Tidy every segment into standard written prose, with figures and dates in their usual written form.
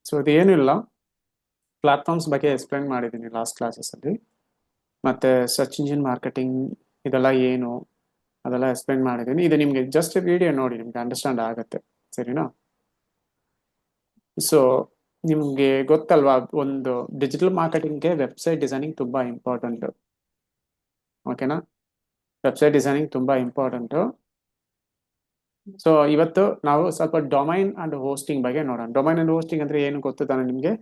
So ಇದೇನಿಲ್ಲ, platforms ಬಗ್ಗೆ explain ಮಾಡಿದ್ದೀನಿ last ಕ್ಲಾಸಸ್ಸಲ್ಲಿ. ಮತ್ತೆ ಸರ್ಚ್ ಇಂಜಿನ್ ಮಾರ್ಕೆಟಿಂಗ್ ಇದೆಲ್ಲ ಏನು ಅದೆಲ್ಲ ಎಕ್ಸ್ಪ್ಲೈನ್ ಮಾಡಿದ್ದೀನಿ. ಇದು ನಿಮಗೆ ಜಸ್ಟ್ ವಿಡಿಯೋ ನೋಡಿ ನಿಮ್ಗೆ ಅಂಡರ್ಸ್ಟ್ಯಾಂಡ್ ಆಗುತ್ತೆ, ಸರಿನಾ? ಸೊ ನಿಮಗೆ ಗೊತ್ತಲ್ವಾ, ಒಂದು ಡಿಜಿಟಲ್ ಮಾರ್ಕೆಟಿಂಗ್ಗೆ ವೆಬ್ಸೈಟ್ ಡಿಸೈನಿಂಗ್ ತುಂಬ ಇಂಪಾರ್ಟೆಂಟು. ಓಕೆನಾ? ವೆಬ್ಸೈಟ್ ಡಿಸೈನಿಂಗ್ ತುಂಬ ಇಂಪಾರ್ಟೆಂಟು. ಸೊ ಇವತ್ತು ನಾವು ಸ್ವಲ್ಪ ಡೊಮೈನ್ ಅಂಡ್ ಹೋಸ್ಟಿಂಗ್ ಬಗ್ಗೆ ನೋಡೋಣ. ಡೊಮೈನ್ ಅಂಡ್ ಹೋಸ್ಟಿಂಗ್ ಅಂದ್ರೆ ಏನು ಗೊತ್ತು ತಾನೆ ನಿಮಗೆ?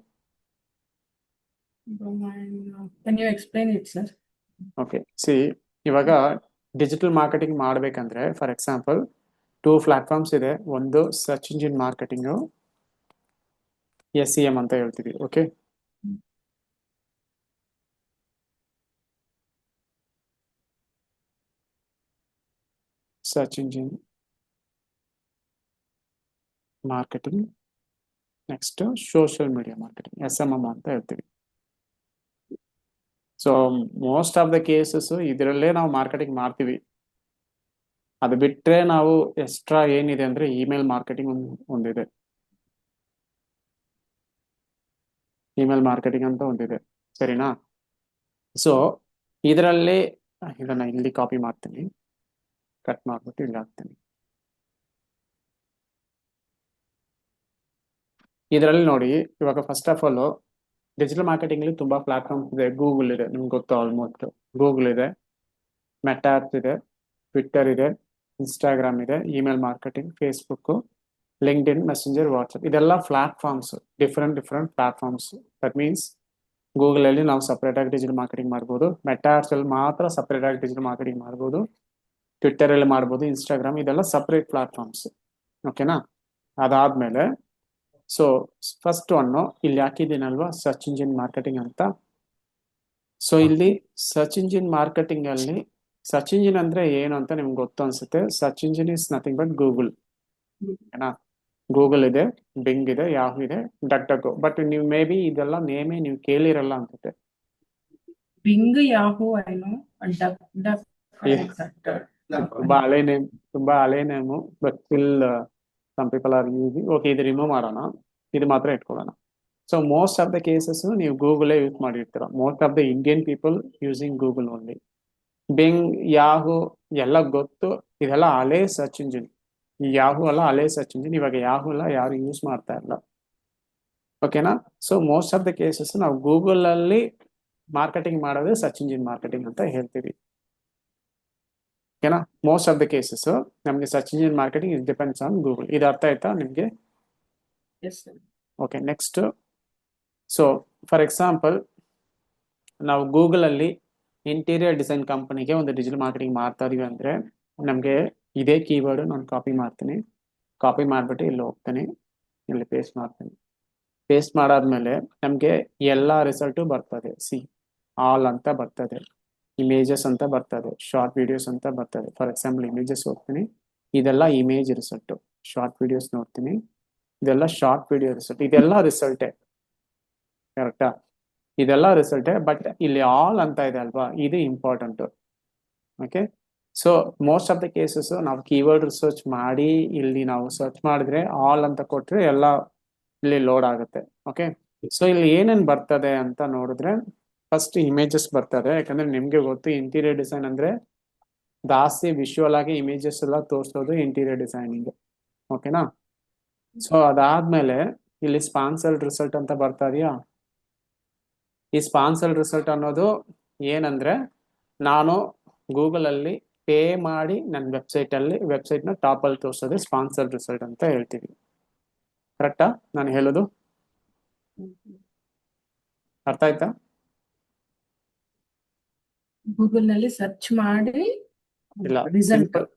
Can you explain it, sir? Okay, C, ಇವಾಗ ಡಿಜಿಟಲ್ ಮಾರ್ಕೆಟಿಂಗ್ ಮಾಡಬೇಕಂದ್ರೆ ಫಾರ್ ಎಕ್ಸಾಂಪಲ್ 2 ಪ್ಲಾಟ್ಫಾರ್ಮ್ಸ್ ಇದೆ. ಒಂದು ಸರ್ಚ್ ಇಂಜಿನ್ ಮಾರ್ಕೆಟಿಂಗು, SEM ಅಂತ ಹೇಳ್ತೀವಿ. Okay, search engine marketing. Next social media marketing, SMM ಅಂತ ಹೇಳ್ತೀವಿ. So most of the cases ಇದರಲ್ಲೇ ನಾವು ಮಾರ್ಕೆಟಿಂಗ್ ಮಾಡ್ತೀವಿ. ಅದು ಬಿಟ್ಟರೆ ನಾವು ಎಕ್ಸ್ಟ್ರಾ ಏನಿದೆ ಅಂದ್ರೆ ಇಮೇಲ್ ಮಾರ್ಕೆಟಿಂಗ್ ಒಂದಿದೆ. ಇಮೇಲ್ ಮಾರ್ಕೆಟಿಂಗ್ ಅಂತ ಒಂದಿದೆ, ಸರಿನಾ? ಸೊ ಇದರಲ್ಲಿ ಇದನ್ನ ಇಲ್ಲಿ ಕಾಪಿ ಮಾಡ್ತೀನಿ, ಕಟ್ ಮಾಡ್ಬಿಟ್ಟು ಇಲ್ಲಿ ಹಾಕ್ತೀನಿ. ಇದರಲ್ಲಿ ನೋಡಿ, ಇವಾಗ first of all digital marketing ಅಲ್ಲಿ ತುಂಬಾ ಪ್ಲಾಟ್ಫಾರ್ಮ್ಸ್ ಇದೆ. ಗೂಗಲ್ ಇದೆ, ನಿಮ್ಗೆ ಗೊತ್ತು ಆಲ್ಮೋಸ್ಟ್. ಗೂಗಲ್ ಇದೆ, ಮೆಟಾ ಆಪ್ಸ್ ಇದೆ, ಟ್ವಿಟ್ಟರ್ ಇದೆ, ಇನ್ಸ್ಟಾಗ್ರಾಮ್ ಇದೆ, email marketing, Facebook, LinkedIn, Messenger, WhatsApp, ಇದೆಲ್ಲ platforms, different platforms. That means Google ಅಲ್ಲಿ ನಾವು ಸಪ್ರೇಟ್ ಆಗಿ ಡಿಜಿಟಲ್ ಮಾರ್ಕೆಟಿಂಗ್ ಮಾಡ್ಬೋದು, ಮೆಟಾ ಆಪ್ಸ್ ಅಲ್ಲಿ ಮಾತ್ರ ಸಪ್ರೇಟ್ ಆಗಿ ಡಿಜಿಟಲ್ ಮಾರ್ಕೆಟಿಂಗ್ ಮಾಡ್ಬೋದು, ಟ್ವಿಟ್ಟರ್ ಅಲ್ಲಿ ಮಾಡ್ಬೋದು, ಇನ್ಸ್ಟಾಗ್ರಾಮ್, ಇದೆಲ್ಲ ಸಪ್ರೇಟ್ ಪ್ಲಾಟ್ಫಾರ್ಮ್ಸ್. ಓಕೆನಾ? ಅದಾದ್ಮೇಲೆ ಸೊ ಫಸ್ಟ್ ಒನ್ನು ಇಲ್ಲಿ ಹಾಕಿದ್ದೀನಲ್ವಾ, ಸರ್ಚ್ ಇಂಜಿನ್ ಮಾರ್ಕೆಟಿಂಗ್ ಅಂತ. ಸೊ ಇಲ್ಲಿ ಸರ್ಚ್ ಇಂಜಿನ್ ಮಾರ್ಕೆಟಿಂಗ್ ಅಲ್ಲಿ ಸರ್ಚ್ ಇಂಜಿನ್ ಅಂದ್ರೆ ಏನು ಅಂತ ನಿಮ್ಗೆ ಗೊತ್ತು ಅನ್ಸುತ್ತೆ. Search engine is nothing but Google. ಓಕೆನಾ? ಗೂಗಲ್ ಇದೆ, ಬಿಂಗ್ ಇದೆ, ಯಾಹೂ ಇದೆ, ಡಕ್ ಡಕ್. ಬಟ್ ನೀವು ಮೇ ಬಿ ಇದೆಲ್ಲ ನೇಮೇ ನೀವು ಕೇಳಿರಲ್ಲ ಅನ್ಸುತ್ತೆ. Bing, Yahoo, I know, and Duck, ತುಂಬಾ ಹಳೆ name, but still some people are using. Okay, ಇದು ರಿಮೂವ್ ಮಾಡೋಣ, ಇದು ಮಾತ್ರ ಇಟ್ಕೊಳ್ಳೋಣ. So most of the cases ನೀವು ಗೂಗಲೇ ಯೂಸ್ ಮಾಡಿರ್ತೀರ. Most of the Indian people using Google only. Bing, Yahoo ಎಲ್ಲ ಗೊತ್ತು, ಇದೆಲ್ಲ ಹಳೆ ಸರ್ಚ್ ಇಂಜಿನ್. ಯಾಹೂ ಅಲ್ಲ, ಹಳೆ ಸರ್ಚ್ ಇಂಜಿನ್. ಇವಾಗ ಯಾಹೂ ಎಲ್ಲ ಯಾರು ಯೂಸ್ ಮಾಡ್ತಾ ಇಲ್ಲ. ಓಕೆನಾ? So most of the cases ನಾವು ಗೂಗಲ್ ಅಲ್ಲಿ ಮಾರ್ಕೆಟಿಂಗ್ ಮಾಡೋದೇ ಸರ್ಚ್ ಇಂಜಿನ್ ಮಾರ್ಕೆಟಿಂಗ್ ಅಂತ ಹೇಳ್ತೀವಿ. ಓಕೆನಾ? ಮೋಸ್ಟ್ ಆಫ್ ದ ಕೇಸಸ್ ನಮಗೆ search engine marketing is depends on Google. ಇದು ಅರ್ಥ ಆಯ್ತಾ ನಿಮಗೆ? Yes, sir. Okay, next. So for example ನಾವು ಗೂಗಲ್ ಅಲ್ಲಿ ಇಂಟೀರಿಯರ್ ಡಿಸೈನ್ ಕಂಪನಿಗೆ ಒಂದು ಡಿಜಿಟಲ್ ಮಾರ್ಕೆಟಿಂಗ್ ಮಾಡ್ತಾ ಇದೀವಿ ಅಂದ್ರೆ ನಮಗೆ ಇದೇ ಕೀವರ್ಡ್ ನಾನು ಕಾಪಿ ಮಾಡ್ತೀನಿ. ಕಾಪಿ ಮಾಡಿಬಿಟ್ಟು ಇಲ್ಲಿ ಹೋಗ್ತೀನಿ, ಇಲ್ಲಿ ಪೇಸ್ಟ್ ಮಾಡ್ತೀನಿ. ಪೇಸ್ಟ್ ಮಾಡಾದ್ಮೇಲೆ ನಮಗೆ ಎಲ್ಲ ರಿಸಲ್ಟು ಬರ್ತದೆ. ಸಿ, ಆಲ್ ಅಂತ ಬರ್ತದೆ, ಇಮೇಜಸ್ ಅಂತ ಬರ್ತದೆ, ಶಾರ್ಟ್ ವಿಡಿಯೋಸ್ ಅಂತ ಬರ್ತದೆ. ಫಾರ್ ಎಕ್ಸಾಂಪಲ್ ಇಮೇಜಸ್ ಹೋಗ್ತೀನಿ, ಇದೆಲ್ಲ ಇಮೇಜ್ ರಿಸಲ್ಟು. ಶಾರ್ಟ್ ವಿಡಿಯೋಸ್ ನೋಡ್ತೀನಿ, ಇದೆಲ್ಲ ಶಾರ್ಟ್ ವಿಡಿಯೋ ರಿಸಲ್ಟ್. ಇದೆಲ್ಲ ರಿಸಲ್ಟೇ, ಕರೆಕ್ಟಾ? ಇದೆಲ್ಲ ರಿಸಲ್ಟೇ. ಬಟ್ ಇಲ್ಲಿ ಆಲ್ ಅಂತ ಇದೆ ಅಲ್ವಾ, ಇದು important. Okay, so most of the cases ನಾವು ಕೀವರ್ಡ್ ರಿಸರ್ಚ್ ಮಾಡಿ ಇಲ್ಲಿ ನಾವು ಸರ್ಚ್ ಮಾಡಿದ್ರೆ ಆಲ್ ಅಂತ ಕೊಟ್ಟರೆ ಎಲ್ಲ ಇಲ್ಲಿ ಲೋಡ್ ಆಗುತ್ತೆ. ಓಕೆ, ಸೊ ಇಲ್ಲಿ ಏನೇನು ಬರ್ತದೆ ಅಂತ ನೋಡಿದ್ರೆ ಫಸ್ಟ್ ಇಮೇಜಸ್ ಬರ್ತದೆ. ಯಾಕಂದ್ರೆ ನಿಮ್ಗೆ ಗೊತ್ತು ಇಂಟೀರಿಯರ್ ಡಿಸೈನ್ ಅಂದ್ರೆ ಜಾಸ್ತಿ ವಿಶುವಲ್ ಆಗಿ ಇಮೇಜಸ್ ಎಲ್ಲ ತೋರಿಸೋದು ಇಂಟೀರಿಯರ್ ಡಿಸೈನಿಂಗ್. ಓಕೆನಾ? ಸೊ ಅದಾದ್ಮೇಲೆ ಇಲ್ಲಿ ಸ್ಪಾನ್ಸರ್ಡ್ ರಿಸಲ್ಟ್ ಅಂತ ಬರ್ತಾ ಇದೆಯಾ? ಈ ಸ್ಪಾನ್ಸರ್ಡ್ ರಿಸಲ್ಟ್ ಅನ್ನೋದು ಏನಂದ್ರೆ ನಾನು ಗೂಗಲ್ ಅಲ್ಲಿ ಪೇ ಮಾಡಿ ನನ್ನ ವೆಬ್ಸೈಟ್ನ ಟಾಪ್ ಅಲ್ಲಿ ತೋರಿಸೋದು ಸ್ಪಾನ್ಸರ್ಡ್ ರಿಸಲ್ಟ್ ಅಂತ ಹೇಳ್ತೀವಿ. ಕರೆಕ್ಟಾ ನಾನು ಹೇಳೋದು? ಅರ್ಥ ಆಯ್ತಾ? ಗೂಗಲ್ ನಲ್ಲಿ ಸರ್ಚ್ ಮಾಡಿ ಇಲ್ಲ, ರಿಸಲ್ಟ್. ಸಿಂಪಲ್.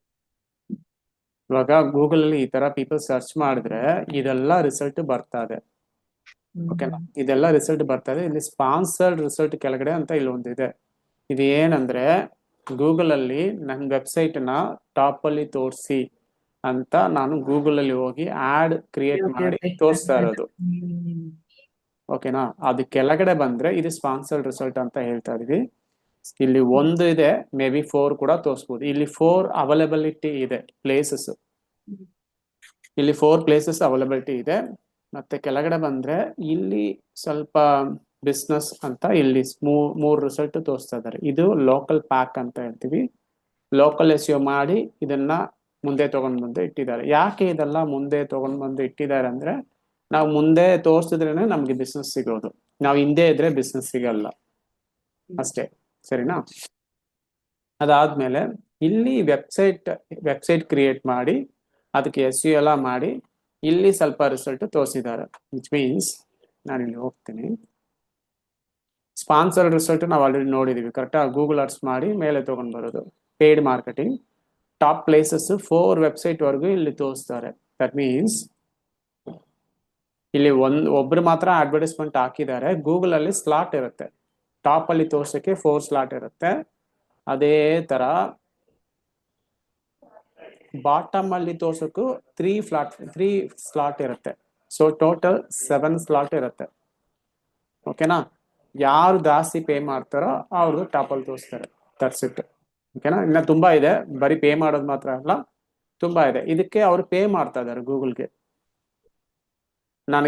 ಇವಾಗ ಗೂಗಲ್ ಅಲ್ಲಿ ಈ ತರ ಪೀಪಲ್ ಸರ್ಚ್ ಮಾಡಿದ್ರೆ ಇದೆಲ್ಲ ರಿಸಲ್ಟ್ ಬರ್ತಾ ಇದೆ. ಓಕೆನಾ? ಇದೆಲ್ಲ ರಿಸಲ್ಟ್ ಬರ್ತಾ ಇದೆ. ಇಲ್ಲಿ ಸ್ಪಾನ್ಸರ್ಡ್ ರಿಸಲ್ಟ್ ಕೆಳಗಡೆ ಅಂತ ಇಲ್ಲಿ ಒಂದಿದೆ. ಇದು ಏನಂದ್ರೆ ಗೂಗಲ್ ಅಲ್ಲಿ ನನ್ನ ವೆಬ್ಸೈಟ್ನ ಟಾಪ್ ಅಲ್ಲಿ ತೋರಿಸಿ ಅಂತ ನಾನು ಗೂಗಲ್ ಅಲ್ಲಿ ಹೋಗಿ ಆಡ್ ಕ್ರಿಯೇಟ್ ಮಾಡಿ ತೋರಿಸ್ತಾ ಇರೋದು. ಓಕೆನಾ? ಅದು ಕೆಳಗಡೆ ಬಂದ್ರೆ ಇದು ಸ್ಪಾನ್ಸರ್ಡ್ ರಿಸಲ್ಟ್ ಅಂತ ಹೇಳ್ತಾ ಇದೀವಿ. ಇಲ್ಲಿ ಒಂದು ಇದೆ, ಮೇ ಬಿ 4 ಕೂಡ ತೋರಿಸ್ಬೋದು. ಇಲ್ಲಿ 4 ಅವೈಲಬಿಲಿಟಿ ಇದೆ ಪ್ಲೇಸಸ್. ಇಲ್ಲಿ 4 ಪ್ಲೇಸಸ್ ಅವೈಲಬಿಲಿಟಿ ಇದೆ. ಮತ್ತೆ ಕೆಳಗಡೆ ಬಂದ್ರೆ ಇಲ್ಲಿ ಸ್ವಲ್ಪ ಬಿಸ್ನೆಸ್ ಅಂತ ಇಲ್ಲಿ ಮೂರು ರಿಸಲ್ಟ್ ತೋರಿಸ್ತಾ ಇದ್ದಾರೆ. ಇದು ಲೋಕಲ್ ಪ್ಯಾಕ್ ಅಂತ ಹೇಳ್ತೀವಿ. ಲೋಕಲ್ ಎಸ್ ಮಾಡಿ ಇದನ್ನ ಮುಂದೆ ತಗೊಂಡ್ ಬಂದು ಇಟ್ಟಿದ್ದಾರೆ. ಯಾಕೆ ಇದೆಲ್ಲ ಮುಂದೆ ತಗೊಂಡ್ ಬಂದು ಇಟ್ಟಿದ್ದಾರೆ ಅಂದ್ರೆ, ನಾವು ಮುಂದೆ ತೋರಿಸಿದ್ರೇನೆ ನಮ್ಗೆ ಬಿಸ್ನೆಸ್ ಸಿಗೋದು. ನಾವು ಹಿಂದೆ ಇದ್ರೆ ಬಿಸ್ನೆಸ್ ಸಿಗಲ್ಲ ಅಷ್ಟೇ. ಸರಿನಾ? ಅದಾದ್ಮೇಲೆ ಇಲ್ಲಿ ವೆಬ್ಸೈಟ್ ಕ್ರಿಯೇಟ್ ಮಾಡಿ ಅದಕ್ಕೆ ಎಲ್ಲ ಮಾಡಿ ಇಲ್ಲಿ ಸ್ವಲ್ಪ ರಿಸಲ್ಟ್ ತೋರಿಸಿದ್ದಾರೆ. ವಿಚ್ ಮೀನ್ಸ್ ನಾನು ಇಲ್ಲಿ ಹೋಗ್ತೀನಿ. ಸ್ಪಾನ್ಸರ್ಡ್ ರಿಸಲ್ಟ್ ನಾವು ಆಲ್ರೆಡಿ ನೋಡಿದೀವಿ, ಕರೆಕ್ಟಾ? ಗೂಗಲ್ ಅರ್ಸ್ ಮಾಡಿ ಮೇಲೆ ತಗೊಂಡ್ ಬರೋದು. Paid marketing top places 4 website ವರೆಗೂ ಇಲ್ಲಿ ತೋರಿಸ್ತಾರೆ. ದಟ್ ಮೀನ್ಸ್ ಇಲ್ಲಿ ಒಬ್ರು ಮಾತ್ರ ಅಡ್ವರ್ಟೈಸ್ಮೆಂಟ್ ಹಾಕಿದ್ದಾರೆ. ಗೂಗಲ್ ಅಲ್ಲಿ ಸ್ಲಾಟ್ ಇರುತ್ತೆ, ಟಾಪ್ ಅಲ್ಲಿ ತೋರ್ಸಕ್ಕೆ 4 ಸ್ಲಾಟ್ ಇರುತ್ತೆ. ಅದೇ ತರ ಬಾಟಮ್ ಅಲ್ಲಿ ತೋರ್ಸಕ್ಕೂ 3 ಸ್ಲಾಟ್ ಇರುತ್ತೆ. ಸೊ ಟೋಟಲ್ 7 ಸ್ಲಾಟ್ ಇರುತ್ತೆ. ಓಕೆನಾ? ಯಾರು ಜಾಸ್ತಿ ಪೇ ಮಾಡ್ತಾರೋ ಅವ್ರದ್ದು ಟಾಪ್ ಅಲ್ಲಿ ತೋರಿಸ್ತಾರೆ. That's it. ಓಕೆನಾ? ಇನ್ನ ತುಂಬಾ ಇದೆ, ಬರೀ ಪೇ ಮಾಡೋದು ಮಾತ್ರ ಅಲ್ಲ, ತುಂಬಾ ಇದೆ. ಇದಕ್ಕೆ ಅವ್ರು ಪೇ ಮಾಡ್ತಾ ಇದ್ದಾರೆ ಗೂಗಲ್ಗೆ. ನಾನು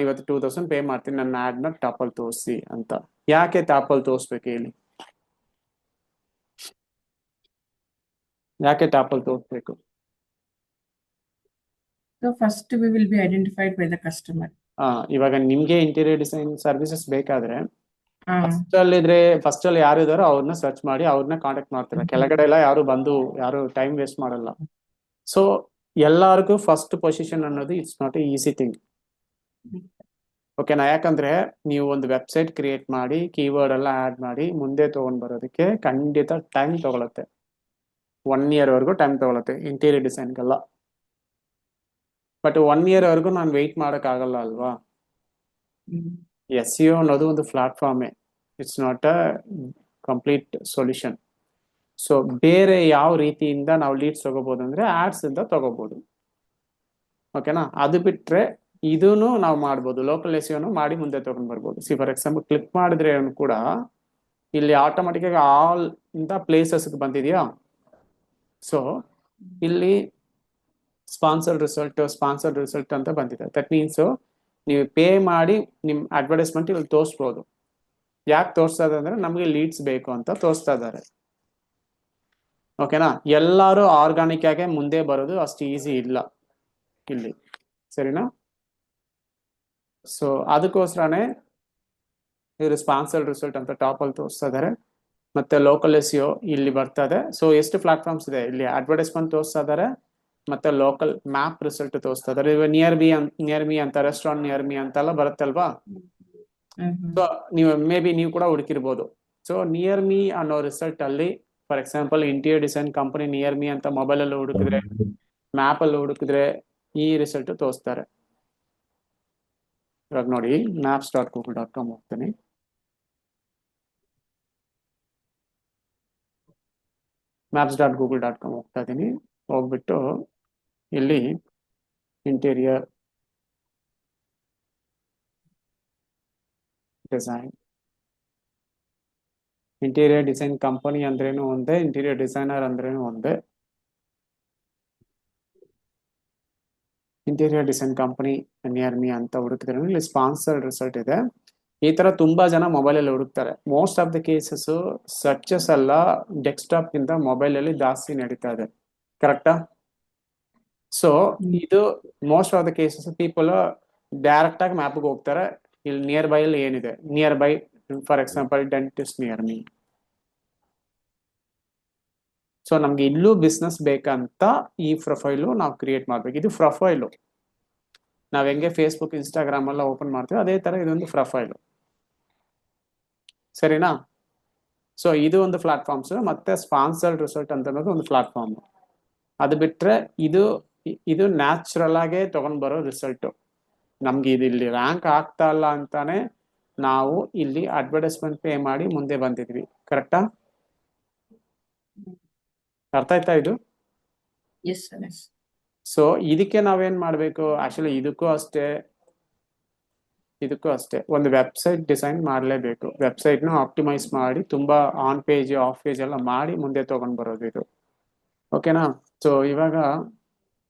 ಇವತ್ತು 2000 ಪೇ ಮಾಡ್ತೀನಿ, ನನ್ನ ಆಡ್ನ ಟಾಪ್ ಅಲ್ಲಿ ತೋರಿಸಿ ಅಂತ. ಯಾಕೆ ಟಾಪ್ ಅಲ್ಲಿ ತೋರಿಸ್ಬೇಕು ಹೇಳಿ? ಯಾಕೆ ಟಾಪ್ ಅಲ್ಲಿ ತೋರಿಸ್ಬೇಕು? So first we will be identified by the customer. ಇವಾಗ ನಿಮ್ಗೆ ಇಂಟೀರಿಯರ್ ಡಿಸೈನ್ ಸರ್ವಿಸಸ್ ಬೇಕಾದ್ರೆ ಹಾ ಫಸ್ಟ್ ಅಲ್ಲಿ ಯಾರು ಇದಾರೋ ಅವ್ರನ್ನ ಸರ್ಚ್ ಮಾಡಿ ಅವ್ರನ್ನ ಕಾಂಟ್ಯಾಕ್ಟ್ ಮಾಡ್ತಾರೆ. ಕೆಳಗಡೆ ಎಲ್ಲ ಯಾರು ಟೈಮ್ ವೇಸ್ಟ್ ಮಾಡಲ್ಲ. ಸೊ ಎಲ್ಲರಿಗೂ ಫಸ್ಟ್ ಪೊಸಿಷನ್ ಅನ್ನೋದು it's not A easy thing. ಓಕೆನಾ? ಯಾಕಂದ್ರೆ ನೀವು ಒಂದು ವೆಬ್ಸೈಟ್ ಕ್ರಿಯೇಟ್ ಮಾಡಿ ಕೀವರ್ಡ್ ಎಲ್ಲ ಆಡ್ ಮಾಡಿ ಮುಂದೆ ತಗೊಂಡ್ ಬರೋದಕ್ಕೆ ಖಂಡಿತ ಟೈಮ್ ತಗೊಳುತ್ತೆ. 1 year ವರೆಗೂ ಟೈಮ್ ತಗೊಳುತ್ತೆ ಇಂಟೀರಿಯರ್ ಡಿಸೈನ್ಗೆಲ್ಲ. ಬಟ್ 1 year ವರೆಗೂ ನಾನು ವೆಯ್ಟ್ ಮಾಡಕ್ ಆಗಲ್ಲ ಅಲ್ವಾ? SEO ಅನ್ನೋದು ಒಂದು ಪ್ಲಾಟ್ಫಾರ್ಮೇ, it's not a complete solution. So ಬೇರೆ ಯಾವ ರೀತಿಯಿಂದ ನಾವು ಲೀಡ್ಸ್ ತಗೋಬಹುದು ಅಂದ್ರೆ ಆಡ್ಸ್ ಇಂದ ತಗೋಬಹುದು. ಓಕೆನಾ? ಅದು ಬಿಟ್ರೆ ಇದನ್ನು ನಾವು ಮಾಡ್ಬೋದು, ಲೋಕಲ್ SEO ಮಾಡಿ ಮುಂದೆ ತಗೊಂಡ್ ಬರ್ಬೋದು. ಫಾರ್ ಎಕ್ಸಾಂಪಲ್ ಕ್ಲಿಕ್ ಮಾಡಿದ್ರೆ ಕೂಡ ಇಲ್ಲಿ ಆಟೋಮೆಟಿಕ್ ಆಗಿ ಆಲ್ ಇಂದ ಪ್ಲೇಸಸ್ ಬಂದಿದೆಯಾ? ಸೊ ಇಲ್ಲಿ ಸ್ಪಾನ್ಸರ್ಡ್ ರಿಸಲ್ಟ್ ಅಂತ ಬಂದಿದೆ. ದಟ್ ಮೀನ್ಸ್ ನೀವು ಪೇ ಮಾಡಿ ನಿಮ್ ಅಡ್ವರ್ಟೈಸ್ಮೆಂಟ್ ಇಲ್ಲಿ ತೋರಿಸ್ಬೋದು. ಯಾಕೆ ತೋರಿಸ್ತಾ ಇದೆ ಅಂದ್ರೆ ನಮಗೆ ಲೀಡ್ಸ್ ಬೇಕು ಅಂತ ತೋರಿಸ್ತಾ ಇದ್ದಾರೆ. ಓಕೆನಾ? ಎಲ್ಲರೂ ಆರ್ಗಾನಿಕ್ ಆಗಿ ಮುಂದೆ ಬರೋದು ಅಷ್ಟು ಈಸಿ ಇಲ್ಲ ಇಲ್ಲಿ. ಸರಿನಾ? ಸೊ ಅದಕ್ಕೋಸ್ಕರನೇ ಇವರು ಸ್ಪಾನ್ಸರ್ಡ್ ರಿಸಲ್ಟ್ ಅಂತ ಟಾಪ್ ಅಲ್ಲಿ ತೋರಿಸ್ತಾ ಇದ್ದಾರೆ. ಮತ್ತೆ ಲೋಕಲ್ SEO ಇಲ್ಲಿ ಬರ್ತದೆ. ಸೊ ಎಷ್ಟು ಪ್ಲಾಟ್ಫಾರ್ಮ್ಸ್ ಇದೆ ಇಲ್ಲಿ? ಅಡ್ವರ್ಟೈಸ್ಮೆಂಟ್ ತೋರಿಸ್ತಾ ಇದ್ದಾರೆ, ಮತ್ತೆ ಲೋಕಲ್ ಮ್ಯಾಪ್ ರಿಸಲ್ಟ್ ತೋರಿಸ್ತಾ ಇದ್ದಾರೆ. ಇವಾಗ ನಿಯರ್ ಮೀ ಅಂತ, ರೆಸ್ಟೋರೆಂಟ್ ನಿಯರ್ ಮೀ ಅಂತೆಲ್ಲ ಬರುತ್ತಲ್ವಾ? ಸೊ ನೀವು ಕೂಡ ಹುಡುಕಿರ್ಬೋದು. ಸೊ ನಿಯರ್ ಮೀ ಅನ್ನೋ ರಿಸಲ್ಟ್ ಅಲ್ಲಿ for example interior design company near me ಅಂತ ಮೊಬೈಲ್ ಅಲ್ಲಿ ಹುಡುಕಿದ್ರೆ, ಮ್ಯಾಪ್ ಅಲ್ಲಿ ಹುಡುಕಿದ್ರೆ ಈ ರಿಸಲ್ಟ್ ತೋರಿಸ್ತಾರೆ. ಇವಾಗ ನೋಡಿ, maps.google.com ಹೋಗ್ತೀನಿ. maps.google.com ಹೋಗ್ತಾ ಇದ್ದೀನಿ. ಹೋಗ್ಬಿಟ್ಟು ಇಲ್ಲಿ ಇಂಟೀರಿಯರ್ ಡಿಸೈನ್ ಕಂಪನಿ ಅಂದ್ರೇನು ಒಂದೇ, ಇಂಟೀರಿಯರ್ ಡಿಸೈನರ್ ಅಂದ್ರೇನು ಒಂದೇ. Interior design company near me ಅಂತ ಹುಡುಕಿದ್ರೆ ಇಲ್ಲಿ ಸ್ಪಾನ್ಸರ್ಡ್ ರಿಸಲ್ಟ್ ಇದೆ. ಈ ತರ ತುಂಬಾ ಜನ ಮೊಬೈಲ್ ಅಲ್ಲಿ ಹುಡುಕ್ತಾರೆ. Most of the cases searches ಎಲ್ಲ ಡೆಸ್ಕ್ಟಾಪ್ ಗಿಂತ ಮೊಬೈಲ್ ಅಲ್ಲಿ ಜಾಸ್ತಿ ನಡೀತಾ ಇದೆ. ಕರೆಕ್ಟಾ? ಸೊ ಇದು most of the cases people direct ಆಗಿ ಮ್ಯಾಪ್ಗೆ ಹೋಗ್ತಾರೆ. ಇಲ್ಲಿ ನಿಯರ್ ಬೈ ಅಲ್ಲಿ ಏನಿದೆ, nearby for example dentist near me. So ನಮ್ಗೆ ಇಲ್ಲೂ ಬಿಸ್ನೆಸ್ ಬೇಕಂತ ಈ ಪ್ರೊಫೈಲು ನಾವು ಕ್ರಿಯೇಟ್ ಮಾಡ್ಬೇಕು. ಇದು ಪ್ರೊಫೈಲು ನಾವ್ ಹೆಂಗೆ ಫೇಸ್ಬುಕ್ ಇನ್ಸ್ಟಾಗ್ರಾಮ್ ಎಲ್ಲ ಓಪನ್ ಮಾಡ್ತೀವಿ ಅದೇ ತರ ಇದೊಂದು ಪ್ರೊಫೈಲು. ಸರಿನಾ? ಸೊ ಇದು ಒಂದು ಪ್ಲಾಟ್ಫಾರ್ಮ್ಸ್. ಮತ್ತೆ ಸ್ಪಾನ್ಸರ್ಡ್ ರಿಸಲ್ಟ್ ಅಂತ ಅನ್ನೋದು ಒಂದು ಪ್ಲಾಟ್ಫಾರ್ಮ್. ಅದು ಬಿಟ್ರೆ ಇದು ನ್ಯಾಚುರಲ್ ಆಗೇ ತಗೊಂಡ್ ಬರೋ ರಿಸಲ್ಟ್. ನಮ್ಗೆ ಇದು ಇಲ್ಲಿ ರ್ಯಾಂಕ್ ಆಗ್ತಾ ಇಲ್ಲ ಅಂತಾನೆ ನಾವು ಇಲ್ಲಿ ಅಡ್ವರ್ಟೈಸ್ಮೆಂಟ್ ಪೇ ಮಾಡಿ ಮುಂದೆ ಬಂದಿದ್ವಿ. ಕರೆಕ್ಟಾ? ಅರ್ಥ ಆಯ್ತಾ ಇದು? Yes, sir. Yes. ಸೊ ಇದಕ್ಕೆ ನಾವೇನ್ ಮಾಡ್ಬೇಕು? ಆಕ್ಚುಲಿ ಇದಕ್ಕೂ ಅಷ್ಟೇ ಒಂದು ವೆಬ್ಸೈಟ್ ಡಿಸೈನ್ ಮಾಡಲೇಬೇಕು. ವೆಬ್ಸೈಟ್ ನ ಆಪ್ಟಿಮೈಸ್ ಮಾಡಿ ತುಂಬಾ ಆನ್ ಪೇಜ್ ಆಫ್ ಪೇಜ್ ಎಲ್ಲ ಮಾಡಿ ಮುಂದೆ ತಗೊಂಡ್ ಬರೋದು ಇದು. ಓಕೆನಾ? ಸೊ ಇವಾಗ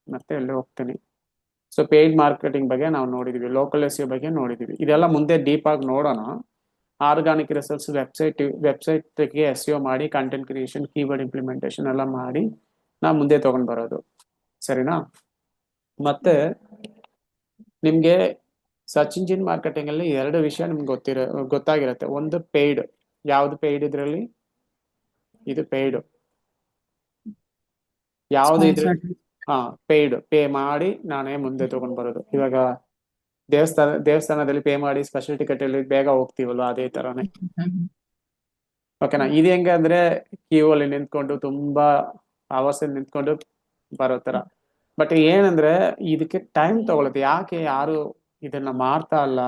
ಮತ್ತೆ ಎಲ್ಲಿ ಹೋಗ್ತೀನಿ. ಸೊ ಪೇಯ್ಡ್ ಮಾರ್ಕೆಟಿಂಗ್ ಬಗ್ಗೆ ನಾವು ನೋಡಿದೀವಿ, ಲೋಕಲ್ ಎಸ್ ಬಗ್ಗೆ ನೋಡಿದೀವಿ. ಇದೆಲ್ಲ ಮುಂದೆ ಡೀಪ್ ಆಗಿ ನೋಡೋಣ. ಆರ್ಗಾನಿಕ್ ರಿಸಲ್ಟ್ಸ್ ವೆಬ್ಸೈಟ್ಗೆ ಎಸ್ ಮಾಡಿ ಕಂಟೆಂಟ್ ಕ್ರಿಯೇಷನ್, ಕೀವರ್ಡ್ ಇಂಪ್ಲಿಮೆಂಟೇಷನ್ ಎಲ್ಲ ಮಾಡಿ ನಾವು ಮುಂದೆ ತಗೊಂಡ್ ಬರೋದು. ಸರಿನಾ? ಮತ್ತೆ ನಿಮ್ಗೆ ಸರ್ಚ್ ಇಂಜಿನ್ ಮಾರ್ಕೆಟಿಂಗ್ ಅಲ್ಲಿ 2 ವಿಷಯ ನಿಮ್ಗೆ ಗೊತ್ತಾಗಿರುತ್ತೆ. ಒಂದು ಪೇಯ್ಡ್. ಯಾವ್ದು ಪೇಯ್ಡ್? ಇದ್ರಲ್ಲಿ ಇದು ಪೇಯ್ಡ್. ಯಾವ್ದು ಇದ್ರ ಪೇಯ್ಡ್, ಪೇ ಮಾಡಿ ನಾನೇ ಮುಂದೆ ತಗೊಂಡ್ ಬರೋದು. ಇವಾಗ ದೇವಸ್ಥಾನದಲ್ಲಿ ಪೇ ಮಾಡಿ ಸ್ಪೆಷಲ್ ಟಿಕೆಟ್ ಅಲ್ಲಿ ಬೇಗ ಹೋಗ್ತೀವಲ್ವ, ಅದೇ ತರಾನೇ. ಓಕೆನಾ? ಇದು ಹೆಂಗೆ ಅಂದ್ರೆ ಕ್ಯೂ ಅಲ್ಲಿ ನಿಂತ್ಕೊಂಡು ತುಂಬಾ ಅವರ್ಸ್ ನಿಂತ್ಕೊಂಡು ಬರೋ ತರ. ಬಟ್ ಏನಂದ್ರೆ ಇದಕ್ಕೆ ಟೈಮ್ ತಗೊಳುತ್ತೆ. ಯಾಕೆ ಯಾರು ಇದನ್ನ ಮಾಡ್ತಾ ಇಲ್ಲ?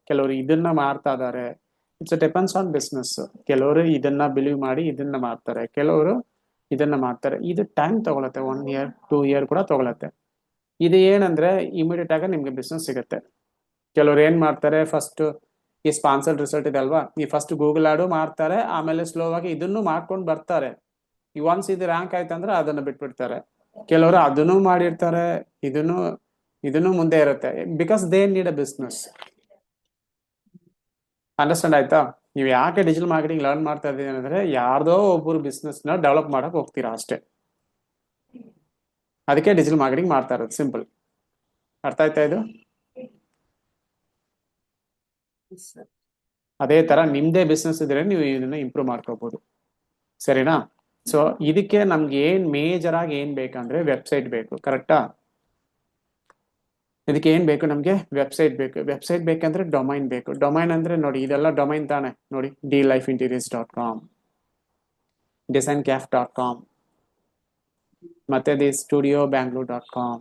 ಕೆಲವರು ಇದನ್ನ ಮಾಡ್ತಾ ಇದಾರೆ. It's depends on business. ಕೆಲವರು ಇದನ್ನ ಬಿಲೀವ್ ಮಾಡಿ ಇದನ್ನ ಮಾಡ್ತಾರೆ, ಕೆಲವರು ಇದನ್ನ ಮಾಡ್ತಾರೆ. ಇದು ಟೈಮ್ ತಗೊಳುತ್ತೆ. 1 year 2 year ಕೂಡ ತಗೊಳುತ್ತೆ. ಇದು ಏನಂದ್ರೆ ಇಮಿಡಿಯೇಟ್ ಆಗಿ ನಿಮ್ಗೆ ಬಿಸ್ನೆಸ್ ಸಿಗುತ್ತೆ. ಕೆಲವ್ರು ಏನ್ ಮಾಡ್ತಾರೆ, ಫಸ್ಟ್ ಈ ಸ್ಪಾನ್ಸರ್ಡ್ ರಿಸಲ್ಟ್ ಇದೆ ಅಲ್ವಾ, ಈ ಫಸ್ಟ್ ಗೂಗಲ್ ಆಡು ಮಾಡ್ತಾರೆ, ಆಮೇಲೆ ಸ್ಲೋ ಆಗಿ ಇದನ್ನು ಮಾಡ್ಕೊಂಡು ಬರ್ತಾರೆ. ಈ ಒನ್ಸ್ ಇದು ರ್ಯಾಂಕ್ ಆಯ್ತಂದ್ರೆ ಅದನ್ನ ಬಿಟ್ಬಿಡ್ತಾರೆ. ಕೆಲವರು ಅದನ್ನು ಮಾಡಿರ್ತಾರೆ, ಇದನ್ನು ಮುಂದೆ ಇರುತ್ತೆ. Because they need a business. Understand ಆಯ್ತಾ? ನೀವು ಯಾಕೆ ಡಿಜಿಟಲ್ ಮಾರ್ಕೆಟಿಂಗ್ ಲರ್ನ್ ಮಾಡ್ತಾ ಇದ್ದೀವಿ ಅಂದ್ರೆ, ಯಾರ್ದೋ ಒಬ್ಬರು ಬಿಸ್ನೆಸ್ ನ ಡೆವಲಪ್ ಮಾಡಕ್ ಹೋಗ್ತೀರಾ ಅಷ್ಟೇ. ಅದಕ್ಕೆ ಡಿಜಿಟಲ್ ಮಾರ್ಕೆಟಿಂಗ್ ಮಾಡ್ತಾ ಇರೋದು. ಸಿಂಪಲ್. ಅರ್ಥ ಆಯ್ತಾ ಇದು? ಅದೇ ತರ ನಿಮ್ದೇ ಬಿಸ್ನೆಸ್ ಇದ್ರೆ ನೀವು ಇದನ್ನ ಇಂಪ್ರೂವ್ ಮಾಡ್ಕೋಬಹುದು. ಸರಿನಾ? ಸೊ ಇದಕ್ಕೆ ನಮ್ಗೆ ಏನ್ ಮೇಜರ್ ಆಗಿ ಏನ್ ಬೇಕಂದ್ರೆ ವೆಬ್ಸೈಟ್ ಬೇಕು. ಕರೆಕ್ಟಾ? ಇದಕ್ಕೆ ಏನ್ ಬೇಕು? ನಮ್ಗೆ ವೆಬ್ಸೈಟ್ ಬೇಕು. ವೆಬ್ಸೈಟ್ ಬೇಕಂದ್ರೆ ಡೊಮೈನ್ ಬೇಕು. ಡೊಮೈನ್ ಅಂದ್ರೆ ನೋಡಿ, ಇದೆಲ್ಲ ಡೊಮೈನ್ ತಾನೆ. ನೋಡಿ, dlifeinteriors.com, designcaf.com, ಮತ್ತೆ ದಿ ಸ್ಟುಡಿಯೋ ಬ್ಯಾಂಗ್ಳೂರ್.com,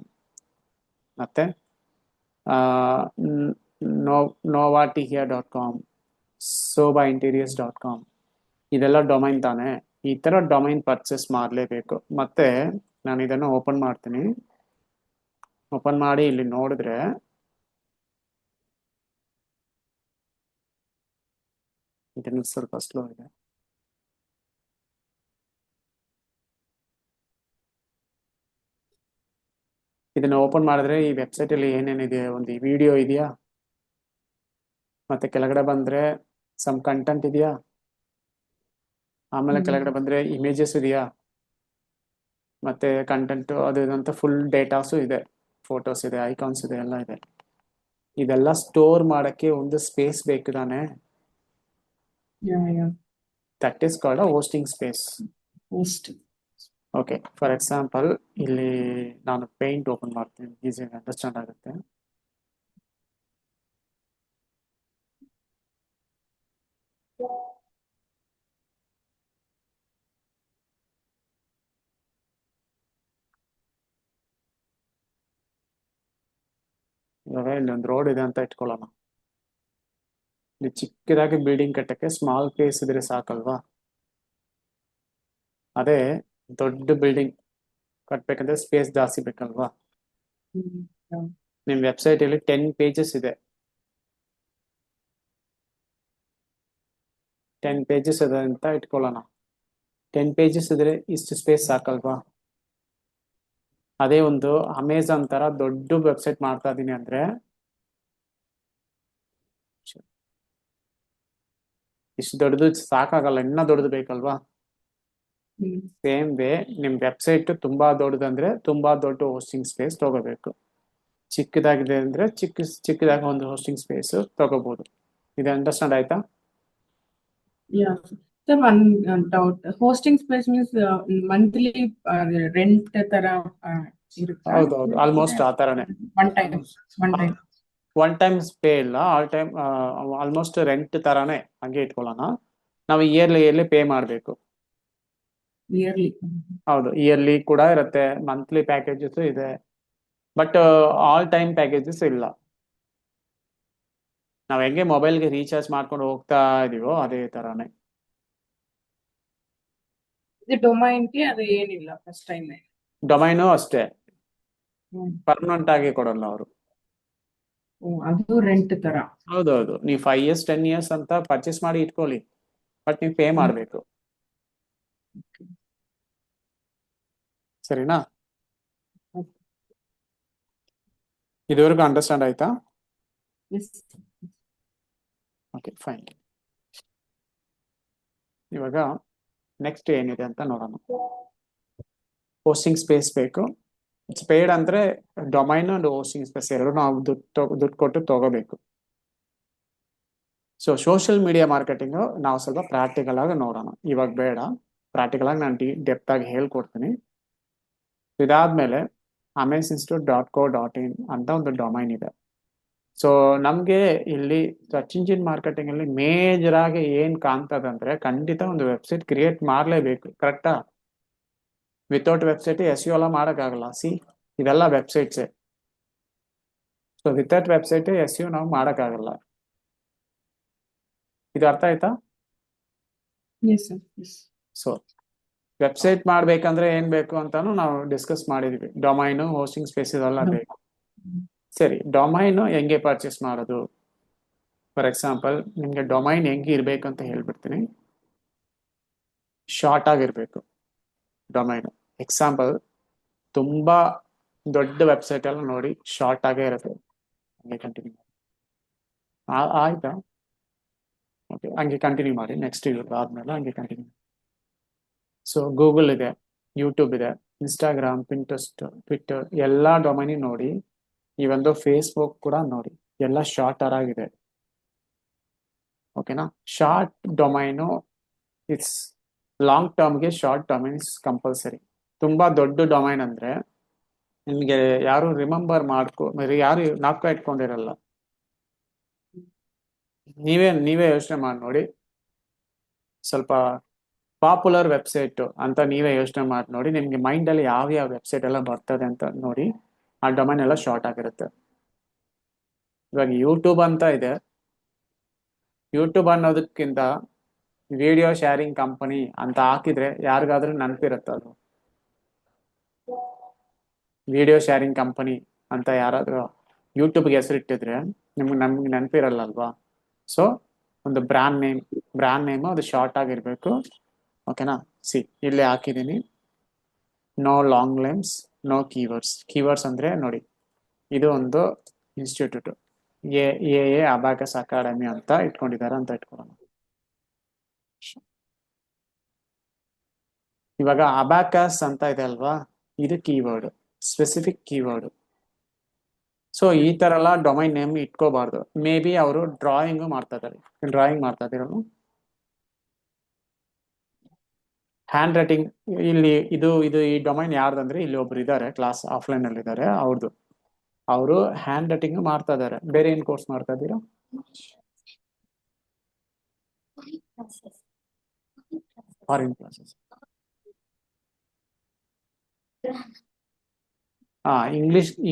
ಮತ್ತೆ novatia.com, sobainteriors.com. ಇದೆಲ್ಲ ಡೊಮೈನ್ ತಾನೆ. ಈ ತರ ಡೊಮೈನ್ ಪರ್ಚೇಸ್ ಮಾಡಲೇಬೇಕು. ಮತ್ತೆ ನಾನು ಇದನ್ನು ಓಪನ್ ಮಾಡ್ತೀನಿ. ಓಪನ್ ಮಾಡಿ ಇಲ್ಲಿ ನೋಡಿದ್ರೆ ಇದನ್ನು ಸ್ವಲ್ಪ ಸ್ಲೋ ಇದೆ. ಇದನ್ನ ಓಪನ್ ಮಾಡಿದ್ರೆ ಈ ವೆಬ್ಸೈಟ್ ಅಲ್ಲಿ ಏನೇನಿದೆ, ಒಂದು ವಿಡಿಯೋ ಇದೆಯಾ, ಮತ್ತೆ ಕೆಳಗಡೆ ಬಂದ್ರೆ ಸಮ್ ಕಂಟೆಂಟ್ ಇದೆಯಾ, ಆಮೇಲೆ ಕೆಳಗಡೆ ಬಂದ್ರೆ ಇಮೇಜಸ್ ಇದೆಯಾ, ಮತ್ತೆ ಕಂಟೆಂಟ್ ಅದು ಇದಂತ ಫುಲ್ ಡೇಟಾಸು ಇದೆ, ಫೋಟೋಸ್ ಇದೆ, ಐಕಾನ್ಸ್ ಇದೆ, ಎಲ್ಲ ಇದೆ. ಇದೆಲ್ಲ ಸ್ಟೋರ್ ಮಾಡಕ್ಕೆ ಒಂದು ಸ್ಪೇಸ್ ಬೇಕು ತಾನೆ. That is called hosting space. Okay, for example ಇಲ್ಲಿ ನಾನು ಪೇಂಟ್ ಓಪನ್ ಮಾಡ್ತೀನಿ, ಈಸಿಯಾಗಿ ಅಂಡರ್ಸ್ಟ್ಯಾಂಡ್ ಆಗುತ್ತೆ. ಇವಾಗ ಇಲ್ಲಿ ಒಂದು ರೋಡ್ ಇದೆ ಅಂತ ಇಟ್ಕೊಳ್ಳೋಣ. ಇಲ್ಲಿ ಚಿಕ್ಕದಾಗಿ ಬಿಲ್ಡಿಂಗ್ ಕಟ್ಟಕ್ಕೆ ಸ್ಮಾಲ್ ಪ್ಲೇಸ್ ಇದ್ರೆ ಸಾಕಲ್ವಾ? ಅದೇ ದೊಡ್ಡ ಬಿಲ್ಡಿಂಗ್ ಕಟ್ಬೇಕಂದ್ರೆ ಸ್ಪೇಸ್ ಜಾಸ್ತಿ ಬೇಕಲ್ವಾ? ನಿಮ್ ವೆಬ್ಸೈಟ್ ಅಲ್ಲಿ 10 pages ಇದೆ. 10 pages ಇದೆ ಅಂತ ಇಟ್ಕೊಳ್ಳೋಣ. 10 pages ಇದ್ರೆ ಇಷ್ಟು ಸ್ಪೇಸ್ ಸಾಕಲ್ವಾ? ಅದೇ ಒಂದು ಅಮೆಝಾನ್ ತರ ದೊಡ್ಡ ವೆಬ್ಸೈಟ್ ಮಾಡ್ತಾ ಇದೀನಿ ಅಂದ್ರೆ ಇಷ್ಟು ದೊಡ್ಡದು ಸಾಕಾಗಲ್ಲ, ಇನ್ನ ದೊಡ್ಡದು ಬೇಕಲ್ವಾ? ಸೇಮ್ ವೇ ನಿಮ್ ವೆಬ್ಸೈಟ್ ತುಂಬಾ ದೊಡ್ಡದಂದ್ರೆ ತುಂಬಾ ದೊಡ್ಡ ಹೋಸ್ಟಿಂಗ್ ಸ್ಪೇಸ್ ತಗೋಬೇಕು. ಚಿಕ್ಕದಾಗಿದೆ ಅಂದ್ರೆ ಚಿಕ್ಕದಾಗಿ ಒಂದು ಹೋಸ್ಟಿಂಗ್ ಸ್ಪೇಸ್ ತಗೋಬಹುದು. ಇದು ಅಂಡರ್ಸ್ಟ್ಯಾಂಡ್ ಆಯ್ತಾ? Sir, one doubt. Hosting space means monthly rent ತರ ಇರುತ್ತಾ? ಹೌದೌದು, ಆಲ್ಮೋಸ್ಟ್ ಆ ತರನೇ. One time. One times pay ಇಲ್ಲ, ಆಲ್ಮೋಸ್ಟ್ ರೆಂಟ್ ತರಾನೇ ಹಂಗೆ ಇಟ್ಕೊಳ್ಳೋಣ. ನಾವು ಇಯರ್ಲಿ ಪೇ ಮಾಡಬೇಕು. Yearly. ಹೌದು, ಇಯರ್ಲಿ ಕೂಡ ಇರುತ್ತೆ, ಮಂತ್ಲಿ ಪ್ಯಾಕೇಜಸ್ ಇದೆ, ಬಟ್ ಆಲ್ ಟೈಮ್ ಪ್ಯಾಕೇಜಸ್ ಇಲ್ಲ. ನಾವ್ ಹೆಂಗೆ ಮೊಬೈಲ್ಗೆ ರೀಚಾರ್ಜ್ ಮಾಡ್ಕೊಂಡು ಹೋಗ್ತಾ ಇದೀವೋ ಅದೇ ತರಾನೇ. ಡೊಮೈನ್ಗೆ ಅದು ಏನಿಲ್ಲ, ಫಸ್ಟ್ ಟೈಮ್. ಡೊಮೈನು ಅಷ್ಟೇ, ಪರ್ಮನೆಂಟ್ ಆಗಿ ಕೊಡಲ್ಲ ಅವರು. ಅದು ರೆಂಟ್ ತರ. ಹೌದೌದು, ನೀವು 5 years 10 years ಅಂತ ಪರ್ಚೇಸ್ ಮಾಡಿ ಇಟ್ಕೊಳ್ಳಿ, ಬಟ್ ನೀವು ಪೇ ಮಾಡಬೇಕು. ಸರಿನಾ? ಇದುವರೆಗೂ ಅಂಡರ್ಸ್ಟ್ಯಾಂಡ್ ಆಯ್ತಾ? Yes. Okay, fine. ಇವಾಗ ನೆಕ್ಸ್ಟ್ ಏನಿದೆ ಅಂತ ನೋಡೋಣ. ಹೋಸ್ಟಿಂಗ್ ಸ್ಪೇಸ್ ಬೇಕು. ಪೇಯ್ಡ್ ಅಂದ್ರೆ ಡೊಮೈನ್ ಅಂಡ್ ಹೋಸ್ಟಿಂಗ್ ಸ್ಪೇಸ್ ಎರಡು ನಾವು ದುಡ್ಡು ಕೊಟ್ಟು ತಗೋಬೇಕು. ಸೊ ಸೋಷಿಯಲ್ ಮೀಡಿಯಾ ಮಾರ್ಕೆಟಿಂಗ್ ನಾವು ಸ್ವಲ್ಪ ಪ್ರಾಕ್ಟಿಕಲ್ ಆಗಿ ನೋಡೋಣ. ಇವಾಗ ಬೇಡ, ಪ್ರಾಕ್ಟಿಕಲ್ ಆಗಿ ನಾನು ಡೆಪ್ತ್ ಆಗಿ ಹೇಳ್ಕೊಡ್ತೀನಿ. ಇದಾದ್ಮೇಲೆ amazeinstitute.co.in ಅಂತ ಒಂದು ಡೊಮೈನ್ ಇದೆ. ಸೊ ನಮ್ಗೆ ಇಲ್ಲಿ ಸರ್ಚ್ ಇಂಜಿನ್ ಮಾರ್ಕೆಟಿಂಗ್ ಅಲ್ಲಿ ಮೇಜರ್ ಆಗಿ ಏನ್ ಕಾಣ್ತದಂದ್ರೆ ಖಂಡಿತ ಒಂದು ವೆಬ್ಸೈಟ್ ಕ್ರಿಯೇಟ್ ಮಾಡ್ಲೇಬೇಕು. ಕರೆಕ್ಟಾ? ವಿತೌಟ್ ವೆಬ್ಸೈಟ್ SEO ಎಲ್ಲ ಮಾಡೋಕ್ಕಾಗಲ್ಲ. ಇದೆಲ್ಲ ವೆಬ್ಸೈಟ್ಸೇ. ಸೊ ವಿತೌಟ್ ವೆಬ್ಸೈಟ್ SEO ನಾವು ಮಾಡೋಕ್ಕಾಗಲ್ಲ. ಇದು ಅರ್ಥ ಆಯ್ತಾ? Yes, sir. Yes. So website ಮಾಡ್ಬೇಕಂದ್ರೆ ಏನ್ ಬೇಕು ಅಂತಾನು ನಾವು ಡಿಸ್ಕಸ್ ಮಾಡಿದ್ವಿ. ಡೊಮೈನು, ಹೋಸ್ಟಿಂಗ್ ಸ್ಪೇಸ್ ಇದೆಲ್ಲ ಬೇಕು. ಸರಿ, ಡೊಮೈನು ಹೆಂಗೆ ಪರ್ಚೇಸ್ ಮಾಡೋದು? ಫಾರ್ ಎಕ್ಸಾಂಪಲ್ ನಿಮ್ಗೆ ಡೊಮೈನ್ ಹೆಂಗೆ ಇರ್ಬೇಕು ಅಂತ ಹೇಳ್ಬಿಡ್ತೀನಿ. ಶಾರ್ಟ್ ಆಗಿರ್ಬೇಕು ಡೊಮೈನು. ಎಕ್ಸಾಂಪಲ್ ತುಂಬಾ ದೊಡ್ಡ ವೆಬ್ಸೈಟ್ ಎಲ್ಲ ನೋಡಿ ಶಾರ್ಟ್ ಆಗೇ ಇರುತ್ತೆ. ಹಂಗೆ ಕಂಟಿನ್ಯೂ ಆಯ್ತಾ? ಓಕೆ, ಹಂಗೆ ಕಂಟಿನ್ಯೂ ಮಾಡಿ. ನೆಕ್ಸ್ಟ್ ಆದ್ಮೇಲೆ ಹಂಗೆ ಕಂಟಿನ್ಯೂ. ಸೊ ಗೂಗಲ್ ಇದೆ, ಯೂಟ್ಯೂಬ್ ಇದೆ, ಇನ್ಸ್ಟಾಗ್ರಾಮ್, ಪಿಂಟ್ರೆಸ್ಟ್, ಟ್ವಿಟ್ಟರ್ ಎಲ್ಲ ಡೊಮೈನಿ ನೋಡಿ. ಈ ಒಂದು ಫೇಸ್ಬುಕ್ ಕೂಡ ನೋಡಿ, ಎಲ್ಲ ಶಾರ್ಟರ್ ಆಗಿದೆ. ಓಕೆನಾ? ಶಾರ್ಟ್ ಡೊಮೈನು ಇಟ್ಸ್ ಲಾಂಗ್ ಟರ್ಮ್ಗೆ ಶಾರ್ಟ್ ಡೊಮೈನ್ ಇಸ್ ಕಂಪಲ್ಸರಿ. ತುಂಬಾ ದೊಡ್ಡ ಡೊಮೈನ್ ಅಂದ್ರೆ ನಿಮ್ಗೆ ಯಾರು ರಿಮೆಂಬರ್ ಯಾರು ನಾಪ್ಕ ಇಟ್ಕೊಂಡಿರಲ್ಲ. ನೀವೇ ಯೋಚನೆ ಮಾಡಿ ನೋಡಿ. ಸ್ವಲ್ಪ ಪಾಪ್ಯುಲರ್ ವೆಬ್ಸೈಟ್ ಅಂತ ನೀವೇ ಯೋಚನೆ ಮಾಡಿ ನೋಡಿ. ನಿಮ್ಗೆ ಮೈಂಡ್ ಅಲ್ಲಿ ಯಾವ ವೆಬ್ಸೈಟ್ ಎಲ್ಲ ಬರ್ತದೆ ಅಂತ ನೋಡಿ. ಆ ಡೊಮೈನ್ ಎಲ್ಲ ಶಾರ್ಟ್ ಆಗಿರುತ್ತೆ. ಇವಾಗ ಯೂಟ್ಯೂಬ್ ಅಂತ ಇದೆ. ಯೂಟ್ಯೂಬ್ ಅನ್ನೋದಕ್ಕಿಂತ ವಿಡಿಯೋ ಶೇರಿಂಗ್ ಕಂಪನಿ ಅಂತ ಹಾಕಿದ್ರೆ ಯಾರಿಗಾದ್ರೂ ನೆನಪಿರುತ್ತೆ ಅದು. ವಿಡಿಯೋ ಶೇರಿಂಗ್ ಕಂಪನಿ ಅಂತ ಯಾರಾದ್ರೂ ಯೂಟ್ಯೂಬ್ಗೆ ಹೆಸರಿಟ್ಟಿದ್ರೆ ನಮ್ಗೆ ನೆನಪಿರಲ್ಲ ಅಲ್ವಾ? ಸೊ ಒಂದು ಬ್ರ್ಯಾಂಡ್ ನೇಮ್ ಅದು ಶಾರ್ಟ್ ಆಗಿರ್ಬೇಕು. ಓಕೆನಾ? ಇಲ್ಲಿ ಹಾಕಿದ್ದೀನಿ, no long names, no keywords ಅಂದ್ರೆ ನೋಡಿ, ಇದು ಒಂದು ಇನ್ಸ್ಟಿಟ್ಯೂಟ್ ಎ ಅಬಾಕಸ್ ಅಕಾಡೆಮಿ ಅಂತ ಇಟ್ಕೊಂಡಿದ್ದಾರೆ ಅಂತ ಇಟ್ಕೊಳ್ಳೋಣ. ಇವಾಗ ಅಬಾಕಸ್ ಅಂತ ಇದೆ ಅಲ್ವಾ, ಇದು ಕೀವರ್ಡ್, ಸ್ಪೆಸಿಫಿಕ್ ಕೀವರ್ಡ್. ಸೊ ಈ ತರ ಎಲ್ಲ ಡೊಮೈನ್ ನೇಮ್ ಇಟ್ಕೋಬಾರ್ದು. ಮೇ ಬಿ ಅವರು ಡ್ರಾಯಿಂಗ್ ಮಾಡ್ತಾ ಇದಾರೆ. ಹ್ಯಾಂಡ್ ರೈಟಿಂಗ್ ಇಲ್ಲಿ ಇದು ಈ ಡೊಮೈನ್ ಯಾರ್ದಂದ್ರೆ ಇಲ್ಲಿ ಒಬ್ರು ಇದ್ದಾರೆ, ಕ್ಲಾಸ್ ಆಫ್ಲೈನ್ ಅಲ್ಲಿ ಇದ್ದಾರೆ. ಅವರು ಹ್ಯಾಂಡ್ ರೈಟಿಂಗ್ ಮಾಡ್ತಾ ಇದಾರೆ. ಬೇರೆ ಏನ್ ಕೋರ್ಸ್ ಮಾಡ್ತಾ ಇದ್ದೀರಾ? Foreign classes.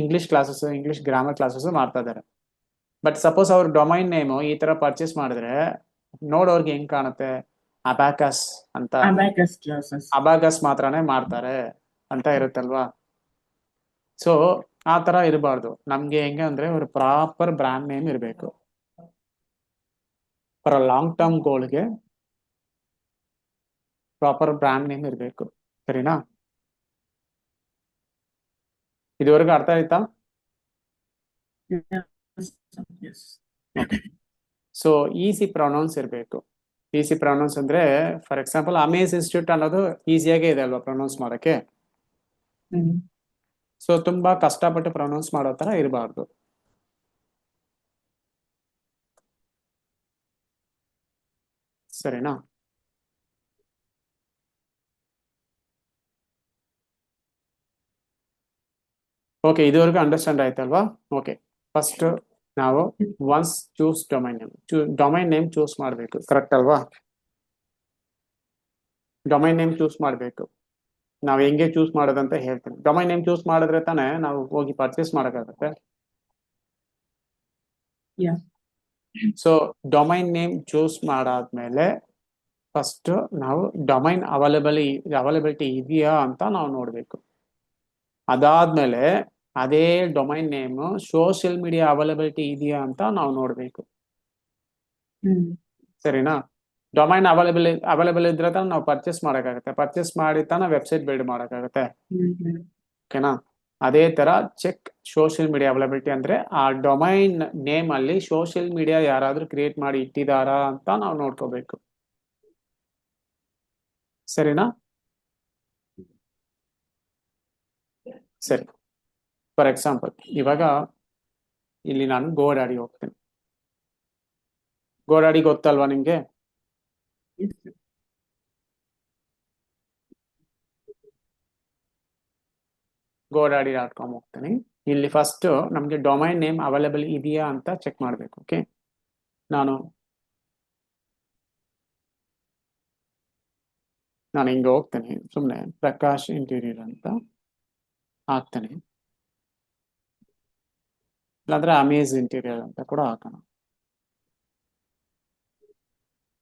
English classes, English grammar classes ಮಾಡ್ತಾ ಇದಾರೆ. ಬಟ್ ಸಪೋಸ್ ಅವ್ರ ಡೊಮೈನ್ ನೇಮು ಈ ತರ ಪರ್ಚೇಸ್ ಮಾಡಿದ್ರೆ ನೋಡೋರ್ಗೆ ಹೆಂಗ್ ಕಾಣುತ್ತೆ? ಅಬಾಕಸ್ ಅಂತ, Abacus classes. ಅಬಾಕಸ್ ಮಾತ್ರನೇ ಮಾಡ್ತಾರೆ ಅಂತ ಇರುತ್ತಲ್ವಾ? ಸೊ ಆ ತರ ಇರಬಾರ್ದು. ನಮ್ಗೆ ಹೆಂಗೆ ಅಂದ್ರೆ ஒரு ಪ್ರಾಪರ್ ಬ್ರ್ಯಾಂಡ್ ನೇಮ್ ಇರಬೇಕು. ಫಾರ್ ಲಾಂಗ್ ಟರ್ಮ್ ಗೋಲ್ಗೆ ಪ್ರಾಪರ್ ಬ್ರ್ಯಾಂಡ್ ನೇಮ್ ಇರಬೇಕು. ಸರಿನಾ? ಇದುವರೆಗೂ ಅರ್ಥ ಆಯ್ತಾ? Yes. ಸೊ ಈಸಿ ಪ್ರೊನೌನ್ಸ್ ಇರಬೇಕು. ಈಸಿ ಪ್ರೊನೌನ್ಸ್ ಅಂದ್ರೆ ಫಾರ್ ಎಕ್ಸಾಂಪಲ್ ಅಮೇಜ್ ಇನ್ಸ್ಟಿಟ್ಯೂಟ್ ಅನ್ನೋದು ಈಸಿಯಾಗೇ ಇದೆ ಅಲ್ವಾ ಪ್ರೊನೌನ್ಸ್ ಮಾಡಕ್ಕೆ? ಸೊ ತುಂಬಾ ಕಷ್ಟಪಟ್ಟು ಪ್ರೊನೌನ್ಸ್ ಮಾಡೋ ತರ ಇರಬಾರ್ದು. ಸರಿನಾ? ಓಕೆ, ಇದುವರೆಗೂ ಅಂಡರ್ಸ್ಟ್ಯಾಂಡ್ ಆಯ್ತಲ್ವಾ? ಓಕೆ, ಫಸ್ಟ್ ನಾವು once choose domain name choose ಮಾಡಬೇಕು. ಕರೆಕ್ಟ್ ಅಲ್ವಾ? ಡೊಮೈನ್ ನೇಮ್ ಚೂಸ್ ಮಾಡಬೇಕು. ನಾವು ಹೆಂಗೆ ಚೂಸ್ ಮಾಡೋದಂತ ಹೇಳ್ತೀನಿ. ಡೊಮೈನ್ ನೇಮ್ ಚೂಸ್ ಮಾಡಿದ್ರೆ ತಾನೇ ನಾವು ಹೋಗಿ ಪರ್ಚೇಸ್ ಮಾಡೋಕ್ಕಾಗುತ್ತೆ. Yeah. So domain name choose ಮಾಡಾದ್ಮೇಲೆ ಫಸ್ಟ್ ನಾವು ಡೊಮೈನ್ ಅವೈಲಬಿಲಿಟಿ ಇದೆಯಾ ಅಂತ ನಾವು ನೋಡ್ಬೇಕು. ಅದಾದ್ಮೇಲೆ ಅದೇ domain name social media availability ಅಂತ ನಾವು ನೋಡ್ಬೇಕು. ಸರಿನಾ? ಡೊಮೈನ್ ಅವೈಲಬಲ್ ಇದ್ರೆ ತಾನೇ ನಾವು ಪರ್ಚೇಸ್ ಮಾಡೋಕ್ಕಾಗುತ್ತೆ. ಪರ್ಚೇಸ್ ಮಾಡಿ ತಾನೇ ವೆಬ್ಸೈಟ್ ಬಿಲ್ಡ್ ಮಾಡೋಕ್ಕಾಗುತ್ತೆ. ಓಕೆನಾ? ಅದೇ ತರ ಚೆಕ್ ಸೋಷಿಯಲ್ ಮೀಡಿಯಾ ಅವೈಲಬಿಲಿಟಿ ಅಂದ್ರೆ ಆ ಡೊಮೈನ್ ನೇಮ್ ಅಲ್ಲಿ ಸೋಷಿಯಲ್ ಮೀಡಿಯಾ ಯಾರಾದ್ರೂ ಕ್ರಿಯೇಟ್ ಮಾಡಿ ಇಟ್ಟಿದಾರಾ ಅಂತ ನಾವು ನೋಡ್ಕೋಬೇಕು. ಸರಿನಾ? ಸರಿ. ಫಾರ್ ಎಕ್ಸಾಂಪಲ್ ಇವಾಗ ಇಲ್ಲಿ ನಾನು ಗೋಡಾಡಿ ಹೋಗ್ತೇನೆ. ಗೋಡಾಡಿ ಗೊತ್ತಲ್ವಾ ನಿಮ್ಗೆ? godaddy.com ಹೋಗ್ತೀನಿ. ಇಲ್ಲಿ ಫಸ್ಟ್ ನಮಗೆ ಡೊಮೈನ್ ನೇಮ್ ಅವೈಲೇಬಲ್ ಇದೆಯಾ ಅಂತ ಚೆಕ್ ಮಾಡಬೇಕು. ಓಕೆ, ನಾನು ಹಿಂಗೆ ಹೋಗ್ತೇನೆ, ಸುಮ್ಮನೆ ಪ್ರಕಾಶ್ ಇಂಟೀರಿಯರ್ ಅಂತ ಹಾಕ್ತೇನೆ, ಇಲ್ಲಾಂದ್ರೆ ಅಮೇಜ್ ಇಂಟೀರಿಯರ್ ಅಂತ ಕೂಡ ಹಾಕೋಣ.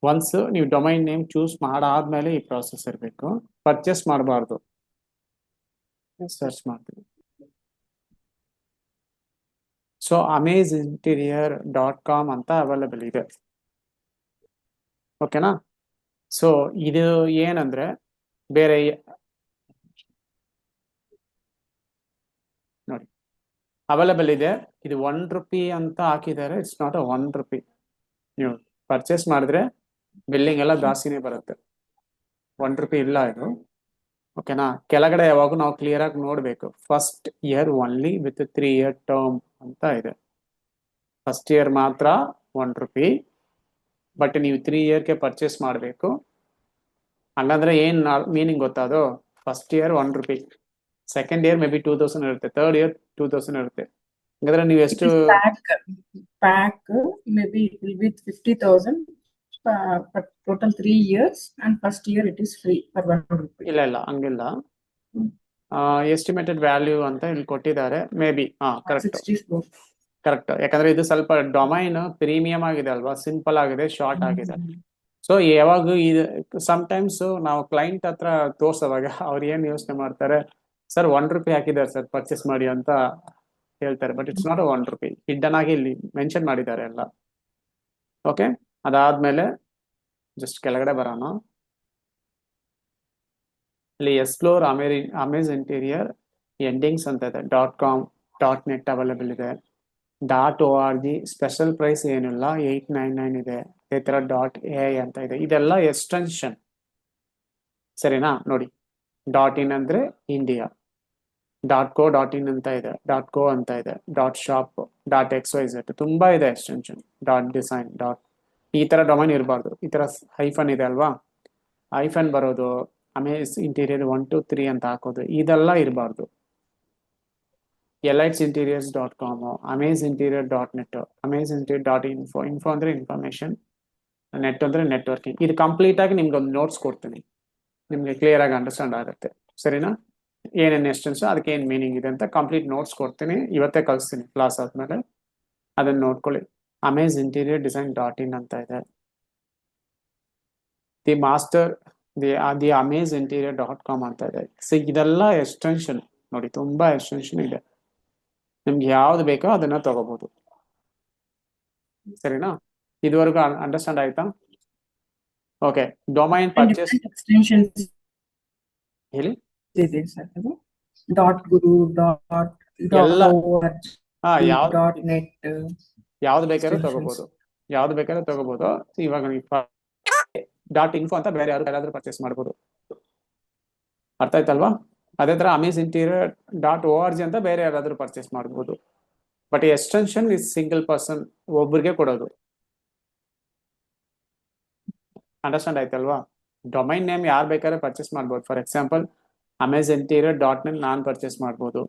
ಒನ್ಸ್ ನೀವು ಡೊಮೈನ್ ನೇಮ್ ಚೂಸ್ ಮಾಡಾದ್ಮೇಲೆ ಈ ಪ್ರಾಸೆಸ್ ಇರಬೇಕು. ಪರ್ಚೇಸ್ ಮಾಡಬಾರ್ದು. ಸರ್ಚ್ ಮಾಡ್ತೀವಿ. ಸೊ amazeinterior.com ಅಂತ ಅವೈಲೇಬಲ್ ಇದೆ. ಓಕೆನಾ? ಸೊ ಇದು ಏನಂದ್ರೆ ಬೇರೆ ನೋಡಿ ಅವೈಲೇಬಲ್ ಇದೆ. ಇದು ₹1 ಅಂತ ಹಾಕಿದ್ದಾರೆ. ಇಟ್ಸ್ ನಾಟ್ ಅ ₹1. ನೀವು ಪರ್ಚೇಸ್ ಮಾಡಿದ್ರೆ ಬಿಲ್ಲಿಂಗ್ ಎಲ್ಲ ಜಾಸ್ತಿನೇ ಬರುತ್ತೆ. ₹1 ಇಲ್ಲ ಇದು. ಓಕೆನಾ? ಕೆಳಗಡೆ ಯಾವಾಗ ನಾವು ಕ್ಲಿಯರ್ ಆಗಿ ನೋಡ್ಬೇಕು. First year only with 3 year term ಅಂತ ಇದೆ. ಫಸ್ಟ್ ಇಯರ್ ಮಾತ್ರ ₹1, ಬಟ್ ನೀವು 3 yearಗೆ ಪರ್ಚೇಸ್ ಮಾಡಬೇಕು. ಹಂಗಂದ್ರೆ ಏನ್ ಮೀನಿಂಗ್ ಗೊತ್ತಾ? ಅದು first year ₹1, second year may be 2000 ಇರುತ್ತೆ, ಥರ್ಡ್ ಇಯರ್ 2000 ಇರುತ್ತೆ. ಹಾಗಾದ್ರೆ ನೀವು It ಎಷ್ಟು is pack maybe it will be 50,000 for total 3 years, and first year it is free for ₹1. ಇಲ್ಲ ಹಂಗಿಲ್ಲ. ಎಸ್ಟಿಮೇಟೆಡ್ ವ್ಯಾಲ್ಯೂ ಅಂತ ಇಲ್ಲಿ ಕೊಟ್ಟಿದ್ದಾರೆ. May be correct 64. ಕರೆಕ್ಟ್. ಯಾಕಂದ್ರೆ ಇದು ಸ್ವಲ್ಪ ಡೊಮೈನ್ ಪ್ರೀಮಿಯಂ ಆಗಿದೆ ಅಲ್ವಾ, ಸಿಂಪಲ್ ಆಗಿದೆ, ಶಾರ್ಟ್ ಆಗಿದೆ. ಸೊ ಯಾವಾಗ ಇದು ಸಮ್ಟೈಮ್ಸ್ ನಾವು ಕ್ಲೈಂಟ್ ಹತ್ರ ತೋರ್ಸೋವಾಗ ಅವ್ರು ಏನ್ ಯೋಚನೆ ಮಾಡ್ತಾರೆ, ಸರ್ ₹1 ಹಾಕಿದ್ದಾರೆ ಸರ್, ಪರ್ಚೇಸ್ ಮಾಡಿ ಅಂತ ಹೇಳ್ತಾರೆ. But it's not ₹1. ಹಿಡ್ಡನ್ ಆಗಿ ಇಲ್ಲಿ ಮೆನ್ಷನ್ ಮಾಡಿದ್ದಾರೆ ಎಲ್ಲ. ಓಕೆ, ಅದಾದ್ಮೇಲೆ ಜಸ್ಟ್ ಕೆಳಗಡೆ ಬರೋಣ. ಇಲ್ಲಿ ಎಕ್ಸ್ಪ್ಲೋರ್ ಅಮೇಜ್ ಇಂಟೀರಿಯರ್ ಎಂಡಿಂಗ್ಸ್ ಅಂತ ಇದೆ. .com .net ಅವೈಲೇಬಲ್ ಇದೆ. .org ಸ್ಪೆಷಲ್ ಪ್ರೈಸ್ ಏನಿಲ್ಲ, 899 ಇದೆ. ಅದೇ ತರ .ai ಅಂತ ಇದೆ. ಇದೆಲ್ಲ ಎಕ್ಸ್ಟೆನ್ಷನ್. ಸರಿನಾ? ನೋಡಿ, .in ಅಂದ್ರೆ ಇಂಡಿಯಾ, .co .in ಅಂತ ಇದೆ, .co ಅಂತ ಇದೆ, .shop .xyz ತುಂಬಾ ಇದೆ ಎಕ್ಸ್ಟೆನ್ಷನ್. .design ಈ ತರ ಡೊಮೈನ್ ಇರಬಾರ್ದು. ಈ ತರ ಹೈಫನ್ ಇದೆ ಅಲ್ವಾ, ಹೈಫನ್ ಬರೋದು, ಅಮೇಜ್ ಇಂಟೀರಿಯರ್ 1 2 3 ಅಂತ ಹಾಕೋದು, ಇದೆಲ್ಲ ಇರಬಾರ್ದು. elitesinteriors.com, amazeinterior.net, amazeinterior.info. info ಅಂದ್ರೆ ಇನ್ಫಾರ್ಮೇಶನ್, ನೆಟ್ ಅಂದ್ರೆ ನೆಟ್ವರ್ಕಿಂಗ್. ಇದು ಕಂಪ್ಲೀಟ್ ಆಗಿ ನಿಮ್ಗೆ ಒಂದು ನೋಟ್ಸ್ ಕೊಡ್ತೀನಿ, ನಿಮ್ಗೆ ಕ್ಲಿಯರ್ ಆಗಿ ಅಂಡರ್ಸ್ಟ್ಯಾಂಡ್ ಆಗುತ್ತೆ. ಸರಿನಾ? ಏನೇನು ಎಷ್ಟೆನ್ಸ್, ಅದಕ್ಕೆ ಏನು ಮೀನಿಂಗ್ ಇದೆ ಅಂತ ಕಂಪ್ಲೀಟ್ ನೋಟ್ಸ್ ಕೊಡ್ತೀನಿ. ಇವತ್ತೇ ಕಳಿಸ್ತೀನಿ ಕ್ಲಾಸ್ ಆದ್ಮೇಲೆ, ಅದನ್ನ ನೋಡ್ಕೊಳ್ಳಿ. amazeinteriordesign.in ಅಂತ ಇದೆ. ದಿ amazeinterior.com ಅಂತ ಇದೆ. ಸೊ ಇದೆಲ್ಲ ಎಕ್ಸ್ಟೆನ್ಷನ್ ನೋಡಿ, ತುಂಬಾ ಎಕ್ಸ್ಟೆನ್ಷನ್ ಇದೆ. ನಿಮ್ಗೆ ಯಾವ್ದು ಬೇಕೋ ಅದನ್ನ ತಗೋಬಹುದು. ಸರಿನಾ? ಇದುವರೆಗೂ ಅಂಡರ್ಸ್ಟ್ಯಾಂಡ್ ಆಯ್ತಾ? Okay, domain purchase Different extensions ಹೇಳಿ. ಇದೆ ಸರ್. ಅದು .guru, ಎಲ್ಲ .org, .net ಯಾವ್ದು ಬೇಕಾದ್ರೂ extensions. ತಗೋಬಹುದು. ಯಾವ್ದು ಬೇಕಾದ್ರೂ ತಗೋಬಹುದು. ಇವಾಗ .info ಅಂತ ಬೇರೆ ಯಾರಾದ್ರೂ ಪರ್ಚೇಸ್ ಮಾಡ್ಬೋದು. ಅರ್ಥ ಆಯ್ತಲ್ವಾ? ಅದೇ ತರ amazeinterior.org ಅಂತ ಬೇರೆ ಯಾರಾದ್ರೂ ಪರ್ಚೇಸ್ ಮಾಡ್ಬೋದು. But extension is single person, ಒಬ್ಬರಿಗೆ ಕೊಡೋದು. ಅಂಡರ್ಸ್ಟ್ಯಾಂಡ್ ಆಯ್ತಲ್ವಾ? ಡೊಮೈನ್ ನೇಮ್ ಯಾರು ಬೇಕಾದ್ರೆ ಪರ್ಚೇಸ್ ಮಾಡ್ಬೋದು. ಫಾರ್ ಎಕ್ಸಾಂಪಲ್ amazeinterior.net ನಾನು ಪರ್ಚೇಸ್ ಮಾಡ್ಬೋದು,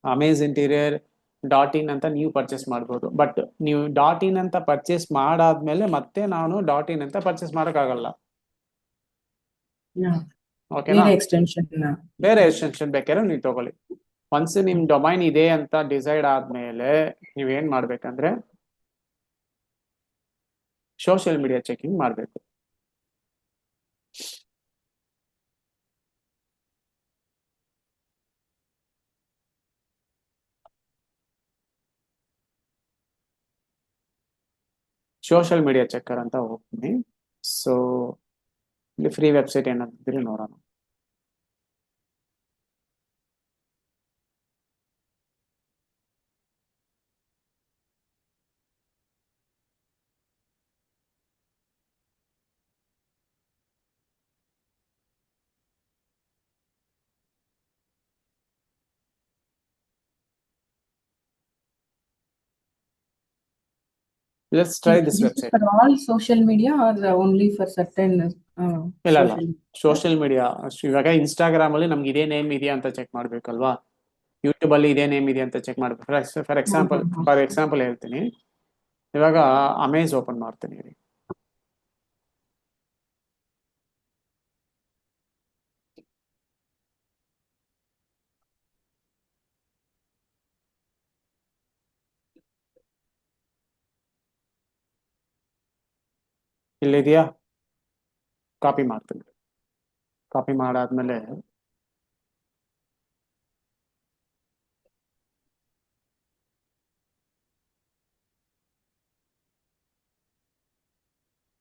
amazeinterior.in ಅಂತ ನೀವು ಪರ್ಚೇಸ್ ಮಾಡ್ಬೋದು. ಬಟ್ ನೀವು .in ಅಂತ ಪರ್ಚೇಸ್ ಮಾಡಾದ್ಮೇಲೆ ಮತ್ತೆ ನಾನು .in ಅಂತ ಪರ್ಚೇಸ್ ಮಾಡೋಕ್ಕಾಗಲ್ಲ. ಓಕೆನಾ? ಬೇರೆ ಎಕ್ಸ್ಟೆನ್ಷನ್ ಬೇಕಾದ್ರೆ ನೀವು ತಗೊಳ್ಳಿ. ಒನ್ಸ್ ನಿಮ್ ಡೊಮೈನ್ ಇದೆ ಅಂತ ಡಿಸೈಡ್ ಆದ್ಮೇಲೆ ನೀವೇನ್ ಮಾಡ್ಬೇಕಂದ್ರೆ ಸೋಷಿಯಲ್ ಮೀಡಿಯಾ ಚೆಕಿಂಗ್ ಮಾಡಬೇಕು. ಸೋಷಿಯಲ್ ಮೀಡಿಯಾ ಚೆಕ್ಕರ್ ಅಂತ ಹೋಗ್ತೀನಿ. ಸೊ ಇಲ್ಲಿ ಫ್ರೀ ವೆಬ್ಸೈಟ್ ಏನಾದ್ರು ನೋಡೋಣ. Let's try this This is website. for all social media or only for certain ಇಲ್ಲ social media? Social media. ಇವಾಗ ಇನ್ಸ್ಟಾಗ್ರಾಮ್ ಅಲ್ಲಿ ನಮ್ಗೆ ಇದೇ ನೇಮ್ ಇದೆಯಾ ಅಂತ ಚೆಕ್ ಮಾಡ್ಬೇಕಲ್ವಾ, ಯೂಟ್ಯೂಬ್ ಅಲ್ಲಿ ಇದೇ ನೇಮ್ ಇದೆ ಅಂತ ಚೆಕ್ ಮಾಡ್ಬೇಕು. ಫಾರ್ ಎಕ್ಸಾಂಪಲ್ ಹೇಳ್ತೀನಿ, ಇವಾಗ ಅಮೇಜ್ ಓಪನ್ ಮಾಡ್ತೀನಿ ರೀ. ಇಲ್ಲಿದೆಯಾ, ಕಾಪಿ ಮಾಡ್ತೀನಿ. ಕಾಪಿ ಮಾಡಾದ್ಮೇಲೆ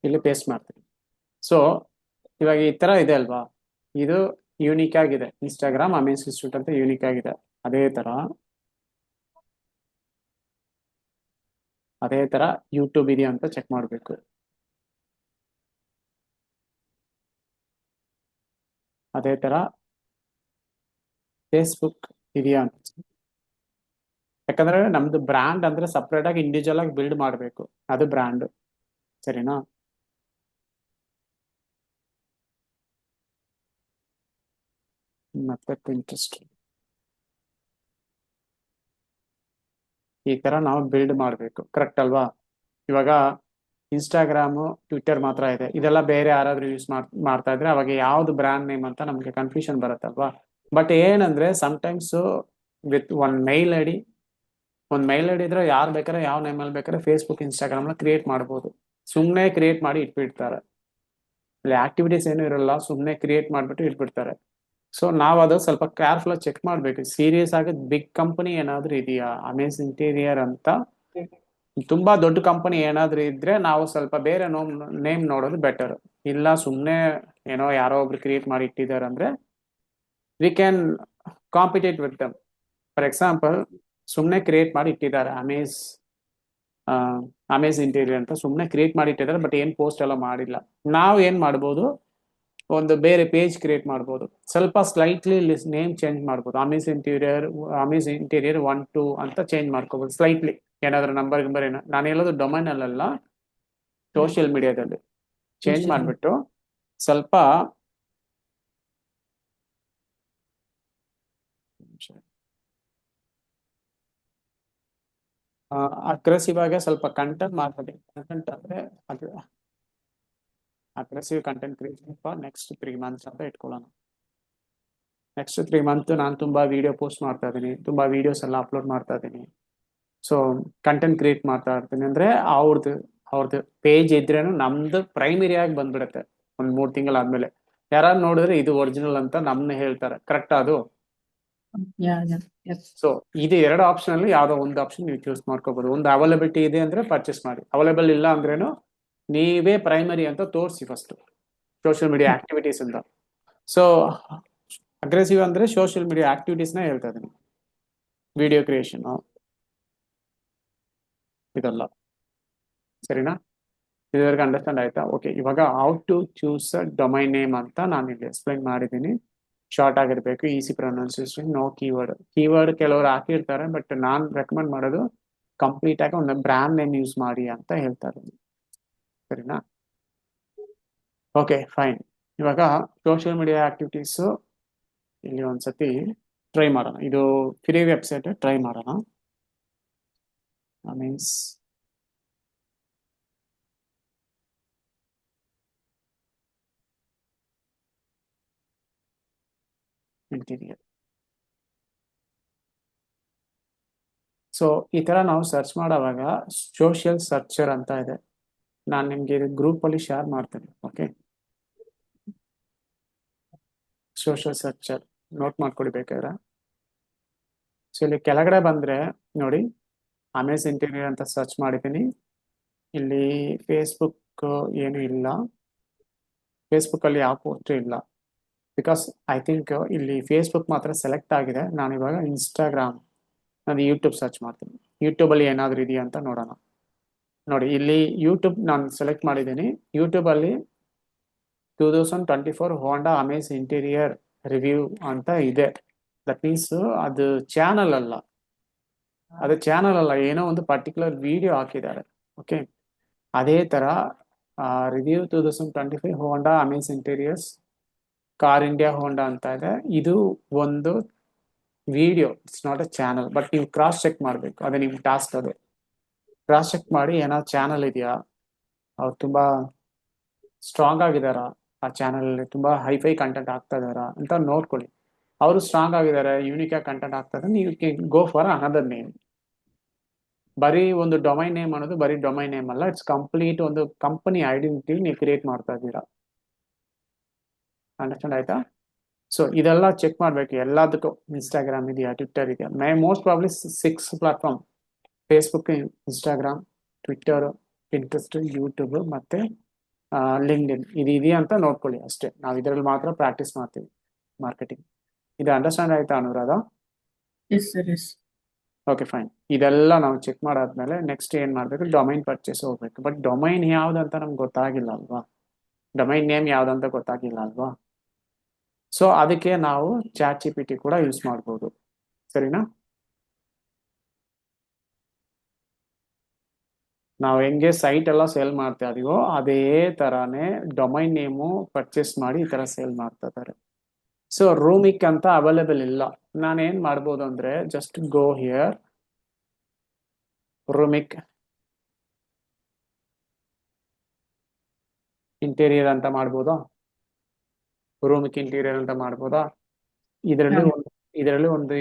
ಇಲ್ಲಿ ಪೇಸ್ಟ್ ಮಾಡ್ತೀನಿ. ಸೊ ಇವಾಗ ಈ ತರ ಇದೆ ಅಲ್ವಾ, ಇದು ಯೂನಿಕ್ ಆಗಿದೆ. ಇನ್ಸ್ಟಾಗ್ರಾಮ್ ಅಮೇಜ್ ಇನ್ಸ್ಟಿಟ್ಯೂಟ್ ಅಂತ ಯೂನಿಕ್ ಆಗಿದೆ. ಅದೇ ತರ ಯೂಟ್ಯೂಬ್ ಇದೆಯಾ ಅಂತ ಚೆಕ್ ಮಾಡಬೇಕು. ಅದೇ ತರ ಫೇಸ್ಬುಕ್ ಇದೆಯಾ ಅಂತ. ಯಾಕಂದ್ರೆ ನಮ್ದು ಬ್ರ್ಯಾಂಡ್ ಅಂದ್ರೆ ಸಪ್ರೇಟ್ ಆಗಿ ಇಂಡಿವಿಜುವಲ್ ಆಗಿ ಬಿಲ್ಡ್ ಮಾಡಬೇಕು, ಅದು ಬ್ರ್ಯಾಂಡ್. ಸರಿನಾ? ಮತ್ತೆ Pinterest ಈ ತರ ನಾವು ಬಿಲ್ಡ್ ಮಾಡಬೇಕು, ಕರೆಕ್ಟ್ ಅಲ್ವಾ? ಇವಾಗ ಇನ್ಸ್ಟಾಗ್ರಾಮು ಟ್ವಿಟರ್ ಮಾತ್ರ ಇದೆ, ಇದೆಲ್ಲ ಬೇರೆ ಯಾರಾದ್ರೂ ಯೂಸ್ ಮಾಡ್ತಾ ಇದ್ರೆ ಅವಾಗ ಯಾವ್ದು ಬ್ರ್ಯಾಂಡ್ ನೇಮ್ ಅಂತ ನಮ್ಗೆ ಕನ್ಫ್ಯೂಷನ್ ಬರುತ್ತಲ್ವಾ. ಬಟ್ ಏನಂದ್ರೆ ಸಮ್ಟೈಮ್ಸ್ ವಿತ್ ಒಂದ್ ಮೇಲ್ ಐ ಡಿ ಇದ್ರೆ ಯಾರು ಬೇಕಾದ್ರೆ ಯಾವ ನೇಮಲ್ಲಿ ಬೇಕಾದ್ರೆ ಫೇಸ್ಬುಕ್ ಇನ್ಸ್ಟಾಗ್ರಾಮ್ ಕ್ರಿಯೇಟ್ ಮಾಡ್ಬೋದು. ಸುಮ್ಮನೆ ಕ್ರಿಯೇಟ್ ಮಾಡಿ ಇಟ್ಬಿಡ್ತಾರೆ, ಅಲ್ಲಿ ಆಕ್ಟಿವಿಟೀಸ್ ಏನು ಇರಲ್ಲ, ಸುಮ್ಮನೆ ಕ್ರಿಯೇಟ್ ಮಾಡಿಬಿಟ್ಟು ಇಟ್ಬಿಡ್ತಾರೆ. ಸೊ ನಾವು ಅದು ಸ್ವಲ್ಪ ಕೇರ್ಫುಲ್ ಆಗಿ ಚೆಕ್ ಮಾಡ್ಬೇಕು. ಸೀರಿಯಸ್ ಆಗಿ ಬಿಗ್ ಕಂಪನಿ ಏನಾದ್ರೂ ಇದೆಯಾ, ಅಮೇಜ್ ಇಂಟೀರಿಯರ್ ಅಂತ ತುಂಬಾ ದೊಡ್ಡ ಕಂಪನಿ ಏನಾದ್ರೂ ಇದ್ರೆ ನಾವು ಸ್ವಲ್ಪ ಬೇರೆ ನೇಮ್ ನೋಡೋದು ಬೆಟರ್. ಇಲ್ಲ ಸುಮ್ಮನೆ ಏನೋ ಯಾರೋ ಒಬ್ರು ಕ್ರಿಯೇಟ್ ಮಾಡಿ ಇಟ್ಟಿದ್ದಾರೆ ಅಂದ್ರೆ we can compete with them. For example ಸುಮ್ಮನೆ ಕ್ರಿಯೇಟ್ ಮಾಡಿ ಇಟ್ಟಿದ್ದಾರೆ ಅಮೇಜ್ ಇಂಟೀರಿಯರ್ ಅಂತ ಸುಮ್ಮನೆ ಕ್ರಿಯೇಟ್ ಮಾಡಿ ಇಟ್ಟಿದ್ದಾರೆ, ಬಟ್ ಏನ್ ಪೋಸ್ಟ್ ಎಲ್ಲ ಮಾಡಿಲ್ಲ. ನಾವು ಏನ್ ಮಾಡ್ಬೋದು, ಒಂದು ಬೇರೆ ಪೇಜ್ ಕ್ರಿಯೇಟ್ ಮಾಡ್ಬೋದು, ಸ್ವಲ್ಪ ಸ್ಲೈಟ್ಲಿ ನೇಮ್ ಚೇಂಜ್ ಮಾಡ್ಬೋದು. ಅಮೇಜ್ ಇಂಟೀರಿಯರ್ 1 2 ಅಂತ ಚೇಂಜ್ ಮಾಡ್ಕೋಬಹುದು ಸ್ಲೈಟ್ಲಿ. ಏನಾದ್ರೂ ನಂಬರ್ ಏನೋ ನಾನು ಹೇಳೋದು ಡೊಮೈನ್ ಅಲ್ಲ, ಸೋಷಿಯಲ್ ಮೀಡಿಯಾದಲ್ಲಿ ಚೇಂಜ್ ಮಾಡಿಬಿಟ್ಟು ಸ್ವಲ್ಪ ಅಗ್ರೆಸಿವ್ ಆಗಿ ಸ್ವಲ್ಪ ಕಂಟೆಂಟ್ ಮಾರ್ಕೆಟಿಂಗ್. ಕಂಟೆಂಟ್ ಅಂದ್ರೆ ಅದು aggressive content creation for next 3 months ಅಂತ ಇಟ್ಕೊಳ್ಳೋಣ. ನೆಕ್ಸ್ಟ್ 3 months ನಾನು ತುಂಬಾ ವಿಡಿಯೋ ಪೋಸ್ಟ್ ಮಾಡ್ತಾ ಇದ್ದೀನಿ, ತುಂಬಾ ವಿಡಿಯೋಸ್ ಎಲ್ಲ ಅಪ್ಲೋಡ್ ಮಾಡ್ತಾ ಇದ್ದೀನಿ. ಸೊ ಕಂಟೆಂಟ್ ಕ್ರಿಯೇಟ್ ಮಾಡ್ತಾ ಇರ್ತೀನಿ ಅಂದ್ರೆ ಅವ್ರದ್ದು ಪೇಜ್ ಇದ್ರೇನು ನಮ್ದು ಪ್ರೈಮರಿ ಆಗಿ ಬಂದ್ಬಿಡುತ್ತೆ. ಒಂದ್ 3 ತಿಂಗಳಾದ್ಮೇಲೆ ಯಾರು ನೋಡಿದ್ರೆ ಇದು ಒರಿಜಿನಲ್ ಅಂತ ನಮ್ನ ಹೇಳ್ತಾರೆ, ಕರೆಕ್ಟ್ ಅದು? ಸೊ ಇದು 2 ಆಪ್ಷನ್ ಅಲ್ಲಿ ಯಾವ್ದೋ ಒಂದು ಆಪ್ಷನ್ ನೀವು ಚೂಸ್ ಮಾಡ್ಕೋಬಹುದು. ಒಂದು ಅವೈಲಬಿಲಿಟಿ ಇದೆ ಅಂದ್ರೆ ಪರ್ಚೇಸ್ ಮಾಡಿ, ಅವೈಲೇಬಲ್ ಇಲ್ಲ ಅಂದ್ರೇನು ನೀವೇ ಪ್ರೈಮರಿ ಅಂತ ತೋರಿಸಿ ಫಸ್ಟ್ ಸೋಷಿಯಲ್ ಮೀಡಿಯಾ ಆಕ್ಟಿವಿಟೀಸ್ ಅಂತ. ಸೊ ಅಗ್ರೆಸಿವ್ ಅಂದ್ರೆ ಸೋಷಿಯಲ್ ಮೀಡಿಯಾ ಆಕ್ಟಿವಿಟೀಸ್ ನ ಹೇಳ್ತಾ ಇದೀನಿ, ವಿಡಿಯೋ ಕ್ರಿಯೇಷನ್ ಇದೆಲ್ಲ. ಸರಿನಾ? ಇದುವರೆಗೆ ಅಂಡರ್ಸ್ಟ್ಯಾಂಡ್ ಆಯ್ತಾ? ಓಕೆ, ಇವಾಗ how to choose domain name ಅಂತ ನಾನು ಇಲ್ಲಿ ಎಕ್ಸ್ಪ್ಲೈನ್ ಮಾಡಿದ್ದೀನಿ. ಶಾರ್ಟ್ ಆಗಿರ್ಬೇಕು, ಈಸಿ ಪ್ರೊನೌನ್ಸಿಯೇಷನ್, ನೋ ಕೀವರ್ಡ್ ಕೆಲವರು ಹಾಕಿರ್ತಾರೆ, ಬಟ್ ನಾನು ರೆಕಮೆಂಡ್ ಮಾಡೋದು ಕಂಪ್ಲೀಟ್ ಆಗಿ ಒಂದು ಬ್ರ್ಯಾಂಡ್ ನೇಮ್ ಯೂಸ್ ಮಾಡಿ ಅಂತ ಹೇಳ್ತಾ ಇದ್ದೀನಿ. ಸರಿನಾ? Okay fine. ಇವಾಗ ಸೋಷಿಯಲ್ ಮೀಡಿಯಾ ಆಕ್ಟಿವಿಟೀಸ್ ಇಲ್ಲಿ ಒಂದ್ಸತಿ ಟ್ರೈ ಮಾಡೋಣ. ಇದು ಫ್ರೀ ವೆಬ್ಸೈಟ್, ಟ್ರೈ ಮಾಡೋಣ. Means interior. ಸೊ ಈ ತರ ನಾವು ಸರ್ಚ್ ಮಾಡೋವಾಗ ಸೋಷಿಯಲ್ ಸರ್ಚರ್ ಅಂತ ಇದೆ, ನಾನು ನಿಮ್ಗೆ ಗ್ರೂಪ್ ಅಲ್ಲಿ ಶೇರ್ ಮಾಡ್ತೇನೆ. ಓಕೆ, ಸೋಷಿಯಲ್ ಸರ್ಚರ್ ನೋಟ್ ಮಾಡ್ಕೊಳ್ಳಿ ಬೇಕಾದ್ರೆ. ಸೊ ಇಲ್ಲಿ ಕೆಳಗಡೆ ಬಂದ್ರೆ ನೋಡಿ, ಅಮೇಜ್ ಇಂಟೀರಿಯರ್ ಅಂತ ಸರ್ಚ್ ಮಾಡಿದ್ದೀನಿ. ಇಲ್ಲಿ ಫೇಸ್ಬುಕ್ ಏನು ಇಲ್ಲ, ಫೇಸ್ಬುಕ್ ಅಲ್ಲಿ ಯಾವ ಪೋಸ್ಟ್ ಇಲ್ಲ. ಬಿಕಾಸ್ ಐ ಥಿಂಕ್ ಇಲ್ಲಿ ಫೇಸ್ಬುಕ್ ಮಾತ್ರ ಸೆಲೆಕ್ಟ್ ಆಗಿದೆ. ನಾನು ಇವಾಗ ಇನ್ಸ್ಟಾಗ್ರಾಮ್, ನಾನು ಯೂಟ್ಯೂಬ್ ಸರ್ಚ್ ಮಾಡ್ತೀನಿ. ಯೂಟ್ಯೂಬ್ ಅಲ್ಲಿ ಏನಾದ್ರು ಇದೆಯಾ ಅಂತ ನೋಡೋಣ. ನೋಡಿ ಇಲ್ಲಿ ಯೂಟ್ಯೂಬ್ ನಾನು ಸೆಲೆಕ್ಟ್ ಮಾಡಿದ್ದೀನಿ. ಯೂಟ್ಯೂಬ್ ಅಲ್ಲಿ 2024 ಹೋಂಡಾ ಅಮೇಜ್ ಇಂಟೀರಿಯರ್ ರಿವ್ಯೂ ಅಂತ ಇದೆ. ದಟ್ ಮೀನ್ಸ್ ಅದು ಚಾನಲ್ ಅಲ್ಲ, ಏನೋ ಒಂದು ಪರ್ಟಿಕ್ಯುಲರ್ ವಿಡಿಯೋ ಹಾಕಿದ್ದಾರೆ. ಓಕೆ, ಅದೇ ತರ ರಿವ್ಯೂ 2025 ಹೋಂಡಾ ಅಮೇಸ್ ಇಂಟೀರಿಯರ್ಸ್ ಕಾರ್ ಇಂಡಿಯಾ ಹೋಂಡಾ ಅಂತ ಇದೆ. ಇದು ಒಂದು video, it's not a channel, but ನೀವು ಕ್ರಾಸ್ ಚೆಕ್ ಮಾಡಬೇಕು, ಅದೇ ನಿಮ್ಮ ಟಾಸ್ಕ್. ಅದು ಕ್ರಾಸ್ ಚೆಕ್ ಮಾಡಿ ಏನಾದ್ರು ಚಾನಲ್ ಇದೆಯಾ, ಅವ್ರು ತುಂಬಾ ಸ್ಟ್ರಾಂಗ್ ಆಗಿದಾರ, ಆ ಚಾನಲ್ ತುಂಬಾ ಹೈಫೈ ಕಂಟೆಂಟ್ ಆಗ್ತಾ ಇದಾರ ಅಂತ ನೋಡ್ಕೊಳ್ಳಿ. ಅವರು ಸ್ಟ್ರಾಂಗ್ ಆಗಿದ್ದಾರೆ, ಯೂನಿಕ್ ಆಗಿ ಕಂಟೆಂಟ್ ಆಗ್ತದೆ, ನೀವು ಗೋ ಫಾರ್ ಅನದರ್ ನೇಮ್. ಬರೀ ಒಂದು ಡೊಮೈನ್ ನೇಮ್ ಅನ್ನೋದು ಬರೀ ಡೊಮೈನ್ ನೇಮ್ ಅಲ್ಲ, ಇಟ್ಸ್ ಕಂಪ್ಲೀಟ್ ಒಂದು ಕಂಪನಿ ಐಡೆಂಟಿಟಿ ನೀವು ಕ್ರಿಯೇಟ್ ಮಾಡ್ತಾ ಇದ್ದೀರಾ. ಅಂಡರ್ಸ್ಟ್ಯಾಂಡ್ ಆಯ್ತಾ? ಸೊ ಇದೆಲ್ಲ ಚೆಕ್ ಮಾಡ್ಬೇಕು ಎಲ್ಲದಕ್ಕೂ. ಇನ್ಸ್ಟಾಗ್ರಾಮ್ ಇದೆಯಾ, ಟ್ವಿಟ್ಟರ್ ಇದೆಯಾ, most probably 6 platform: Facebook, Instagram, Twitter, Pinterest, YouTube ಮತ್ತೆ ಲಿಂಕ್ಡ್ಇನ್. ಇದು ಇದೆಯಾ ಅಂತ ನೋಡ್ಕೊಳ್ಳಿ ಅಷ್ಟೇ. ನಾವು ಇದರಲ್ಲಿ ಮಾತ್ರ ಪ್ರಾಕ್ಟೀಸ್ ಮಾಡ್ತೀವಿ ಮಾರ್ಕೆಟಿಂಗ್. ಇದು ಅಂಡರ್ಸ್ಟ್ಯಾಂಡ್ ಆಯ್ತಾ Anuradha? Yes, sir. Yes. Okay fine. ಇದೆಲ್ಲ ನಾವು ಚೆಕ್ ಮಾಡಾದ್ಮೇಲೆ ನೆಕ್ಸ್ಟ್ ಏನ್ ಮಾಡ್ಬೇಕು, ಡೊಮೈನ್ ಪರ್ಚೇಸ್ ಹೋಗ್ಬೇಕು. ಬಟ್ ಡೊಮೈನ್ ಯಾವ್ದಂತ ನಮ್ಗೆ ಗೊತ್ತಾಗಿಲ್ಲ ಅಲ್ವಾ, ಡೊಮೈನ್ ನೇಮ್ ಯಾವ್ದಂತ ಗೊತ್ತಾಗಿಲ್ಲ ಅಲ್ವಾ. ಸೊ ಅದಕ್ಕೆ ನಾವು ChatGPT ಕೂಡ ಯೂಸ್ ಮಾಡ್ಬೋದು, ಸರಿನಾ? ನಾವು ಹೆಂಗೆ ಸೈಟ್ ಎಲ್ಲ ಸೇಲ್ ಮಾಡ್ತಾ ಇದೀವೋ ಅದೇ ತರಾನೇ ಡೊಮೈನ್ ನೇಮು ಪರ್ಚೇಸ್ ಮಾಡಿ ಈ ತರ ಸೇಲ್ ಮಾಡ್ತಾ ಇದ್ದಾರೆ. ಸೊ ರೂಮಿಕ್ ಅಂತ ಅವೈಲೇಬಲ್ ಇಲ್ಲ. ನಾನೇನ್ ಮಾಡ್ಬೋದು ಅಂದ್ರೆ ಜಸ್ಟ್ ಗೋ ಹಿಯರ್, ರೂಮಿಕ್ ಇಂಟೀರಿಯರ್ ಅಂತ ಮಾಡ್ಬೋದಾ, ರೂಮಿಕ್ ಇಂಟೀರಿಯರ್ ಅಂತ ಮಾಡ್ಬೋದಾ. ಇದರಲ್ಲಿ Yeah. ಇದರಲ್ಲಿ ಒಂದು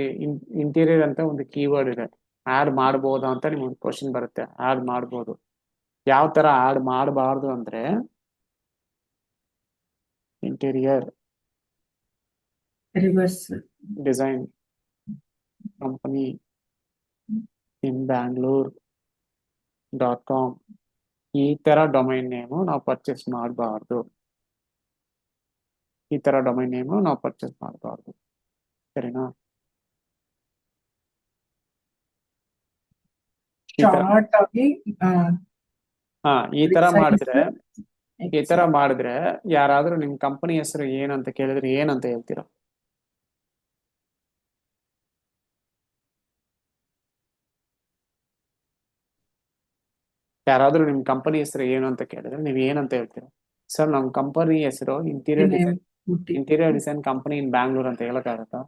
ಇಂಟೀರಿಯರ್ ಅಂತ ಒಂದು ಕೀವರ್ಡ್ ಇದೆ. ಆಡ್ ಮಾಡ್ಬೋದಾ ಅಂತ ನಿಮ್ಗೆ ಕ್ವಶನ್ ಬರುತ್ತೆ. ಆಡ್ ಮಾಡ್ಬೋದು. ಯಾವ ತರ ಆಡ್ ಮಾಡಬಾರ್ದು ಅಂದ್ರೆ, ಇಂಟೀರಿಯರ್ Reverse. ಡಿಸೈನ್ ಕಂಪನಿ ಇನ್ Bangalore.com ಈ ತರ ಡೊಮೈನ್ ನೇಮು ನಾವು ಪರ್ಚೇಸ್ ಮಾಡಬಾರ್ದು. ಈ ತರ ಡೊಮೈನ್ ನೇಮು ನಾವು ಪರ್ಚೇಸ್ ಮಾಡಬಾರ್ದು, ಸರಿನಾ? ಈ ತರ Chart ಆಗಿ ಈ ತರ size ಮಾಡಿದ್ರೆ ಈ ತರ exact. ಮಾಡಿದ್ರೆ ಯಾರಾದ್ರೂ ನಿಮ್ ಕಂಪನಿ ಹೆಸರು ಏನಂತ ಕೇಳಿದ್ರೆ ಏನಂತ ಹೇಳ್ತೀರಾ? ಯಾರಾದ್ರೂ ನಿಮ್ ಕಂಪನಿ ಹೆಸರು ಏನು ಅಂತ ಕೇಳಿದ್ರೆ ನೀವ್ ಏನಂತ ಹೇಳ್ತೀರಾ? ಸರ್ ನಮ್ ಕಂಪನಿ ಹೆಸರು ಇಂಟೀರಿಯರ್ Name ಡಿಸೈನ್ ಪುಟ್ಟಿ. ಕಂಪನಿ ಇನ್ ಬ್ಯಾಂಗ್ಳೂರ್ ಅಂತ ಹೇಳಕ್ಕಾಗತ್ತಾ?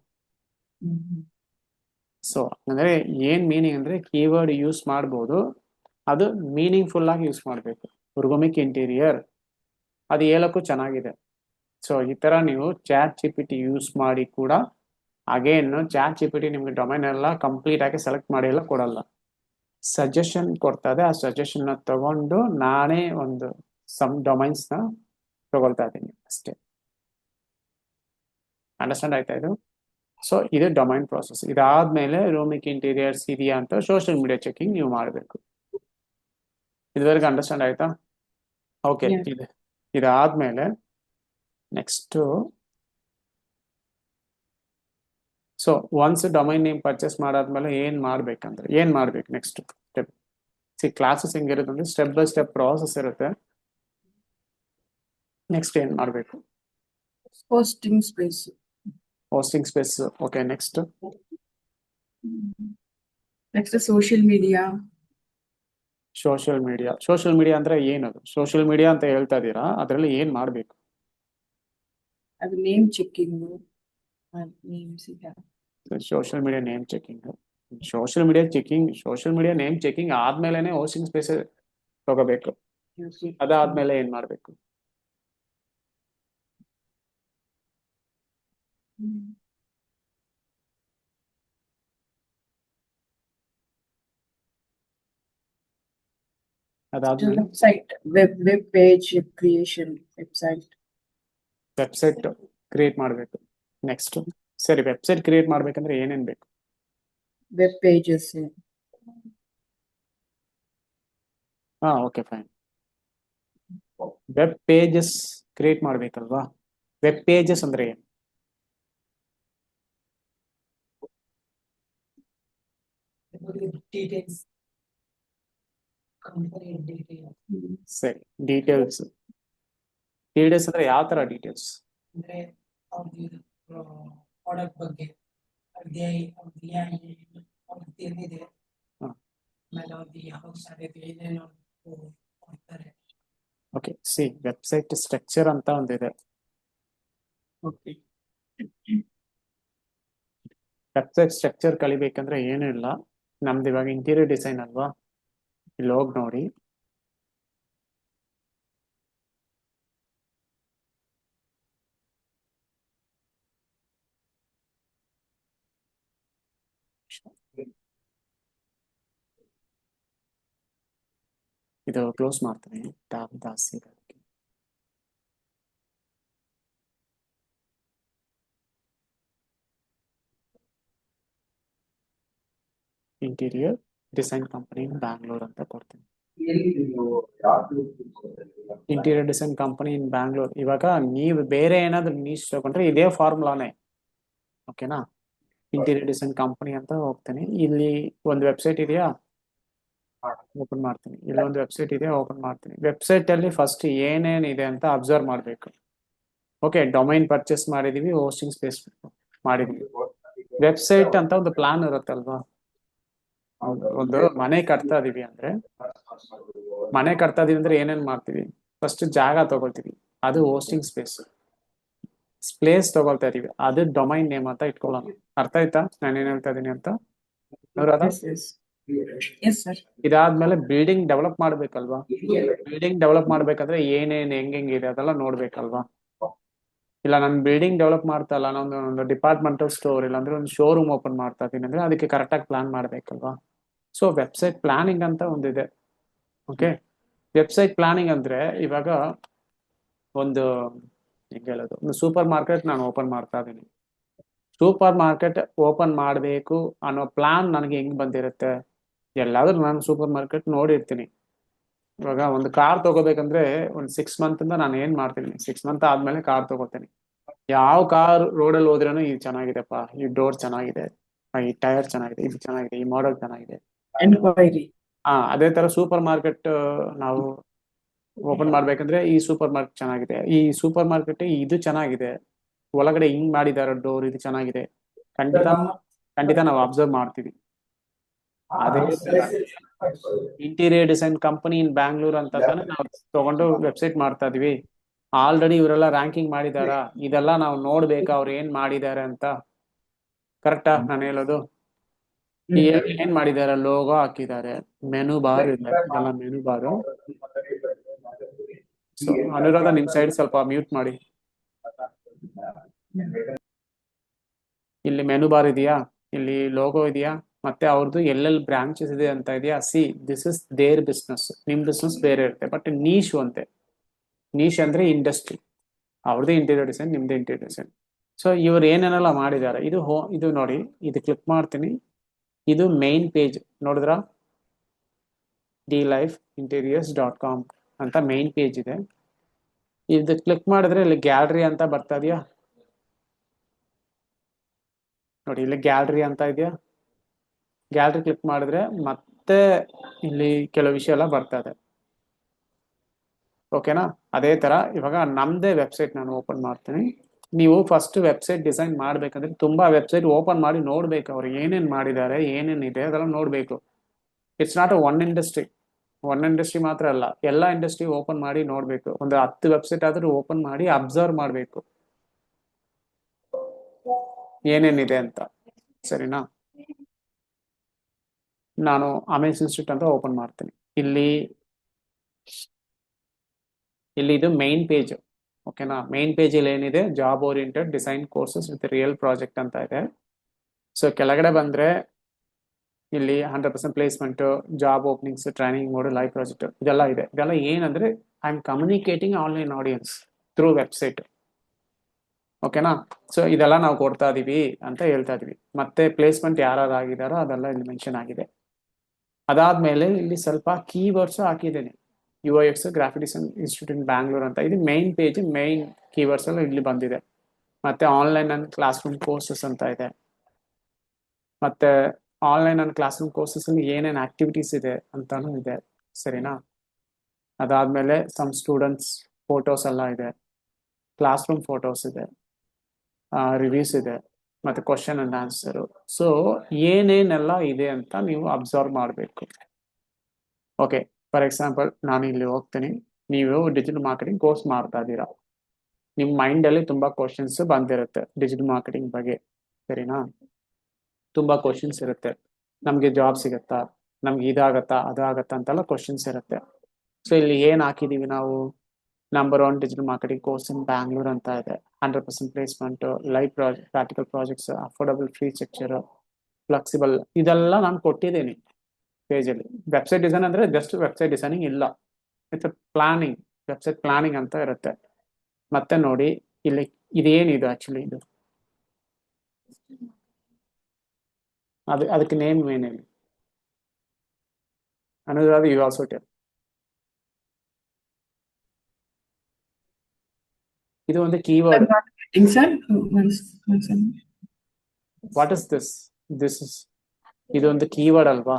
ಹ್ಮ್. ಸೊ ಅಂದ್ರೆ ಏನ್ ಮೀನಿಂಗ್ ಅಂದ್ರೆ ಕೀವರ್ಡ್ ಯೂಸ್ ಮಾಡ್ಬೋದು, ಅದು ಮೀನಿಂಗ್ಫುಲ್ ಆಗಿ ಯೂಸ್ ಮಾಡ್ಬೇಕು. ರುಗಮಿಕ್ ಇಂಟೀರಿಯರ್ ಅದು ಹೇಳಕ್ಕೂ ಚೆನ್ನಾಗಿದೆ. ಸೊ ಈ ತರ ನೀವು ChatGPT ಯೂಸ್ ಮಾಡಿ ಕೂಡ ಅಗೇನ್ ChatGPT ನಿಮ್ಗೆ ಡೊಮೈನ್ ಎಲ್ಲ ಕಂಪ್ಲೀಟ್ ಆಗಿ ಸೆಲೆಕ್ಟ್ ಮಾಡಿ ಎಲ್ಲ ಕೊಡಲ್ಲ, ಸಜೆಷನ್ ಕೊಡ್ತದೆ. ಆ ಸಜೆಷನ್ ನ ತಗೊಂಡು ನಾನೇ ಒಂದು ಸಮ್ ಡೊಮೈನ್ಸ್ ನ ತಗೊಳ್ತಾ ಇದ್ದೀನಿ ಅಷ್ಟೇ. ಅಂಡರ್ಸ್ಟ್ಯಾಂಡ್ ಆಯ್ತಾ ಇದು? ಸೊ ಇದು ಡೊಮೈನ್ ಪ್ರಾಸೆಸ್. ಇದಾದ್ಮೇಲೆ ರೂಮಿಕ್ ಇಂಟೀರಿಯರ್ಸ್ ಇದೆಯಾ ಅಂತ ಸೋಷಿಯಲ್ ಮೀಡಿಯಾ ಚೆಕಿಂಗ್ ನೀವು ಮಾಡಬೇಕು. ಇದುವರೆಗೆ ಅಂಡರ್ಸ್ಟ್ಯಾಂಡ್ ಆಯ್ತಾ? ಓಕೆ. Yeah. ಇದಾದ್ಮೇಲೆ next, so once domain name purchase ಮಾಡಾದ್ಮೇಲೆ ಏನ್ ಮಾಡ್ಬೇಕು ನೆಕ್ಸ್ಟ್ ಸ್ಟೆಪ್? ಕ್ಲಾಸಸ್ ಹೆಂಗಿರುತ್ತೆ ಅಂದ್ರೆ ಸ್ಟೆಪ್ ಬೈ ಸ್ಟೆಪ್ ಪ್ರಾಸೆಸ್ ಇರುತ್ತೆ. ನೆಕ್ಸ್ಟ್ ಏನ್ ಮಾಡ್ಬೇಕು? Hosting space. Hosting space. Okay, next Next social media. Social media ಅಂದ್ರೆ ಏನದು? ಸೋಷಿಯಲ್ ಮೀಡಿಯಾ ಅಂತ ಹೇಳ್ತಾ ಇದ್ದೀರಾ, ಅದರಲ್ಲಿ ಏನ್ ಮಾಡ್ಬೇಕು? ಅದು ನೇಮ್ ಚೆಕಿಂಗ್. ನೇಮ್ಸ್ ಇದೆ. Social media name checking. Social media name checking ಆದ್ಮೇಲೆನೆ ಹೋಸ್ಟಿಂಗ್ ಸ್ಪೇಸ್ ತಗೋಬೇಕು. ಅದಾದ್ಮೇಲೆ ಏನ್ ಮಾಡ್ಬೇಕು? ಅದಾದ್ಮೇಲೆ website, web page creation. Website create ಮಾಡ್ಬೇಕು. ನೆಕ್ಸ್ಟ್ ಸರಿ, ವೆಬ್ಸೈಟ್ ಕ್ರಿಯೇಟ್ ಮಾಡ್ಬೇಕಂದ್ರೆ ಏನೇನ್ ಬೇಕು? Web pages. Okay fine. Web pages create ಮಾಡ್ಬೇಕಲ್ವಾ? ವೆಬ್ ಪೇಜಸ್ ಅಂದ್ರೆ ಏನು? ಸರಿ, ಡೀಟೇಲ್ಸ್ ಅಂದ್ರೆ ಯಾವ ತರ ಡೀಟೇಲ್ಸ್? ಅಂದ್ರೆ ಅವ್ರದ್ದು ಪ್ರಾಡಕ್ಟ್ ಬಗ್ಗೆ, ಅವ್ರದ್ದು ಅವ್ರದ್ದು ಎಲ್ಲಿದೆ, ಹ. ಆಮೇಲೆ ಅವ್ರದ್ದು ಯಾವಾಗ ಸಾಧ್ಯತೆ ಏನೇನು ಕೊಡ್ತಾರೆ ಓಕೆ, ಸಿ ವೆಬ್ಸೈಟ್ ಸ್ಟ್ರಕ್ಚರ್ ಅಂತ ಒಂದಿದೆ. Okay. ವೆಬ್ಸೈಟ್ ಸ್ಟ್ರಕ್ಚರ್ ಕಲಿಬೇಕಂದ್ರೆ ಏನೂ ಇಲ್ಲ, ನಮ್ದು ಇವಾಗ ಇಂಟೀರಿಯರ್ ಡಿಸೈನ್ ಅಲ್ವಾ, ಇಲ್ಲಿ ಹೋಗಿ ನೋಡಿ. ಇದು ಕ್ಲೋಸ್ ಮಾಡ್ತೀನಿ, ಟ್ಯಾಬ್ ಜಾಸ್ತಿ ಇದೆ ಅದಕ್ಕೆ. ಇಂಟೀರಿಯರ್ ಡಿಸೈನ್ ಕಂಪನಿ ಬ್ಯಾಂಗ್ಳೂರ್ ಅಂತ ಕೊಡ್ತೀನಿ. ಇಂಟೀರಿಯರ್ ಡಿಸೈನ್ ಕಂಪನಿ ಇನ್ ಬ್ಯಾಂಗ್ಳೂರ್. ಇವಾಗ ನೀವು ಬೇರೆ ಏನಾದ್ರು ನೀಸ್ ತಗೊಂಡ್ರೆ ಇದೇ ಫಾರ್ಮುಲಾನೇ, ಓಕೆನಾ. ಇಂಟೀರಿಯರ್ ಡಿಸೈನ್ ಕಂಪನಿ ಅಂತ ಹೋಗ್ತೀನಿ. ಇಲ್ಲಿ ಒಂದು ವೆಬ್ಸೈಟ್ ಇದೆಯಾ, ಓಪನ್ ಮಾಡ್ತೀನಿ. ಇಲ್ಲಿ ಒಂದು ವೆಬ್ಸೈಟ್ ಇದೆ, ಓಪನ್ ಮಾಡ್ತೀನಿ. ವೆಬ್ಸೈಟ್ ಅಲ್ಲಿ ಫಸ್ಟ್ ಏನೇನಿದೆ ಅಂತ ಅಬ್ಸರ್ವ್ ಮಾಡಬೇಕು. ಓಕೆ, ಡೊಮೈನ್ ಪರ್ಚೇಸ್ ಮಾಡಿದೀವಿ, ಹೋಸ್ಟಿಂಗ್ ಸ್ಪೇಸ್ ಮಾಡಿದೀವಿ. ವೆಬ್ಸೈಟ್ ಅಂತ ಒಂದು ಪ್ಲಾನ್ ಇರುತ್ತಲ್ವಾ, ಒಂದು ಮನೆ ಕಟ್ತಾ ಇದೀವಿ ಅಂದ್ರೆ, ಮನೆ ಕಟ್ತಾ ಇದೀವಿ ಅಂದ್ರೆ ಏನೇನ್ ಮಾಡ್ತೀವಿ, ಫಸ್ಟ್ ಜಾಗ ತಗೊಳ್ತೀವಿ, ಅದು ಹೋಸ್ಟಿಂಗ್ ಸ್ಪೇಸ್. ಪ್ಲೇಸ್ ತಗೊಳ್ತಾ ಇದೀವಿ, ಅದು ಡೊಮೈನ್ ನೇಮ್ ಅಂತ ಇಟ್ಕೊಳ್ಳೋಣ. ಅರ್ಥ ಆಯ್ತಾ ನಾನು ಏನ್ ಹೇಳ್ತಾ ಇದೀನಿ ಅಂತ? Yes, yes. Yes, sir. ಇದಾದ್ಮೇಲೆ ಬಿಲ್ಡಿಂಗ್ ಡೆವಲಪ್ ಮಾಡ್ಬೇಕಲ್ವಾ. ಬಿಲ್ಡಿಂಗ್ ಡೆವಲಪ್ ಮಾಡ್ಬೇಕಂದ್ರೆ ಏನೇನ್ ಹೆಂಗಿದೆ ಅದೆಲ್ಲ ನೋಡ್ಬೇಕಲ್ವಾ. ಇಲ್ಲ ನಾನು ಬಿಲ್ಡಿಂಗ್ ಡೆವಲಪ್ ಮಾಡ್ತಾ ಇಲ್ಲ, ನಾನು ಒಂದು ಡಿಪಾರ್ಟ್ಮೆಂಟಲ್ ಸ್ಟೋರ್ ಇಲ್ಲಾಂದ್ರೆ ಒಂದು ಶೋರೂಮ್ ಓಪನ್ ಮಾಡ್ತಾ ಇದೀನಿ ಅಂದ್ರೆ ಅದಕ್ಕೆ ಕರೆಕ್ಟಾಗಿ ಪ್ಲಾನ್ ಮಾಡ್ಬೇಕಲ್ವಾ. ಸೊ ವೆಬ್ಸೈಟ್ ಪ್ಲಾನಿಂಗ್ ಅಂತ ಒಂದಿದೆ. ಓಕೆ, ವೆಬ್ಸೈಟ್ ಪ್ಲಾನಿಂಗ್ ಅಂದ್ರೆ ಇವಾಗ ಒಂದು ಹೆಂಗೆ ಹೇಳೋದು, ಒಂದು ಸೂಪರ್ ಮಾರ್ಕೆಟ್ ನಾನು ಓಪನ್ ಮಾಡ್ತಾ ಇದ್ದೀನಿ. ಸೂಪರ್ ಮಾರ್ಕೆಟ್ ಓಪನ್ ಮಾಡಬೇಕು ಅನ್ನೋ ಪ್ಲಾನ್ ನನಗೆ ಹೆಂಗ್ ಬಂದಿರುತ್ತೆ, ಎಲ್ಲಾದ್ರೂ ನಾನು ಸೂಪರ್ ಮಾರ್ಕೆಟ್ ನೋಡಿರ್ತೀನಿ. ಇವಾಗ ಒಂದು ಕಾರ್ ತಗೋಬೇಕಂದ್ರೆ ಒಂದು 6 ಮಂತ್ ಇಂದ ನಾನು ಏನ್ ಮಾಡ್ತೀನಿ, 6 ಮಂತ್ ಆದ್ಮೇಲೆ ಕಾರ್ ತಗೋತೀನಿ. ಯಾವ ಕಾರ್ ರೋಡಲ್ಲಿ ಹೋದ್ರೂ ಇದು ಚೆನ್ನಾಗಿದೆಪ್ಪ, ಈ ಡೋರ್ ಚೆನ್ನಾಗಿದೆ, ಈ ಟೈರ್ ಚೆನ್ನಾಗಿದೆ, ಇದು ಚೆನ್ನಾಗಿದೆ, ಈ ಮಾಡೆಲ್ ಚೆನ್ನಾಗಿದೆ. Enquiry. ಅದೇ ತರ ಸೂಪರ್ ಮಾರ್ಕೆಟ್ ನಾವು ಓಪನ್ ಮಾಡ್ಬೇಕಂದ್ರೆ ಈ ಸೂಪರ್ ಮಾರ್ಕೆಟ್ ಚೆನ್ನಾಗಿದೆ, ಈ ಸೂಪರ್ ಮಾರ್ಕೆಟ್ ಇದು ಚೆನ್ನಾಗಿದೆ, ಒಳಗಡೆ ಹಿಂಗ್ ಮಾಡಿದಾರೆ ಡೋರ್, ಇದು ಚೆನ್ನಾಗಿದೆ, ಖಂಡಿತ ನಾವು ಅಬ್ಸರ್ವ್ ಮಾಡ್ತೀವಿ. ಅದೇ ಇಂಟೀರಿಯರ್ ಡಿಸೈನ್ ಕಂಪನಿ ಇನ್ ಬ್ಯಾಂಗ್ಳೂರ್ ಅಂತ ತಾನೇ ನಾವು ತಗೊಂಡು ವೆಬ್ಸೈಟ್ ಮಾಡ್ತಾ ಇದೀವಿ. ಆಲ್ರೆಡಿ ಇವರೆಲ್ಲ ರ್ಯಾಂಕಿಂಗ್ ಮಾಡಿದಾರ, ಇದೆಲ್ಲ ನಾವು ನೋಡ್ಬೇಕಾ ಅವ್ರು ಏನ್ ಮಾಡಿದ್ದಾರೆ ಅಂತ. ಕರೆಕ್ಟಾ ನಾನು ಹೇಳೋದು? ಏನ್ ಮಾಡಿದಾರೆ, ಲೋಗೋ ಹಾಕಿದ್ದಾರೆ, ಮೆನು ಬಾರ್ ಇದೆ, ಇದೆಲ್ಲ ಮೆನು ಬಾರು. ಸೊ ಅನುರಾಧ ನಿಮ್ ಸೈಡ್ ಸ್ವಲ್ಪ ಮ್ಯೂಟ್ ಮಾಡಿ. ಇಲ್ಲಿ ಮೆನು ಬಾರ್ ಇದೆಯಾ, ಇಲ್ಲಿ ಲೋಗೋ ಇದೆಯಾ, ಮತ್ತೆ ಅವ್ರದ್ದು ಎಲ್ಲೆಲ್ಲಿ ಬ್ರಾಂಚಸ್ ಇದೆ ಅಂತ ಇದೆಯಾ. See this is their business, ನಿಮ್ ಬಿಸ್ನೆಸ್ ಬೇರೆ ಇರುತ್ತೆ, ಬಟ್ ನೀಶ್ ಅಂತೆ. ನೀಶ್ ಅಂದ್ರೆ ಇಂಡಸ್ಟ್ರಿ, ಅವ್ರದ್ದು ಇಂಟೀರಿಯರ್ ಡಿಸೈನ್, ನಿಮ್ದು ಇಂಟೀರಿಯರ್ ಡಿಸೈನ್. ಸೊ ಇವ್ರು ಏನೇನೆಲ್ಲ ಮಾಡಿದ್ದಾರೆ, ಇದು ನೋಡಿ, ಇದು ಕ್ಲಿಕ್ ಮಾಡ್ತೀನಿ. ಇದು ಮೈನ್ ಪೇಜ್ ನೋಡಿದ್ರ, dlifeinteriors.com ಅಂತ ಮೈನ್ ಪೇಜ್ ಇದೆ. ಇದು ಕ್ಲಿಕ್ ಮಾಡಿದ್ರೆ ಇಲ್ಲಿ ಗ್ಯಾಲರಿ ಅಂತ ಬರ್ತಾ ಇದೆಯಾ ನೋಡಿ, ಇಲ್ಲಿ ಗ್ಯಾಲರಿ ಅಂತ ಇದೆಯಾ. ಗ್ಯಾಲರಿ ಕ್ಲಿಕ್ ಮಾಡಿದ್ರೆ ಮತ್ತೆ ಇಲ್ಲಿ ಕೆಲವು ವಿಷಯ ಎಲ್ಲ ಬರ್ತಾ ಇದೆ. ಓಕೆನಾ. ಅದೇ ತರ ಇವಾಗ ನಮ್ದೇ ವೆಬ್ಸೈಟ್ ನಾನು ಓಪನ್ ಮಾಡ್ತೀನಿ. ನೀವು ಫಸ್ಟ್ ವೆಬ್ಸೈಟ್ ಡಿಸೈನ್ ಮಾಡ್ಬೇಕಂದ್ರೆ ತುಂಬಾ ವೆಬ್ಸೈಟ್ ಓಪನ್ ಮಾಡಿ ನೋಡ್ಬೇಕು, ಅವ್ರು ಏನೇನ್ ಮಾಡಿದ್ದಾರೆ, ಏನೇನಿದೆ ಅದೆಲ್ಲ ನೋಡ್ಬೇಕು. ಇಟ್ಸ್ ನಾಟ್ ಒನ್ ಇಂಡಸ್ಟ್ರಿ ಮಾತ್ರ ಅಲ್ಲ, ಎಲ್ಲ ಇಂಡಸ್ಟ್ರಿ ಓಪನ್ ಮಾಡಿ ನೋಡ್ಬೇಕು. ಒಂದು 10 ವೆಬ್ಸೈಟ್ ಆದ್ರೂ ಓಪನ್ ಮಾಡಿ ಅಬ್ಸರ್ವ್ ಮಾಡ್ಬೇಕು ಏನೇನಿದೆ ಅಂತ. ಸರಿನಾ. ನಾನು ಅಮೇಸ್ ಇನ್ಸ್ಟಿಟ್ಯೂಟ್ ಅಂತ ಓಪನ್ ಮಾಡ್ತೀನಿ. ಇಲ್ಲಿ ಇದು ಮೈನ್ ಪೇಜ್. ಓಕೆನಾ. ಮೈನ್ ಪೇಜ್ ಅಲ್ಲಿ ಏನಿದೆ, job oriented design courses with real project ಅಂತ ಇದೆ. ಸೊ ಕೆಳಗಡೆ ಬಂದ್ರೆ ಇಲ್ಲಿ 100% placement, job openings, training mode, live project ಇದೆಲ್ಲ ಇದೆ. ಇದೆಲ್ಲ ಏನಂದ್ರೆ I am communicating online audience through website. ಓಕೆನಾ. ಸೊ ಇದೆಲ್ಲ ನಾವು ಕೊಡ್ತಾ ಇದೀವಿ ಅಂತ ಹೇಳ್ತಾ ಇದೀವಿ. ಮತ್ತೆ ಪ್ಲೇಸ್ಮೆಂಟ್ ಯಾರು ಆಗಿದಾರೋ ಅದೆಲ್ಲ ಇಲ್ಲಿ ಮೆನ್ಷನ್ ಆಗಿದೆ. ಅದಾದ್ಮೇಲೆ ಇಲ್ಲಿ ಸ್ವಲ್ಪ ಕೀವರ್ಡ್ಸ್ ಹಾಕಿದ್ದೇನೆ. UX ಗ್ರಾಫಿಕ್ ಡಿಸೈನ್ ಇನ್ಸ್ಟಿಟ್ಯೂಟ್ ಇನ್ ಬ್ಯಾಂಗ್ಳೂರ್ ಅಂತ. ಇದು ಮೈನ್ ಪೇಜ್, ಮೈನ್ ಕೀವರ್ಡ್ಸ್ ಎಲ್ಲ ಇಲ್ಲಿ ಬಂದಿದೆ. ಮತ್ತೆ online and class room courses ಅಂತ ಇದೆ. ಮತ್ತೆ online and class room courses ಅಲ್ಲಿ ಏನೇನು ಆಕ್ಟಿವಿಟೀಸ್ ಇದೆ ಅಂತಾನು ಇದೆ. ಸರಿನಾ. ಅದಾದ್ಮೇಲೆ ಸಮ್ ಸ್ಟೂಡೆಂಟ್ಸ್ ಫೋಟೋಸ್ ಎಲ್ಲ ಇದೆ, ಕ್ಲಾಸ್ ರೂಮ್ ಫೋಟೋಸ್ ಇದೆ, ರಿವ್ಯೂಸ್ ಇದೆ, ಮತ್ತೆ ಕ್ವಶನ್ ಅಂಡ್ ಆನ್ಸರ್. ಸೊ ಏನೇನೆಲ್ಲ ಇದೆ ಅಂತ ನೀವು ಅಬ್ಸರ್ವ್ ಮಾಡಬೇಕು. ಓಕೆ, ಫಾರ್ ಎಕ್ಸಾಂಪಲ್ ನಾನು ಇಲ್ಲಿ ಹೋಗ್ತೀನಿ, ನೀವು ಡಿಜಿಟಲ್ ಮಾರ್ಕೆಟಿಂಗ್ ಕೋರ್ಸ್ ಮಾಡ್ತಾ ಇದ್ದೀರಾ, ನಿಮ್ಮ ಮೈಂಡಲ್ಲಿ ತುಂಬ ಕ್ವಶನ್ಸ್ ಬಂದಿರುತ್ತೆ ಡಿಜಿಟಲ್ ಮಾರ್ಕೆಟಿಂಗ್ ಬಗ್ಗೆ, ಸರಿನಾ? ತುಂಬ ಕ್ವಶನ್ಸ್ ಇರುತ್ತೆ. ನಮಗೆ ಜಾಬ್ ಸಿಗುತ್ತಾ, ನಮ್ಗೆ ಇದಾಗತ್ತಾ ಅದಾಗತ್ತಾ ಅಂತೆಲ್ಲ ಕ್ವಶನ್ಸ್ ಇರುತ್ತೆ. ಸೊ ಇಲ್ಲಿ ಏನು ಹಾಕಿದ್ದೀವಿ ನಾವು, number 1 digital marketing course in Bangalore ಅಂತ ಇದೆ, 100% placement, live practical projects, affordable fee structure, flexible, ಇದೆಲ್ಲ ನಾನು ಕೊಟ್ಟಿದ್ದೀನಿ ಪೇಜಲ್ಲಿ. ವೆಬ್ಸೈಟ್ ಡಿಸೈನ್ ಅಂದರೆ ಜಸ್ಟ್ ವೆಬ್ಸೈಟ್ ಡಿಸೈನಿಂಗ್ ಇಲ್ಲ, ಇಟ್ಸ್ ಪ್ಲಾನಿಂಗ್, ವೆಬ್ಸೈಟ್ ಪ್ಲಾನಿಂಗ್ ಅಂತ ಇರುತ್ತೆ. ಮತ್ತೆ ನೋಡಿ ಇಲ್ಲಿ ಇದೇನಿದು ಆಕ್ಚುಲಿ ಇದು, ಅದಕ್ಕೆ ನೇಮ್ ಏನೇನು ಅನ್ನೋದಾದ್ರೆ ಯು ಆಲ್ಸೋ ಟೆಲ್. ಇದು ಒಂದು keyword. I'm not getting, sir. One second. What is this is ಇದೊಂದು ಕೀವರ್ಡ್ ಅಲ್ವಾ?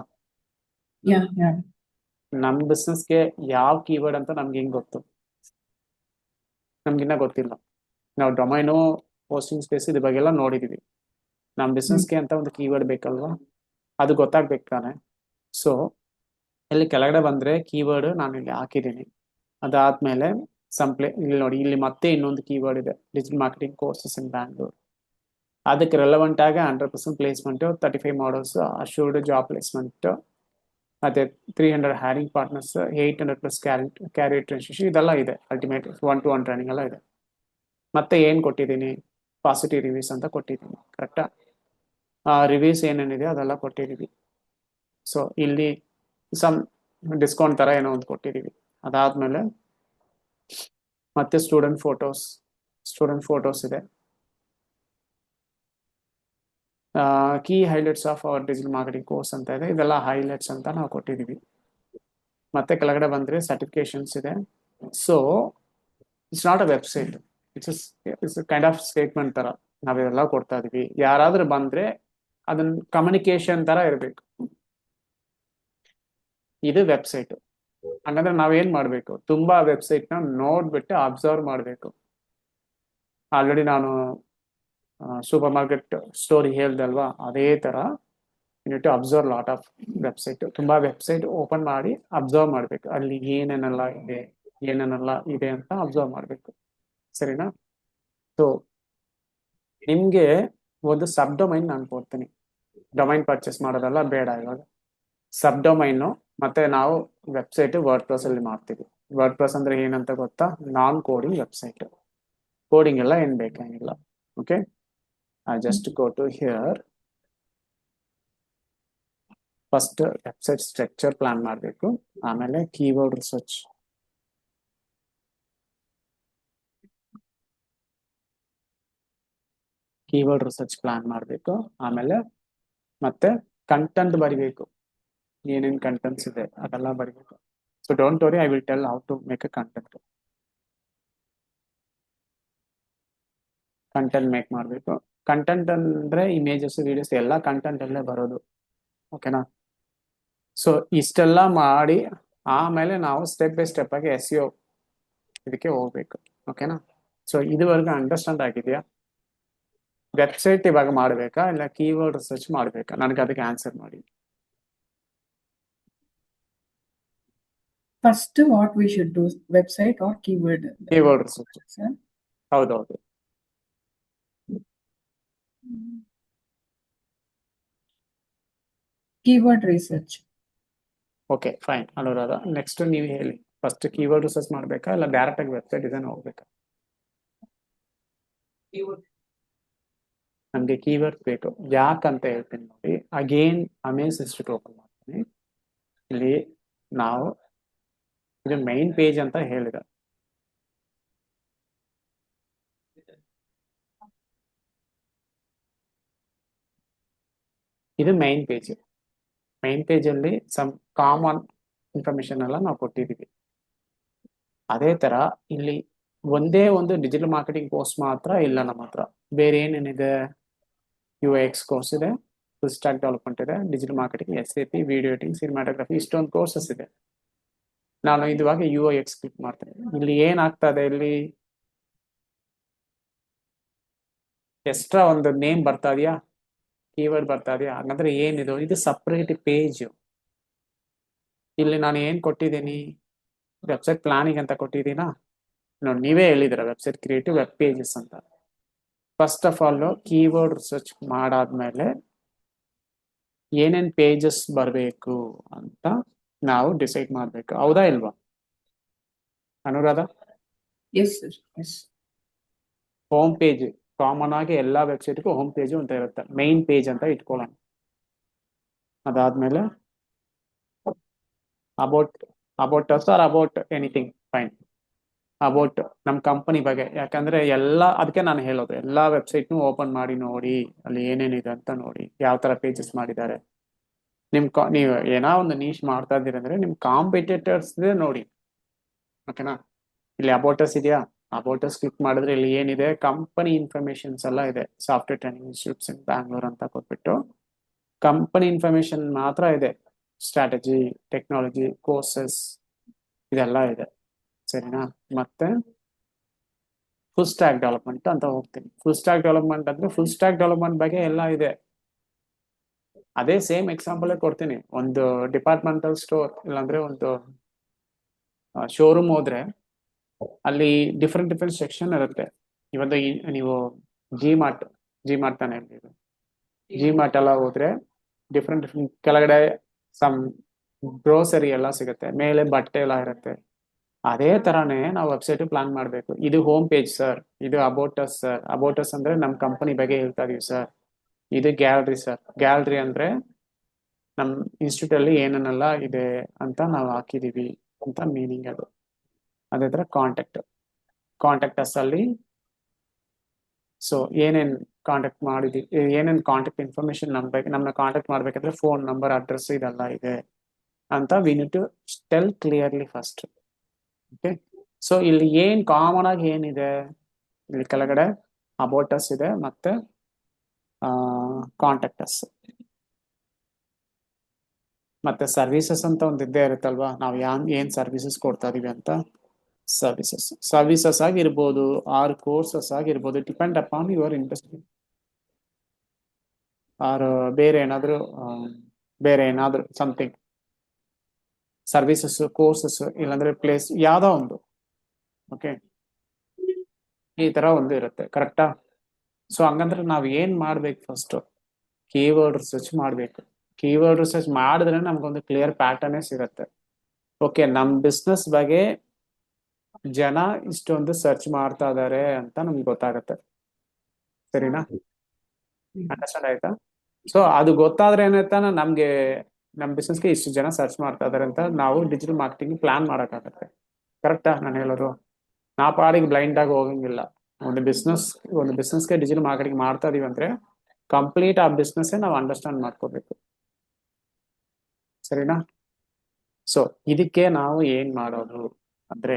Yeah, yeah. ನಮ್ಮ ಬಿಸ್ನೆಸ್ಗೆ ಯಾವ ಕೀವರ್ಡ್ ಅಂತ ನಮ್ಗೆ ಹೆಂಗ್ ಗೊತ್ತು? ನಮ್ಗಿನ್ನ ಗೊತ್ತಿಲ್ಲ. ನಾವು ಡೊಮೈನು, ಹೋಸ್ಟಿಂಗ್ ಸ್ಪೇಸ್ ಇದ್ರ ಬಗ್ಗೆ ಎಲ್ಲ ನೋಡಿದೀವಿ. ನಮ್ಮ ಬಿಸ್ನೆಸ್ಗೆ ಅಂತ ಒಂದು ಕೀವರ್ಡ್ ಬೇಕಲ್ವಾ, ಅದು ಗೊತ್ತಾಗ್ಬೇಕು ತಾನೆ. ಸೊ ಇಲ್ಲಿ ಕೆಳಗಡೆ ಬಂದ್ರೆ ಕೀವರ್ಡ್ ನಾನು ಇಲ್ಲಿ ಹಾಕಿದ್ದೀನಿ. ಅದಾದ್ಮೇಲೆ ಇಲ್ಲಿ ನೋಡಿ, ಇಲ್ಲಿ ಮತ್ತೆ ಇನ್ನೊಂದು ಕೀವರ್ಡ್ ಇದೆ, ಡಿಜಿಟಲ್ ಮಾರ್ಕೆಟಿಂಗ್ ಕೋರ್ಸಸ್ ಇನ್ ಬ್ಯಾಂಗ್ಳೂರ್. ಅದಕ್ಕೆ ರೆಲೆವೆಂಟ್ ಆಗಿ 100% placement, 35 models, assured job placement, ಮತ್ತೆ 300 ಹ್ಯಾರಿಂಗ್ ಪಾರ್ಟ್ನರ್ಸ್, 800+ ಕ್ಯಾರಿಯರ್ ಟ್ರಾನ್ಸಿಷನ್, ಇದೆಲ್ಲ ಇದೆ. ಅಲ್ಟಿಮೇಟ್ 1-to-1 ಟ್ರೈನಿಂಗ್ ಎಲ್ಲ ಇದೆ. ಮತ್ತೆ ಏನು ಕೊಟ್ಟಿದ್ದೀನಿ, ಪಾಸಿಟಿವ್ ರಿವ್ಯೂಸ್ ಅಂತ ಕೊಟ್ಟಿದ್ದೀನಿ, ಕರೆಕ್ಟಾ? ರಿವ್ಯೂಸ್ ಏನೇನಿದೆ ಅದೆಲ್ಲ ಕೊಟ್ಟಿದ್ದೀವಿ. ಸೊ ಇಲ್ಲಿ ಸಮ್ ಡಿಸ್ಕೌಂಟ್ ಥರ ಏನೋ ಒಂದು ಕೊಟ್ಟಿದ್ದೀವಿ. ಅದಾದ್ಮೇಲೆ ಮತ್ತೆ ಸ್ಟೂಡೆಂಟ್ ಫೋಟೋಸ್ ಇದೆ. Key highlights of our digital marketing course ಅಂತ ಇದೆ, ಇದೆಲ್ಲ ಹೈಲೈಟ್ಸ್ ಅಂತ ನಾವು ಕೊಟ್ಟಿದ್ದೀವಿ. ಮತ್ತೆ ಕೆಳಗಡೆ ಬಂದರೆ ಸರ್ಟಿಫಿಕೇಶನ್ಸ್ ಇದೆ. So it's not a website, it's kind of statement ಥರ ನಾವಿದೆಲ್ಲ ಕೊಡ್ತಾ ಇದೀವಿ. ಯಾರಾದ್ರೂ ಬಂದರೆ ಅದನ್ನ ಕಮ್ಯುನಿಕೇಶನ್ ಥರ ಇರಬೇಕು. ಇದು ವೆಬ್ಸೈಟ್. ಹಂಗಂದ್ರೆ ನಾವೇನು ಮಾಡಬೇಕು, ತುಂಬ ವೆಬ್ಸೈಟ್ನ ನೋಡ್ಬಿಟ್ಟು ಅಬ್ಸರ್ವ್ ಮಾಡಬೇಕು. ಆಲ್ರೆಡಿ ನಾನು ಸೂಪರ್ ಮಾರ್ಕೆಟ್ ಸ್ಟೋರಿ ಹೇಳ್ದಲ್ವಾ, ಅದೇ ಥರ you need to observe lot of website. ತುಂಬ ವೆಬ್ಸೈಟ್ ಓಪನ್ ಮಾಡಿ ಅಬ್ಸರ್ವ್ ಮಾಡಬೇಕು, ಅಲ್ಲಿ ಏನೇನೆಲ್ಲ ಇದೆ ಅಂತ ಅಬ್ಸರ್ವ್ ಮಾಡಬೇಕು, ಸರಿನಾ? ಸೊ ನಿಮಗೆ ಒಂದು ಸಬ್ ಡೊಮೈನ್ ನಾನು ಕೊಡ್ತೀನಿ. ಡೊಮೈನ್ ಪರ್ಚೇಸ್ ಮಾಡೋದೆಲ್ಲ ಬೇಡ ಇವಾಗ. ಸಬ್ ಡೊಮೈನು ಮತ್ತೆ ನಾವು ವೆಬ್ಸೈಟ್ ವರ್ಡ್ ಪ್ರೆಸ್ ಅಲ್ಲಿ ಮಾಡ್ತೀವಿ. ವರ್ಡ್ ಪ್ರೆಸ್ ಅಂದ್ರೆ ಏನಂತ ಗೊತ್ತಾ? ನಾನ್ ಕೋಡಿಂಗ್ ವೆಬ್ಸೈಟ್. ಕೋಡಿಂಗ್ ಎಲ್ಲ ಏನು ಬೇಕಾಗಿಲ್ಲ. Okay, I just go to here. First website structure plan ಮಾಡಬೇಕು, ಆಮೇಲೆ ಕೀವರ್ಡ್ ರಿಸರ್ಚ್, ಪ್ಲಾನ್ ಮಾಡಬೇಕು. ಆಮೇಲೆ ಮತ್ತೆ ಕಂಟೆಂಟ್ ಬರಿಬೇಕು, ಏನೇನು ಕಂಟೆಂಟ್ಸ್ ಇದೆ ಅದೆಲ್ಲ ಬರಿಬೇಕು. So don't worry, I will tell how to make a content make ಮಾಡಬೇಕು. ಕಂಟೆಂಟ್ ಅಂದ್ರೆ ಇಮೇಜಸ್, ವಿಡಿಯೋಸ್ ಎಲ್ಲ ಕಂಟೆಂಟ್ ಅಲ್ಲೇ ಬರೋದು, ಓಕೆನಾ? ಸೊ ಇಷ್ಟೆಲ್ಲ ಮಾಡಿ ಆಮೇಲೆ ನಾವು ಸ್ಟೆಪ್ ಬೈ ಸ್ಟೆಪ್ ಆಗಿ SEO ಇದಕ್ಕೆ ಹೋಗ್ಬೇಕು, ಓಕೆನಾ? ಸೊ ಇದುವರೆಗೂ ಅಂಡರ್ಸ್ಟ್ಯಾಂಡ್ ಆಗಿದೆಯಾ? ವೆಬ್ಸೈಟ್ ಇವಾಗ ಮಾಡಬೇಕಾ ಇಲ್ಲ ಕೀವರ್ಡ್ ರಿಸರ್ಚ್ ಮಾಡಬೇಕಾ? ನನಗೆ ಅದಕ್ಕೆ ಆನ್ಸರ್ ಮಾಡಿ. First, what we should do, website or keyword? Keyword research. Sir? ಹೌದೌದು. Keyword research. Okay fine. Anuradha, next ನೀವು ಹೇಳಿ, ಫಸ್ಟ್ ಕೀವರ್ಡ್ ರಿಸರ್ಚ್ ಮಾಡಬೇಕಾ ಇಲ್ಲ ಡೈರೆಕ್ಟ್ ಆಗಿ ವೆಬ್ಸೈಟ್ ಡಿಸೈನ್ ಹೋಗ್ಬೇಕಾ? ನಮಗೆ ಕೀವರ್ಡ್ ಬೇಕು. ಯಾಕಂತ ಹೇಳ್ತೀನಿ ನೋಡಿ. ಅಗೇನ್ ಅಮೇಸ್ ಇನ್ಸ್ಟಿಟ್ಯೂಟ್ ಓಪನ್ ಮಾಡ್ತೀನಿ. ಇಲ್ಲಿ ನಾವು ಇದು ಮೈನ್ ಪೇಜ್ ಅಂತ ಹೇಳಿದೆ. ಇದು ಮೈನ್ ಪೇಜ್. ಮೈನ್ ಪೇಜಲ್ಲಿ ಸಮ್ ಕಾಮನ್ ಇನ್ಫಾರ್ಮೇಶನ್ ಎಲ್ಲ ನಾವು ಕೊಟ್ಟಿದ್ದೀವಿ. ಅದೇ ಥರ ಇಲ್ಲಿ ಒಂದೇ ಒಂದು ಡಿಜಿಟಲ್ ಮಾರ್ಕೆಟಿಂಗ್ ಕೋರ್ಸ್ ಮಾತ್ರ ಇಲ್ಲ ನಮ್ಮ ಹತ್ರ. ಬೇರೆ ಏನೇನಿದೆ? UX ಕೋರ್ಸ್ ಇದೆ, ಫುಲ್ ಸ್ಟ್ಯಾಕ್ ಡೆವಲಪ್ಮೆಂಟ್ ಇದೆ, digital marketing, SAP, video editing, cinematography, ಇಷ್ಟೊಂದು ಕೋರ್ಸಸ್ ಇದೆ. ನಾನು ಇದುವಾಗ UX ಕ್ಲಿಕ್ ಮಾಡ್ತೇನೆ. ಇಲ್ಲಿ ಏನಾಗ್ತದೆ, ಇಲ್ಲಿ ಎಕ್ಸ್ಟ್ರಾ ಒಂದು ನೇಮ್ ಬರ್ತಾ ಇದೆಯಾ, ಕೀವರ್ಡ್ ಬರ್ತಾ ಇದೆಯಾ? ಹಾಗಂದ್ರೆ ಏನಿದು? ಇದು ಸಪ್ರೇಟ್ ಪೇಜ್. ಇಲ್ಲಿ ನಾನು ಏನು ಕೊಟ್ಟಿದ್ದೀನಿ, ವೆಬ್ಸೈಟ್ ಪ್ಲಾನಿಂಗ್ ಅಂತ ಕೊಟ್ಟಿದ್ದೀನಾ ನೋಡಿ, ನೀವೇ ಹೇಳಿದಿರ ವೆಬ್ಸೈಟ್ ಕ್ರಿಯೇಟಿವ್ ವೆಬ್ ಪೇಜಸ್ ಅಂತ. First of all keyword research ಮಾಡಾದ್ಮೇಲೆ ಏನೇನ್ ಪೇಜಸ್ ಬರಬೇಕು ಅಂತ ನಾವು ಡಿಸೈಡ್ ಮಾಡ್ಬೇಕು. ಹೌದಾ ಇಲ್ವಾ Anuradha? Yes, sir. Yes. Home page common ಆಗಿ ಎಲ್ಲಾ ವೆಬ್ಸೈಟ್ಗೂ ಹೋಮ್ ಪೇಜ್ ಅಂತ ಇರುತ್ತೆ, ಮೈನ್ ಪೇಜ್ ಅಂತ ಇಟ್ಕೊಳ್ಳೋಣ. ಅದಾದ್ಮೇಲೆ about us R about anything fine. About ನಮ್ಮ ಕಂಪನಿ ಬಗ್ಗೆ, ಯಾಕಂದ್ರೆ ಎಲ್ಲ ಅದಕ್ಕೆ ನಾನು ಹೇಳೋದು ಎಲ್ಲಾ ವೆಬ್ಸೈಟ್ನು ಓಪನ್ ಮಾಡಿ ನೋಡಿ, ಅಲ್ಲಿ ಏನೇನಿದೆ ಅಂತ ನೋಡಿ, ಯಾವ ತರ ಪೇಜಸ್ ಮಾಡಿದ್ದಾರೆ. ನೀವು ಏನೋ ಒಂದು ನೀಶ್ ಮಾಡ್ತಾ ಇದ್ದೀರಿ ಅಂದ್ರೆ ನಿಮ್ ಕಾಂಪಿಟೇಟರ್ಸ್ ನೋಡಿ, ಓಕೆನಾ? ಇಲ್ಲಿ ಅಬೌಟಸ್ ಇದೆಯಾ, ಅಬೌಟಸ್ ಕ್ಲಿಕ್ ಮಾಡಿದ್ರೆ ಇಲ್ಲಿ ಏನಿದೆ, ಕಂಪನಿ ಇನ್ಫಾರ್ಮೇಶನ್ಸ್ ಎಲ್ಲ ಇದೆ. ಸಾಫ್ಟ್ವೇರ್ ಟ್ರೈನಿಂಗ್ ಇನ್ಸ್ಟಿಟ್ಯೂಟ್ಸ್ ಇನ್ ಬ್ಯಾಂಗ್ಳೂರ್ ಅಂತ ಕೊಟ್ಬಿಟ್ಟು ಕಂಪನಿ ಇನ್ಫಾರ್ಮೇಶನ್ ಮಾತ್ರ ಇದೆ. ಸ್ಟ್ರಾಟಜಿ, ಟೆಕ್ನಾಲಜಿ, ಕೋರ್ಸಸ್ ಇದೆಲ್ಲ ಇದೆ, ಸರಿನಾ? ಮತ್ತೆ ಫುಲ್ ಸ್ಟ್ಯಾಕ್ ಡೆವಲಪ್ಮೆಂಟ್ ಅಂತ ಹೋಗ್ತೀನಿ. ಫುಲ್ ಸ್ಟ್ಯಾಕ್ ಡೆವಲಪ್ಮೆಂಟ್ ಅಂದ್ರೆ ಫುಲ್ ಸ್ಟ್ಯಾಕ್ ಡೆವಲಪ್ಮೆಂಟ್ ಬಗ್ಗೆ ಎಲ್ಲ ಇದೆ. ಅದೇ ಸೇಮ್ ಎಕ್ಸಾಂಪಲ್ ಕೊಡ್ತೀನಿ. ಒಂದು ಡಿಪಾರ್ಟ್ಮೆಂಟಲ್ ಸ್ಟೋರ್ ಇಲ್ಲಾಂದ್ರೆ ಒಂದು ಶೋರೂಮ್ ಹೋದ್ರೆ ಅಲ್ಲಿ ಡಿಫ್ರೆಂಟ್ ಸೆಕ್ಷನ್ ಇರುತ್ತೆ. ಇವತ್ತು ನೀವು ಜಿ ಮಾರ್ಟ್ ತಾನೆ, ಜಿ ಮಾರ್ಟ್ ಎಲ್ಲ ಹೋದ್ರೆ ಡಿಫ್ರೆಂಟ್ ಕೆಳಗಡೆ ಸಮ್ ಗ್ರೋಸರಿ ಎಲ್ಲ ಸಿಗುತ್ತೆ, ಮೇಲೆ ಬಟ್ಟೆ ಎಲ್ಲ ಇರುತ್ತೆ. ಅದೇ ತರಾನೇ ನಾವು ವೆಬ್ಸೈಟ್ ಪ್ಲಾನ್ ಮಾಡಬೇಕು. ಇದು ಹೋಮ್ ಪೇಜ್ ಸರ್, ಇದು ಅಬೌಟಸ್ ಸರ್. ಅಬೌಟಸ್ ಅಂದ್ರೆ ನಮ್ಮ ಕಂಪನಿ ಬಗ್ಗೆ ಹೇಳ್ತಾ ಇದೀವಿ ಸರ್. ಇದು ಗ್ಯಾಲರಿ ಸರ್, ಗ್ಯಾಲರಿ ಅಂದ್ರೆ ನಮ್ಮ ಇನ್ಸ್ಟಿಟ್ಯೂಟ್ ಅಲ್ಲಿ ಏನೇನೆಲ್ಲ ಇದೆ ಅಂತ ನಾವು ಹಾಕಿದೀವಿ ಅಂತ ಮೀನಿಂಗ್ ಅದು. ಅದೇ ತರ ಕಾಂಟ್ಯಾಕ್ಟ್ ಅಸ್ ಅಲ್ಲಿ ಸೊ ಏನೇನ್ ಕಾಂಟ್ಯಾಕ್ಟ್ ಮಾಡಿದೀವಿ, ಏನೇನ್ ಕಾಂಟ್ಯಾಕ್ಟ್ ಇನ್ಫಾರ್ಮೇಶನ್ ನಮ್ಮನ್ನ ಕಾಂಟ್ಯಾಕ್ಟ್ ಮಾಡ್ಬೇಕಾದ್ರೆ ಫೋನ್ ನಂಬರ್, ಅಡ್ರೆಸ್ ಇದೆಲ್ಲ ಇದೆ ಅಂತ we need to tell clearly first. Okay, so ಇಲ್ಲಿ ಏನ್ ಕಾಮನ್ ಆಗಿ ಏನಿದೆ, ಇಲ್ಲಿ ಕೆಳಗಡೆ ಅಬೌಟಸ್ ಇದೆ, ಮತ್ತೆ ಕಾಂಟ್ಯಾಕ್ಟಸ್, ಮತ್ತೆ ಸರ್ವಿಸಸ್ ಅಂತ ಒಂದು ಇದ್ದೇ ಇರುತ್ತಲ್ವಾ, ನಾವು ಏನ್ ಸರ್ವಿಸಸ್ ಕೊಡ್ತಾ ಇದೀವಿ ಅಂತ. ಸರ್ವಿಸಸ್ ಆಗಿರ್ಬೋದು ಆರ್ ಕೋರ್ಸಸ್ ಆಗಿರ್ಬೋದು, depend upon your interest. Or ಬೇರೆ ಏನಾದ್ರು ಸಮಥಿಂಗ್ ಸರ್ವಿಸಸ್, ಕೋರ್ಸಸ್, ಇಲ್ಲಾಂದ್ರೆ ಪ್ಲೇಸ್ ಯಾವ್ದೋ ಒಂದು. ಓಕೆ, ಈ ತರ ಒಂದು ಇರುತ್ತೆ, ಕರೆಕ್ಟಾ? ಸೊ ಹಂಗಂದ್ರೆ ನಾವ್ ಏನ್ ಮಾಡ್ಬೇಕು, ಫಸ್ಟ್ ಕೀವರ್ಡ್ ರಿಸರ್ಚ್ ಮಾಡ್ಬೇಕು. ಕೀವರ್ಡ್ ರಿಸರ್ಚ್ ಮಾಡಿದ್ರೆ ನಮ್ಗೊಂದು ಕ್ಲಿಯರ್ ಪ್ಯಾಟರ್ನೇ ಸಿಗತ್ತೆ. ಓಕೆ, ನಮ್ ಬಿಸ್ನೆಸ್ ಬಗ್ಗೆ ಜನ ಇಷ್ಟೊಂದು ಸರ್ಚ್ ಮಾಡ್ತಾ ಇದಾರೆ ಅಂತ ನಮ್ಗೆ ಗೊತ್ತಾಗತ್ತೆ, ಸರಿನಾ? ಅಂಡರ್ಸ್ಟ್ಯಾಂಡ್ ಆಯ್ತಾ? ಸೊ ಅದು ಗೊತ್ತಾದ್ರೆ ಏನಾಯ್ತಾ, ನಮ್ಗೆ ನಮ್ ಬಿಸ್ನೆಸ್ಗೆ ಇಷ್ಟು ಜನ ಸರ್ಚ್ ಮಾಡ್ತಾ ಇದಾರೆ ಅಂತ ನಾವು ಡಿಜಿಟಲ್ ಮಾರ್ಕೆಟಿಂಗ್ ಪ್ಲಾನ್ ಮಾಡಕ್ಕಾಗತ್ತೆ. ಕರೆಕ್ಟಾ ನಾನು ಹೇಳೋದು? ನಾ ಪಾಡಿಗೆ ಬ್ಲೈಂಡ್ ಆಗಿ ಹೋಗಂಗಿಲ್ಲ. ಒಂದು ಬಿಸ್ನೆಸ್ಗೆ ಡಿಜಿಟಲ್ ಮಾರ್ಕೆಟಿಂಗ್ ಮಾಡ್ತಾ ಇದೀವಿ ಅಂದ್ರೆ ಕಂಪ್ಲೀಟ್ ಆ ಬಿಸ್ನೆಸ್ ನಾವು ಅಂಡರ್ಸ್ಟ್ಯಾಂಡ್ ಮಾಡ್ಕೋಬೇಕು, ಸರಿನಾ? ಸೊ ಇದಕ್ಕೆ ನಾವು ಏನ್ ಮಾಡೋದು ಅಂದ್ರೆ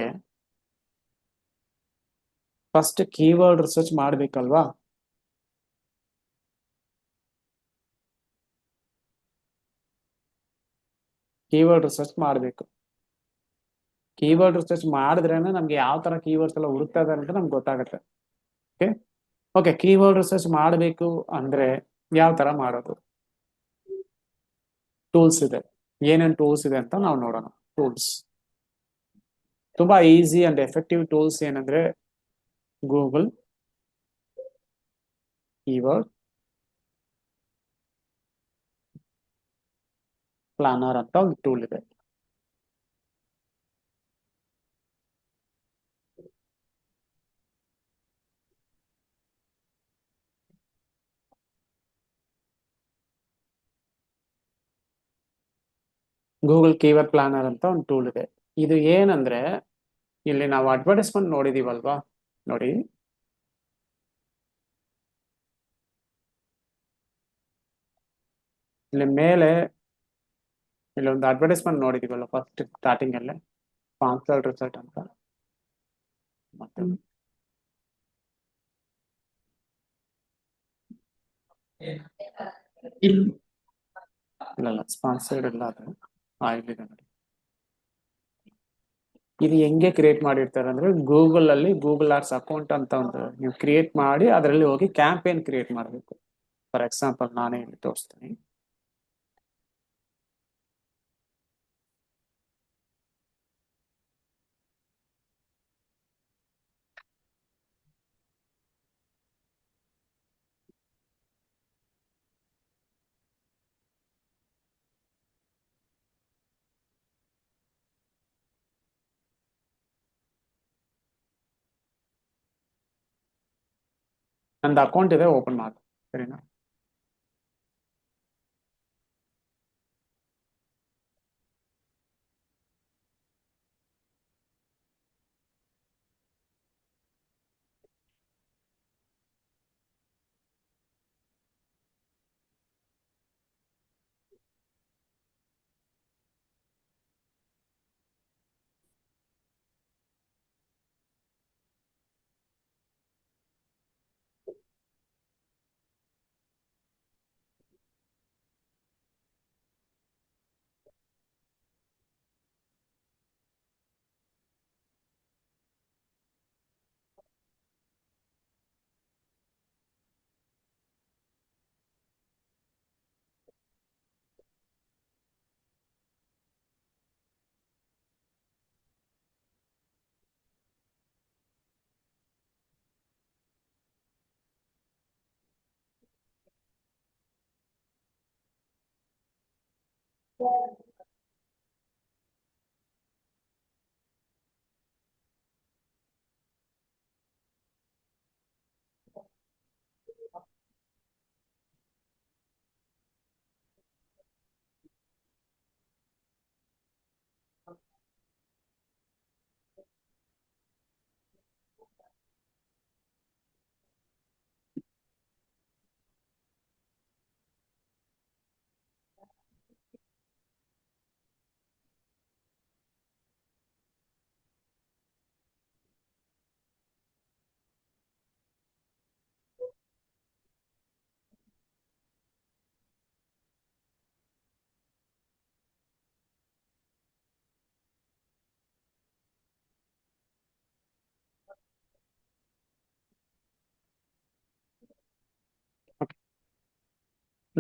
ಫಸ್ಟ್ ಕೀವರ್ಡ್ ರಿಸರ್ಚ್ ಮಾಡ್ಬೇಕಲ್ವಾ. ಕೀವರ್ಡ್ ರಿಸರ್ಚ್ ಮಾಡಬೇಕು. ಕೀವರ್ಡ್ ರಿಸರ್ಚ್ ಮಾಡಿದ್ರೇನೆ ನಮ್ಗೆ ಯಾವ ತರ ಕೀವರ್ಡ್ಸ್ ಎಲ್ಲ ಹುಡುಕ್ತಾ ಇದಾರೆ ಅಂತ ನಮ್ಗೆ ಗೊತ್ತಾಗುತ್ತೆ. ಓಕೆ, ಕೀವರ್ಡ್ ರಿಸರ್ಚ್ ಮಾಡಬೇಕು ಅಂದ್ರೆ ಯಾವ ತರ ಮಾಡೋದು? ಟೂಲ್ಸ್ ಇದೆ. ಏನೇನ್ ಟೂಲ್ಸ್ ಇದೆ ಅಂತ ನಾವು ನೋಡೋಣ. ಟೂಲ್ಸ್ ತುಂಬಾ ಈಸಿ ಅಂಡ್ ಎಫೆಕ್ಟಿವ್ ಟೂಲ್ಸ್ ಏನಂದ್ರೆ ಗೂಗಲ್ ಕೀವರ್ಡ್ ಪ್ಲಾನರ್ ಅಂತ ಒಂದು ಟೂಲ್ ಇದೆ. ಗೂಗಲ್ ಕೀವರ್ಡ್ ಪ್ಲಾನರ್ ಅಂತ ಒಂದು ಟೂಲ್ ಇದೆ. ಇದು ಏನಂದ್ರೆ ಇಲ್ಲಿ ನಾವು ಅಡ್ವರ್ಟೈಸ್ಮೆಂಟ್ ನೋಡಿದೀವಲ್ವಾ, ನೋಡಿ ಇಲ್ಲಿ ಮೇಲೆ ಇಲ್ಲೊಂದು ಅಡ್ವರ್ಟೈಸ್ಮೆಂಟ್ ನೋಡಿದೀವಲ್ಲ ಫಸ್ಟ್ ಸ್ಟಾರ್ಟಿಂಗ್ ಅಲ್ಲೇ, ಸ್ಪಾನ್ಸರ್ಡ್ ರಿಸಲ್ಟ್ ಅಂತ. ಮತ್ತೆ ಇಲ್ಲ ಸ್ಪಾನ್ಸರ್ಡ್ ಇಲ್ಲ, ಅದು ಇಲ್ಲಿದೆ ನೋಡಿ. ಇದು ಹೆಂಗೆ ಕ್ರಿಯೇಟ್ ಮಾಡಿರ್ತಾರೆ ಅಂದ್ರೆ ಗೂಗಲ್ ಅಲ್ಲಿ ಗೂಗಲ್ ಆಡ್ಸ್ ಅಕೌಂಟ್ ಅಂತ ಒಂದು ನೀವು ಕ್ರಿಯೇಟ್ ಮಾಡಿ ಅದರಲ್ಲಿ ಹೋಗಿ ಕ್ಯಾಂಪೇನ್ ಕ್ರಿಯೇಟ್ ಮಾಡಬೇಕು. ಫಾರ್ ಎಕ್ಸಾಂಪಲ್ ನಾನೇ ಇಲ್ಲಿ ತೋರಿಸ್ತೀನಿ. ನಂದು ಅಕೌಂಟ್ ಇದೆ, ಓಪನ್ ಮಾಡಿ, ಸರಿನಾ?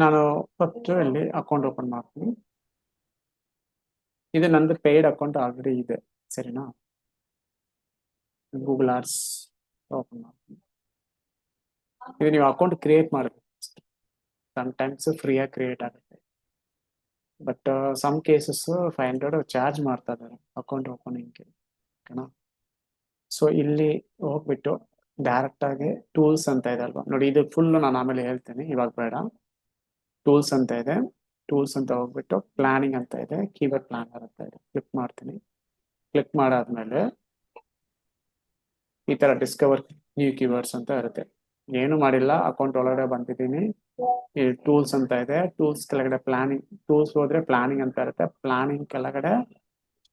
ನಾನು ಫಸ್ಟ್ ಇಲ್ಲಿ ಅಕೌಂಟ್ ಓಪನ್ ಮಾಡ್ತೀನಿ. ಇದು ನಂದು ಪೇಯ್ಡ್ ಅಕೌಂಟ್ ಆಲ್ರೆಡಿ ಇದೆ, ಸರಿನಾ? ಗೂಗಲ್ ಆಡ್ಸ್ ಓಪನ್ ಮಾಡ್ತೀನಿ. ಇದು ನೀವು ಅಕೌಂಟ್ ಕ್ರಿಯೇಟ್ ಮಾಡಬೇಕು. ಸಮ್ಟೈಮ್ಸ್ ಫ್ರೀಯಾಗಿ ಕ್ರಿಯೇಟ್ ಆಗುತ್ತೆ, ಬಟ್ ಸಮ್ ಕೇಸಸ್ 500 ಚಾರ್ಜ್ ಮಾಡ್ತಾ ಇದ್ದಾರೆ ಅಕೌಂಟ್ ಓಪನಿಂಗ್ಗೆ, ಓಕೆನಾ? ಸೊ ಇಲ್ಲಿ ಹೋಗ್ಬಿಟ್ಟು ಡೈರೆಕ್ಟ್ ಆಗಿ ಟೂಲ್ಸ್ ಅಂತ ಇದೆ ಅಲ್ವಾ ನೋಡಿ, ಇದು ಫುಲ್ ನಾನು ಆಮೇಲೆ ಹೇಳ್ತೇನೆ, ಇವಾಗ ಬೇಡ. ಟೂಲ್ಸ್ ಅಂತ ಇದೆ, ಟೂಲ್ಸ್ ಅಂತ ಹೋಗ್ಬಿಟ್ಟು ಪ್ಲಾನಿಂಗ್ ಅಂತ ಇದೆ, ಕೀವರ್ಡ್ ಪ್ಲಾನರ್ ಅಂತ ಇದೆ, ಕ್ಲಿಕ್ ಮಾಡ್ತೀನಿ. ಕ್ಲಿಕ್ ಮಾಡಾದ್ಮೇಲೆ ಈ ತರ ಡಿಸ್ಕವರ್ ನ್ಯೂ ಕೀವರ್ಡ್ಸ್ ಅಂತ ಇರುತ್ತೆ. ಏನು ಮಾಡಿಲ್ಲ, ಅಕೌಂಟ್ ಒಳಗಡೆ ಬಂದಿದ್ದೀನಿ. ಈ ಟೂಲ್ಸ್ ಅಂತ ಇದೆ, ಟೂಲ್ಸ್ ಕೆಳಗಡೆ ಪ್ಲಾನಿಂಗ್, ಟೂಲ್ಸ್ ಹೋದ್ರೆ ಪ್ಲಾನಿಂಗ್ ಅಂತ ಇರುತ್ತೆ, ಪ್ಲಾನಿಂಗ್ ಕೆಳಗಡೆ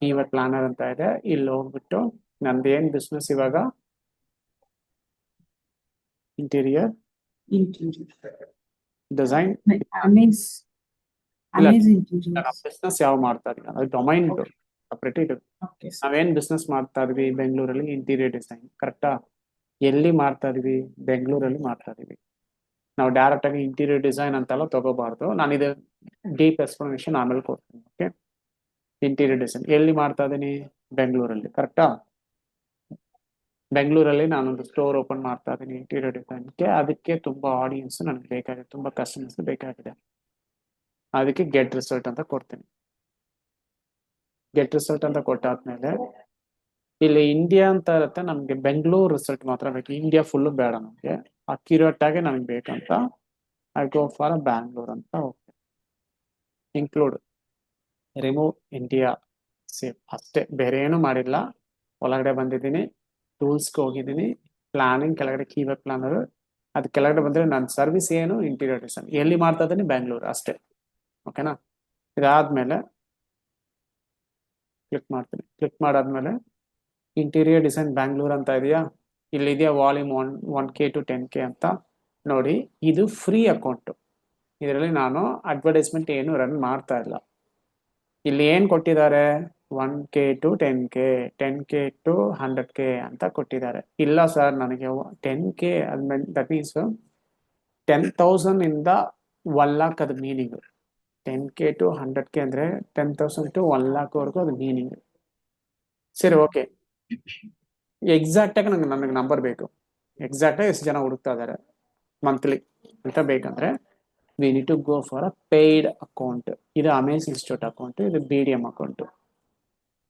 ಕೀವರ್ಡ್ ಪ್ಲಾನರ್ ಅಂತ ಇದೆ. ಇಲ್ಲಿ ಹೋಗ್ಬಿಟ್ಟು ನಂದೇನ್ ಬಿಸ್ನೆಸ್ ಇವಾಗ ಇಂಟೀರಿಯರ್ ಡಿಸೈನ್ ಬಿಸ್ನೆಸ್ ಯಾವ ಮಾಡ್ತಾ ಇದೀವಿ ಅದು ಡೊಮೈನ್ ಸಪ್ರೇಟ್ ಇದು. ನಾವೇನ್ ಬಿಸ್ನೆಸ್ ಮಾಡ್ತಾ ಇದೀವಿ ಬೆಂಗಳೂರಲ್ಲಿ ಇಂಟೀರಿಯರ್ ಡಿಸೈನ್, ಕರೆಕ್ಟಾ? ಎಲ್ಲಿ ಮಾಡ್ತಾ ಇದೀವಿ? ಬೆಂಗಳೂರಲ್ಲಿ ಮಾಡ್ತಾ ಇದೀವಿ. ನಾವು ಡೈರೆಕ್ಟ್ ಆಗಿ ಇಂಟೀರಿಯರ್ ಡಿಸೈನ್ ಅಂತೆಲ್ಲ ತಗೋಬಾರ್ದು. ನಾನು ಇದು ಡೀಪ್ ಎಕ್ಸ್ಪ್ಲನೇಷನ್ ಆಮೇಲೆ ಕೊಡ್ತೀನಿ. ಓಕೆ, ಇಂಟೀರಿಯರ್ ಡಿಸೈನ್ ಎಲ್ಲಿ ಮಾಡ್ತಾ ಇದೀನಿ? ಬೆಂಗಳೂರಲ್ಲಿ, ಕರೆಕ್ಟಾ? ಬೆಂಗಳೂರಲ್ಲಿ ನಾನೊಂದು ಸ್ಟೋರ್ ಓಪನ್ ಮಾಡ್ತಾ ಇದ್ದೀನಿ ಇಂಟೀರಿಯರ್ ಡಿಸೈನ್ಗೆ. ಅದಕ್ಕೆ ತುಂಬಾ ಆಡಿಯನ್ಸ್ ನನಗೆ ಬೇಕಾಗಿದೆ, ತುಂಬಾ ಕಸ್ಟಮರ್ಸ್ ಬೇಕಾಗಿದೆ. ಅದಕ್ಕೆ ಗೆಟ್ ರಿಸಲ್ಟ್ ಅಂತ ಕೊಡ್ತೀನಿ. ಗೆಟ್ ರಿಸಲ್ಟ್ ಅಂತ ಕೊಟ್ಟಾದ್ಮೇಲೆ ಇಲ್ಲಿ ಇಂಡಿಯಾ ಅಂತ ಇರುತ್ತೆ, ನಮ್ಗೆ ಬೆಂಗಳೂರು ರಿಸಲ್ಟ್ ಮಾತ್ರ ಬೇಕು, ಇಂಡಿಯಾ ಫುಲ್ ಬೇಡ ನಮ್ಗೆ. ಅಕ್ಯುರೇಟ್ ಆಗಿ ನನಗೆ ಬೇಕಂತ ಐ ಗೋ ಫಾರ್ ಬ್ಯಾಂಗ್ಳೂರ್ ಅಂತ ಹೋಗ್ತೀನಿ. ಇನ್ಕ್ಲೂಡ್ ರಿಮೂವ್ ಇಂಡಿಯಾ ಸೇವ್ ಅಷ್ಟೇ, ಬೇರೆ ಏನು ಮಾಡಿಲ್ಲ. ಒಳಗಡೆ ಬಂದಿದ್ದೀನಿ, ಟೂಲ್ಸ್ಗೆ ಹೋಗಿದ್ದೀನಿ, ಪ್ಲಾನಿಂಗ್ ಕೆಳಗಡೆ ಕೀವರ್ಡ್ ಪ್ಲಾನರ್, ಅದು ಕೆಳಗಡೆ ಬಂದರೆ ನನ್ನ ಸರ್ವಿಸ್ ಏನು? Interior design. ಎಲ್ಲಿ ಮಾಡ್ತಾ ಇದ್ದೀನಿ? ಬೆಂಗಳೂರು ಅಷ್ಟೇ, ಓಕೆನಾ? ಇದಾದ್ಮೇಲೆ ಕ್ಲಿಕ್ ಮಾಡ್ತೀನಿ. ಕ್ಲಿಕ್ ಮಾಡಾದ್ಮೇಲೆ ಇಂಟೀರಿಯರ್ ಡಿಸೈನ್ ಬ್ಯಾಂಗ್ಳೂರ್ ಅಂತ ಇದೆಯಾ? ಇಲ್ಲಿದೆಯಾ ವಾಲ್ಯೂಮ್ 1K to 10K ಅಂತ ನೋಡಿ. ಇದು ಫ್ರೀ ಅಕೌಂಟು, ಇದರಲ್ಲಿ ನಾನು ಅಡ್ವರ್ಟೈಸ್ಮೆಂಟ್ ಏನು ರನ್ ಮಾಡ್ತಾ ಇಲ್ಲ. ಇಲ್ಲಿ ಏನು ಕೊಟ್ಟಿದ್ದಾರೆ? 1K to 10K, 10K to 100K ಅಂತ ಕೊಟ್ಟಿದ್ದಾರೆ. ಇಲ್ಲ ಸರ್, ನನಗೆ 10K ದಟ್ ಮೀನ್ಸ್ 10,000 ಇಂದ 1 lakh ಅದು ಮೀನಿಂಗ್. 10K to 100K ಅಂದರೆ 10,000 to 1 lakh ವರೆಗೂ ಅದು ಮೀನಿಂಗ್. ಸರಿ, ಓಕೆ. ಎಕ್ಸಾಕ್ಟಾಗಿ ನನಗೆ ನಂಬರ್ ಬೇಕು. ಎಕ್ಸಾಕ್ಟಾಗಿ ಎಷ್ಟು ಜನ ಹುಡುಕ್ತಾ ಇದ್ದಾರೆ ಮಂತ್ಲಿ ಅಂತ ಬೇಕಂದ್ರೆ we need to go for a paid account. ಇದು ಅಮೇಜ್ ಇನ್ಸ್ಟಿಟ್ಯೂಟ್ ಅಕೌಂಟ್, ಇದು BDM account.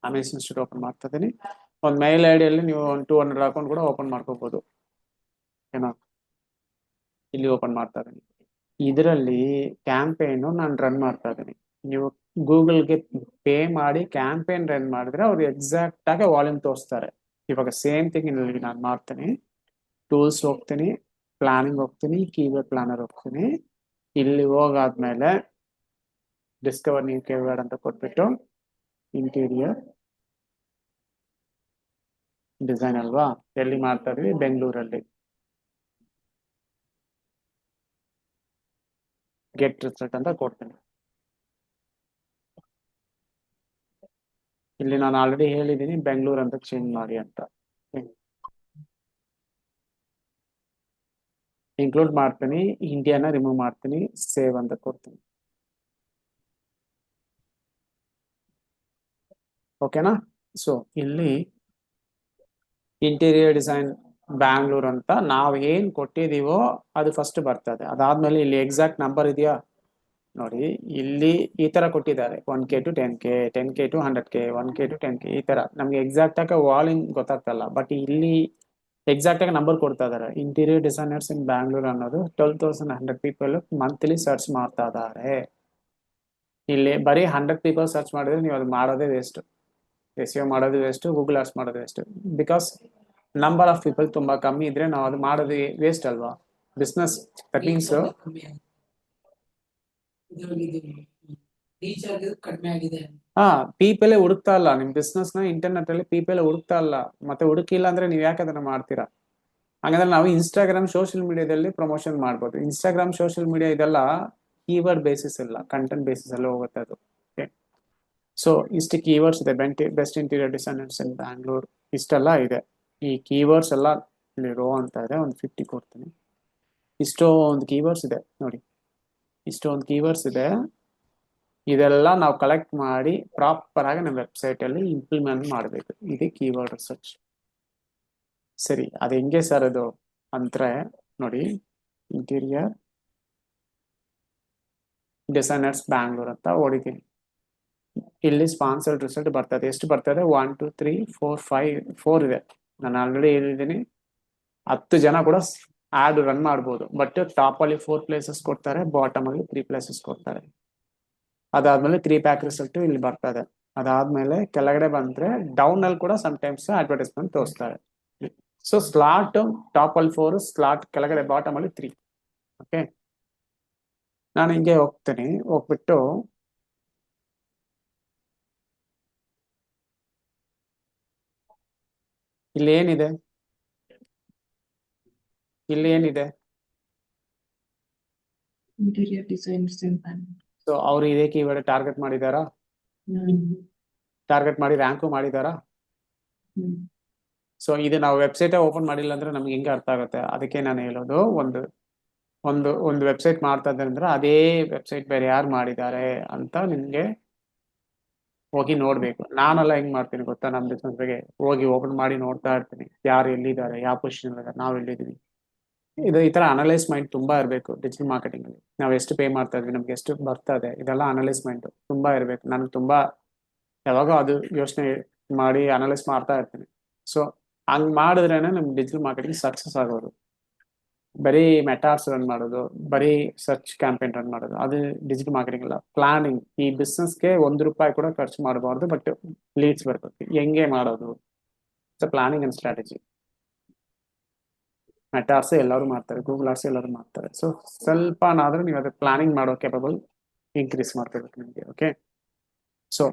Amaze institute open ಮಾಡ್ತಾ ಇದ್ದೀನಿ. ಒಂದು ಮೇಲ್ ಐಡಿಯಲ್ಲಿ ನೀವು ಒಂದು 200 ಅಕೌಂಟ್ ಕೂಡ ಓಪನ್ ಮಾಡ್ಕೋಬಹುದು, ಏನೋ. ಇಲ್ಲಿ ಓಪನ್ ಮಾಡ್ತಾ ಇದ್ದೀನಿ. ಇದರಲ್ಲಿ ಕ್ಯಾಂಪೇನು ನಾನು ರನ್ ಮಾಡ್ತಾ ಇದ್ದೀನಿ. ನೀವು ಗೂಗಲ್ಗೆ ಪೇ ಮಾಡಿ ಕ್ಯಾಂಪೇನ್ ರನ್ ಮಾಡಿದ್ರೆ ಅವ್ರು ಎಕ್ಸಾಕ್ಟ್ ಆಗಿ ವಾಲ್ಯೂಮ್ ತೋರಿಸ್ತಾರೆ. ಇವಾಗ ಸೇಮ್ ಥಿಂಗ್ ಇಲ್ಲಿ ನಾನು ಮಾಡ್ತೀನಿ. ಟೂಲ್ಸ್ ಹೋಗ್ತೀನಿ, ಪ್ಲಾನಿಂಗ್ ಹೋಗ್ತೀನಿ, ಕೀವರ್ಡ್ ಪ್ಲಾನರ್ ಹೋಗ್ತೀನಿ. ಇಲ್ಲಿ ಹೋಗಾದ್ಮೇಲೆ ಡಿಸ್ಕವರ್ ನ್ಯೂ ಕೀವರ್ಡ್ ಅಂತ ಕೊಟ್ಬಿಟ್ಟು ಇಂಟೀರಿಯರ್ ಡಿಸೈನ್ ಅಲ್ವಾ, ಎಲ್ಲಿ ಮಾಡ್ತಾ ಇದೀವಿ? ಬೆಂಗಳೂರಲ್ಲಿ. ಗೆಟ್ ರಿಸಲ್ಟ್ ಅಂತ ಕೊಡ್ತೀನಿ. ಇಲ್ಲಿ ನಾನು ಆಲ್ರೆಡಿ ಹೇಳಿದ್ದೀನಿ ಬೆಂಗಳೂರು ಅಂತ ಚೇಂಜ್ ಮಾಡಿ ಅಂತ. ಇನ್ಕ್ಲೂಡ್ ಮಾಡ್ತೀನಿ, ಇಂಡಿಯಾನ ರಿಮೂವ್ ಮಾಡ್ತೀನಿ, ಸೇವ್ ಅಂತ ಕೊಡ್ತೀನಿ. ಓಕೆನಾ? ಸೊ ಇಲ್ಲಿ ಇಂಟೀರಿಯರ್ ಡಿಸೈನ್ ಬ್ಯಾಂಗ್ಳೂರ್ ಅಂತ ನಾವು ಏನ್ ಕೊಟ್ಟಿದೀವೋ ಅದು ಫಸ್ಟ್ ಬರ್ತದೆ. ಅದಾದ್ಮೇಲೆ ಇಲ್ಲಿ ಎಕ್ಸಾಕ್ಟ್ ನಂಬರ್ ಇದೆಯಾ ನೋಡಿ, ಇಲ್ಲಿ ಈ ತರ ಕೊಟ್ಟಿದ್ದಾರೆ 1K to 10K, 10K to 100K, 1K to 10K, ಈ ತರ ನಮ್ಗೆ ಎಕ್ಸಾಕ್ಟ್ ಆಗಿ ವಾಲಿಂಗ್ ಗೊತ್ತಾಗ್ತಲ್ಲ. ಬಟ್ ಇಲ್ಲಿ ಎಕ್ಸಾಕ್ಟ್ ಆಗಿ ನಂಬರ್ ಕೊಡ್ತಾ ಇದಾರೆ. ಇಂಟೀರಿಯರ್ ಡಿಸೈನರ್ಸ್ ಇನ್ ಬ್ಯಾಂಗ್ಳೂರ್ ಅನ್ನೋದು 12,100 ಪೀಪಲ್ ಮಂತ್ಲಿ ಸರ್ಚ್ ಮಾಡ್ತಾ ಇದ್ದಾರೆ. ಇಲ್ಲಿ ಬರೀ 100 ಪೀಪಲ್ ಸರ್ಚ್ ಮಾಡಿದ್ರೆ ನೀವು ಅದು ಮಾಡೋದೇ ವೇಸ್ಟ್. SEO ಮಾಡೋದು ವೇಸ್ಟ್, ಗೂಗಲ್ ಆಡ್ಸ್ ಮಾಡೋದು waste. Because number of people ತುಂಬಾ ಕಮ್ಮಿ ಇದ್ರೆ ನಾವು ಅದು ಮಾಡೋದು ವೇಸ್ಟ್ ಅಲ್ವಾ? ಬಿಸ್ನೆಸ್ ದಟ್ ಮೀನ್ಸ್ ಕಮ್ಮಿ ಆಗಿದೆ. ಇದರಲ್ಲಿ ರೀಚ್ ಆಗೋದು ಕಡಿಮೆ ಆಗಿದೆ. ಪೀಪಲ್ ಹುಡುಕ್ತಾ ಇಲ್ಲ ನಿಮ್ ಬಿಸ್ನೆಸ್ ನ. ಇಂಟರ್ನೆಟ್ ಅಲ್ಲಿ ಪೀಪಲ್ ಹುಡುಕ್ತಾ ಇಲ್ಲ. ಮತ್ತೆ ಹುಡುಕಿಲ್ಲ ಅಂದ್ರೆ ನೀವ್ ಯಾಕೆ ಅದನ್ನ ಮಾಡ್ತೀರಾ? ಹಾಗಾದ್ರೆ ನಾವು ಇನ್ಸ್ಟಾಗ್ರಾಮ್ ಸೋಷಿಯಲ್ ಮೀಡಿಯಾದಲ್ಲಿ ಪ್ರಮೋಷನ್ ಮಾಡ್ಬೋದು. ಇನ್ಸ್ಟಾಗ್ರಾಮ್ ಸೋಷಿಯಲ್ ಮೀಡಿಯಾ ಇದೆಲ್ಲ ಕೀವರ್ಡ್ ಬೇಸಿಸ್ ಇಲ್ಲ, ಕಂಟೆಂಟ್ ಬೇಸಿಸ್ ಅಲ್ಲಿ ಹೋಗುತ್ತೆ ಅದು. ಸೊ ಇಷ್ಟು ಕೀವರ್ಡ್ಸ್ ಇದೆ. ಬೆಸ್ಟ್ ಇಂಟೀರಿಯರ್ ಡಿಸೈನರ್ಸ್ ಇನ್ ಬ್ಯಾಂಗ್ಳೂರ್ ಇಷ್ಟೆಲ್ಲ ಇದೆ. ಈ ಕೀವರ್ಡ್ಸ್ ಎಲ್ಲ ಇಲ್ಲಿ ರೋ ಅಂತ ಇದೆ, ಒಂದು 50 ಕೊಡ್ತೀನಿ. ಇಷ್ಟೊಂದು ಕೀವರ್ಡ್ಸ್ ಇದೆ ನೋಡಿ, ಇಷ್ಟೊಂದು ಕೀವರ್ಡ್ಸ್ ಇದೆ. ಇದೆಲ್ಲ ನಾವು ಕಲೆಕ್ಟ್ ಮಾಡಿ ಪ್ರಾಪರ್ ಆಗಿ ನಮ್ಮ ವೆಬ್ಸೈಟ್ ಅಲ್ಲಿ ಇಂಪ್ಲಿಮೆಂಟ್ ಮಾಡಬೇಕು. ಇದು ಕೀವರ್ಡ್ ರಿಸರ್ಚ್. ಸರಿ, ಅದು ಹೆಂಗೆ ಸರ್ ಅದು ಅಂದ್ರೆ ನೋಡಿ, ಇಂಟೀರಿಯರ್ ಡಿಸೈನರ್ಸ್ ಬ್ಯಾಂಗ್ಳೂರ್ ಅಂತ ಹೊಡಿತೀನಿ. ಇಲ್ಲಿ ಸ್ಪಾನ್ಸರ್ಡ್ ರಿಸಲ್ಟ್ ಬರ್ತದೆ. ಎಷ್ಟು ಬರ್ತದೆ? 1 2 3 4 5 4 ಇದೆ. ನಾನು ಆಲ್ರೆಡಿ ಹೇಳಿದ್ದೀನಿ 10 ಜನ ಕೂಡ ಆಡ್ ರನ್ ಮಾಡ್ಬೋದು. ಬಟ್ ಟಾಪ್ ಅಲ್ಲಿ 4 ಪ್ಲೇಸಸ್ ಕೊಡ್ತಾರೆ, ಬಾಟಮ್ ಅಲ್ಲಿ 3 ಪ್ಲೇಸಸ್ ಕೊಡ್ತಾರೆ. ಅದಾದ್ಮೇಲೆ 3 ಪ್ಯಾಕ್ ರಿಸಲ್ಟ್ ಇಲ್ಲಿ ಬರ್ತದೆ. ಅದಾದ್ಮೇಲೆ ಕೆಳಗಡೆ ಬಂದ್ರೆ ಡೌನ್ ಅಲ್ಲಿ ಕೂಡ ಸಮ್ಟೈಮ್ಸ್ ಅಡ್ವರ್ಟೈಸ್ಮೆಂಟ್ ತೋರಿಸ್ತಾರೆ. ಸೊ ಸ್ಲಾಟ್ ಟಾಪ್ ಅಲ್ಲಿ 4, ಸ್ಲಾಟ್ ಕೆಳಗಡೆ ಬಾಟಮ್ ಅಲ್ಲಿ 3. ಓಕೆ, ನಾನು ಹಿಂಗೆ ಹೋಗ್ತೀನಿ. ಹೋಗ್ಬಿಟ್ಟು ಇಲ್ಲಿ ಏನಿದೆ, ಇಲ್ಲಿ ಏನಿದೆ? Interior designers in Bangalore. So ಅವ್ರು ಇದೇ ಕೀವರ್ಡ್ ಟಾರ್ಗೆಟ್ ಮಾಡಿದಾರಾ? ಟಾರ್ಗೆಟ್ ಮಾಡಿ ರ್ಯಾಂಕು ಮಾಡಿದಾರಾ? ಸೊ ಇದು ನಾವು ವೆಬ್ಸೈಟ್ ಓಪನ್ ಮಾಡಿಲ್ಲ ಅಂದ್ರೆ ನಮ್ಗೆ ಹೆಂಗೆ ಅರ್ಥ ಆಗುತ್ತೆ? ಅದಕ್ಕೆ ನಾನು ಹೇಳೋದು, ಒಂದು ವೆಬ್ಸೈಟ್ ಮಾಡ್ತಾ ಇದ್ದಾರೆ ಅಂದ್ರೆ ಅದೇ ವೆಬ್ಸೈಟ್ ಬೇರೆ ಯಾರು ಮಾಡಿದ್ದಾರೆ ಅಂತ ನಿಮ್ಗೆ ಹೋಗಿ ನೋಡ್ಬೇಕು. ನಾನೆಲ್ಲ ಹೆಂಗ್ ಮಾಡ್ತೀನಿ ಗೊತ್ತಾ? ನಮ್ಮ ಬಿಸ್ನೆಸ್ ಬಗ್ಗೆ ಹೋಗಿ ಓಪನ್ ಮಾಡಿ ನೋಡ್ತಾ ಇರ್ತೀನಿ, ಯಾರು ಎಲ್ಲಿದ್ದಾರೆ, ಯಾವ ಪೊಸಿಷನ್ ಇದ್ದಾರೆ, ನಾವು ಎಲ್ಲಿದ್ದೀವಿ. ಈ ತರ ಅನಲೈಸ್ ಮೈಂಡ್ ತುಂಬಾ ಇರಬೇಕು ಡಿಜಿಟಲ್ ಮಾರ್ಕೆಟಿಂಗ್ ಅಲ್ಲಿ. ನಾವು ಎಷ್ಟು ಪೇ ಮಾಡ್ತಾ ಇದ್ವಿ, ನಮ್ಗೆ ಎಷ್ಟು ಬರ್ತಾ ಇದೆ, ಇದೆಲ್ಲ ಅನಲೈಸ್ ಮೈಂಡ್ ತುಂಬಾ ಇರಬೇಕು. ನನಗೆ ತುಂಬಾ ಯಾವಾಗ ಅದು ಯೋಚನೆ ಮಾಡಿ ಅನಲೈಸ್ ಮಾಡ್ತಾ ಇರ್ತೀನಿ. ಸೊ ಹಂಗ್ ಮಾಡಿದ್ರೇನೆ ನಮ್ ಡಿಜಿಟಲ್ ಮಾರ್ಕೆಟಿಂಗ್ ಸಕ್ಸಸ್ ಆಗೋದು. ಬರೀ ಮೆಟಾರ್ಸ್ ರನ್ ಮಾಡೋದು, ಬರೀ ಸರ್ಚ್ ಕ್ಯಾಂಪೇನ್ ರನ್ ಮಾಡೋದು, ಅದು ಡಿಜಿಟಲ್ ಮಾರ್ಕೆಟಿಂಗ್ ಅಲ್ಲ. ಪ್ಲಾನಿಂಗ್, ಈ ಬಿಸ್ನೆಸ್ಗೆ ₹1 ಕೂಡ ಖರ್ಚು ಮಾಡಬಾರ್ದು, ಬಟ್ ಲೀಡ್ಸ್ ಬರ್ಬೇಕು. ಹೆಂಗೆ ಮಾಡೋದು? Planning and strategy. ಮೆಟಾರ್ಸ್ ಎಲ್ಲರೂ ಮಾಡ್ತಾರೆ, ಗೂಗಲ್ ಆರ್ಸ್ ಎಲ್ಲರೂ ಮಾಡ್ತಾರೆ. ಸೊ ಸ್ವಲ್ಪನಾದ್ರೂ ನೀವು ಅದಕ್ಕೆ ಪ್ಲಾನಿಂಗ್ ಮಾಡೋ ಕೇಪಬಲ್ ಇನ್ಕ್ರೀಸ್ ಮಾಡ್ಕೋಬೇಕು ನಿಮಗೆ. ಓಕೆ, ಸೊ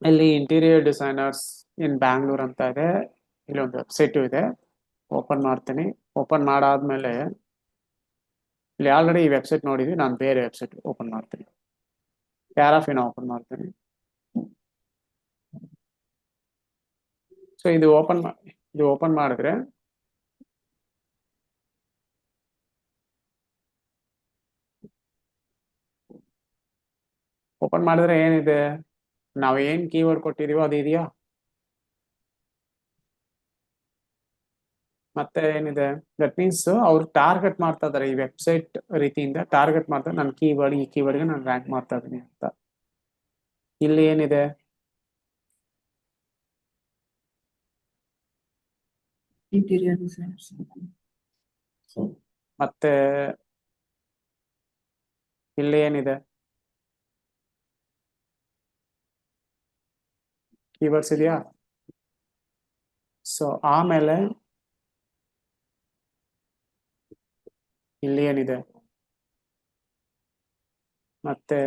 ಇಲ್ಲಿ ಇಂಟೀರಿಯರ್ ಡಿಸೈನರ್ಸ್ ಇನ್ ಬ್ಯಾಂಗ್ಳೂರ್ ಅಂತ ಇದೆ. ಇಲ್ಲಿ ಒಂದು ವೆಬ್ಸೈಟು ಇದೆ. ಓಪನ್ ಮಾಡ್ತೀನಿ. ಓಪನ್ ಮಾಡಾದ್ಮೇಲೆ ಇಲ್ಲಿ ಆಲ್ರೆಡಿ ಈ ವೆಬ್ಸೈಟ್ ನೋಡಿದ್ವಿ. ನಾನು ಬೇರೆ ವೆಬ್ಸೈಟ್ ಓಪನ್ ಮಾಡ್ತೀನಿ. ಪ್ಯಾರಾಫಿನ ಓಪನ್ ಮಾಡ್ತೀನಿ. ಸೊ ಇದು ಓಪನ್ ಮಾಡಿದ್ರೆ ಏನಿದೆ? ನಾವು ಏನ್ ಕೀವರ್ಡ್ ಕೊಟ್ಟಿದೀವೋ ಅದು ಇದೆಯಾ? ಮತ್ತೆ ಏನಿದೆ? ದಟ್ ಮೀನ್ಸ್ ಅವ್ರು ಟಾರ್ಗೆಟ್ ಮಾಡ್ತಾ ಇದಾರೆ. ಈ ವೆಬ್ಸೈಟ್ ರೀತಿಯಿಂದ ಟಾರ್ಗೆಟ್ ಮಾಡ್ತಾರೆ, ನನ್ನ ಕೀವರ್ಡ್, ಈ ಕೀವರ್ಡ್ಗೆ ನಾನು ರ್ಯಾಂಕ್ ಮಾಡ್ತಾ ಇದೀನಿ ಅಂತ. ಇಲ್ಲಿ ಏನಿದೆ? Interior designers. ಮತ್ತೆ ಇಲ್ಲಿ ಏನಿದೆ ಕೀವರ್ಡ್ಸ್ ಇದೆಯಾ? ಸೊ ಆಮೇಲೆ ಇಲ್ಲಿ ಏನಿದೆ, ಮತ್ತೆ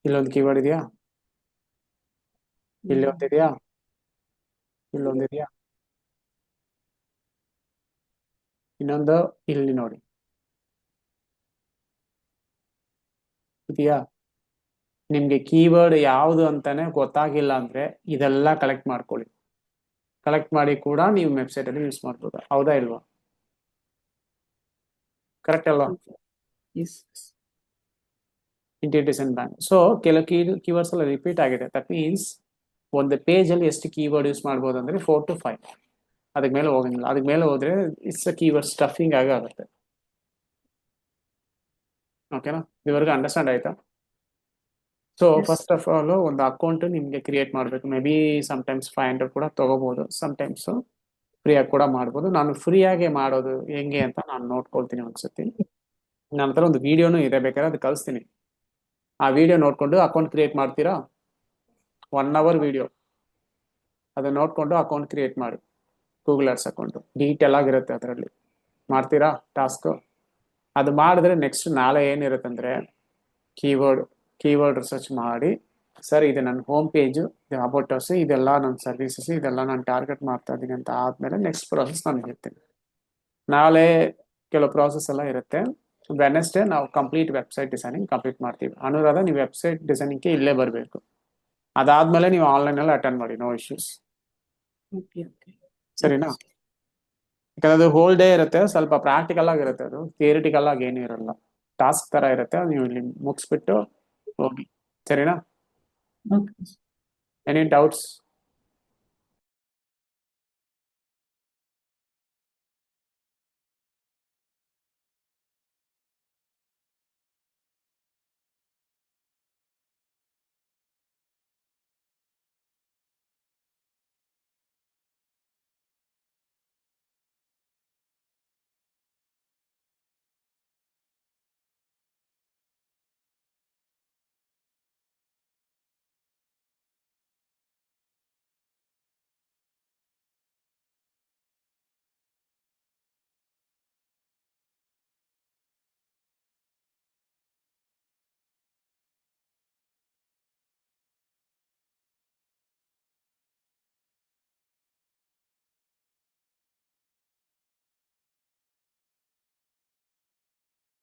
ಇಲ್ಲೊಂದು ಕೀವರ್ಡ್ ಇದೆಯಾ, ಇಲ್ಲಿ ಒಂದಿದೆಯಾ, ಇಲ್ಲೊಂದಿದೆಯಾ, ಇನ್ನೊಂದು ಇಲ್ಲಿ ನೋಡಿ ಇದೆಯಾ? ನಿಮ್ಗೆ ಕೀವರ್ಡ್ ಯಾವುದು ಅಂತಾನೆ ಗೊತ್ತಾಗಿಲ್ಲ ಅಂದ್ರೆ ಇದೆಲ್ಲ ಕಲೆಕ್ಟ್ ಮಾಡ್ಕೊಳ್ಳಿ. ಕಲೆಕ್ಟ್ ಮಾಡಿ ಕೂಡ ನೀವು ವೆಬ್ಸೈಟ್ ಅಲ್ಲಿ ಯೂಸ್ ಮಾಡ್ಬೋದು. ಹೌದಾ ಇಲ್ವಾ? ಕರೆಕ್ಟ್ ಅಲ್ವಾ? Yes. Interior design bank. So ಕೆಲವು ಕೀವರ್ಡ್ಸ್ ಎಲ್ಲ ರಿಪೀಟ್ ಆಗಿದೆ. ದಟ್ ಮೀನ್ಸ್ ಒಂದು ಪೇಜ್ ಅಲ್ಲಿ ಎಷ್ಟು ಕೀವರ್ಡ್ ಯೂಸ್ ಮಾಡ್ಬೋದು ಅಂದ್ರೆ 4 to 5. ಅದಕ್ಕೆ ಮೇಲೆ ಹೋಗಂಗಿಲ್ಲ. ಅದಕ್ಕೆ ಮೇಲೆ ಹೋದ್ರೆ ಇಟ್ಸ್ ಕೀವರ್ಡ್ ಸ್ಟಫಿಂಗ್ ಆಗುತ್ತೆ. ಓಕೆನಾ? ಇದುವರೆಗೂ ಅಂಡರ್ಸ್ಟ್ಯಾಂಡ್ ಆಯ್ತಾ? So Yes. First of all ಒಂದು ಅಕೌಂಟ್ ನಿಮ್ಗೆ ಕ್ರಿಯೇಟ್ ಮಾಡಬೇಕು. ಮೇ ಬಿ ಸಮ್ಟೈಮ್ಸ್ 500 ಕೂಡ ತಗೋಬಹುದು, ಸಮ್ಟೈಮ್ಸ್ ಫ್ರೀ ಆಗಿ ಕೂಡ ಮಾಡ್ಬೋದು. ನಾನು ಫ್ರೀ ಆಗಿ ಮಾಡೋದು ಹೆಂಗೆ ಅಂತ ನಾನು ನೋಡ್ಕೊಳ್ತೀನಿ ಒಂದ್ಸತಿ. ನನ್ನ ಹತ್ರ ಒಂದು ವಿಡಿಯೋನು ಇದೆ, ಬೇಕಾದ್ರೆ ಅದು ಕಳಿಸ್ತೀನಿ. ಆ ವಿಡಿಯೋ ನೋಡ್ಕೊಂಡು ಅಕೌಂಟ್ ಕ್ರಿಯೇಟ್ ಮಾಡ್ತೀರಾ? 1 hour ವಿಡಿಯೋ, ಅದನ್ನ ನೋಡ್ಕೊಂಡು ಅಕೌಂಟ್ ಕ್ರಿಯೇಟ್ ಮಾಡಿ. ಗೂಗಲ್ ಆಡ್ಸ್ ಅಕೌಂಟ್ ಡೀಟೇಲ್ ಆಗಿರುತ್ತೆ ಅದರಲ್ಲಿ. ಮಾಡ್ತೀರಾ ಟಾಸ್ಕ್? ಅದು ಮಾಡಿದ್ರೆ ನೆಕ್ಸ್ಟ್ ನಾಳೆ ಏನಿರುತ್ತೆ ಅಂದ್ರೆ ಕೀವರ್ಡ್ ರಿಸರ್ಚ್ ಮಾಡಿ, ಸರ್ ಇದು ನನ್ನ ಹೋಮ್ ಪೇಜು, ಇದು ಅಬೌಟ್ ಅಸ್, ಇದೆಲ್ಲ ನನ್ನ ಸರ್ವಿಸಸ್, ಇದೆಲ್ಲ ನಾನು ಟಾರ್ಗೆಟ್ ಮಾಡ್ತಾ ಇದ್ದೀನಿ ಅಂತ ಆದ್ಮೇಲೆ ನೆಕ್ಸ್ಟ್ ಪ್ರಾಸೆಸ್ ನಾನು ಹೇಳ್ತೀನಿ. ನಾಳೆ ಕೆಲವು ಪ್ರಾಸೆಸ್ ಎಲ್ಲ ಇರುತ್ತೆ. ವೆಡ್ನೆಸ್ಡೇ ನಾವು ಕಂಪ್ಲೀಟ್ ವೆಬ್ಸೈಟ್ ಡಿಸೈನಿಂಗ್ ಕಂಪ್ಲೀಟ್ ಮಾಡ್ತೀವಿ. ಅನುರಾಧ, ನೀವು ವೆಬ್ಸೈಟ್ ಡಿಸೈನಿಂಗ್ಗೆ ಇಲ್ಲೇ ಬರಬೇಕು. ಅದಾದ್ಮೇಲೆ ನೀವು ಆನ್ಲೈನಲ್ಲಿ ಅಟೆಂಡ್ ಮಾಡಿ, ನೋ ಇಶ್ಯೂಸ್. Okay. ಸರಿನಾ? ಯಾಕಂದ್ರೆ ಅದು ಹೋಲ್ ಡೇ ಇರುತ್ತೆ, ಸ್ವಲ್ಪ ಪ್ರಾಕ್ಟಿಕಲ್ ಆಗಿರುತ್ತೆ. ಅದು ಥಿಯರಿಟಿಕಲ್ ಆಗಿ ಏನೂ ಇರಲ್ಲ, ಟಾಸ್ಕ್ ತರ ಇರುತ್ತೆ. ನೀವು ಇಲ್ಲಿ ಮುಗಿಸ್ಬಿಟ್ಟು ಹೋಗಿ. ಸರಿನಾ? Okay. Any doubts?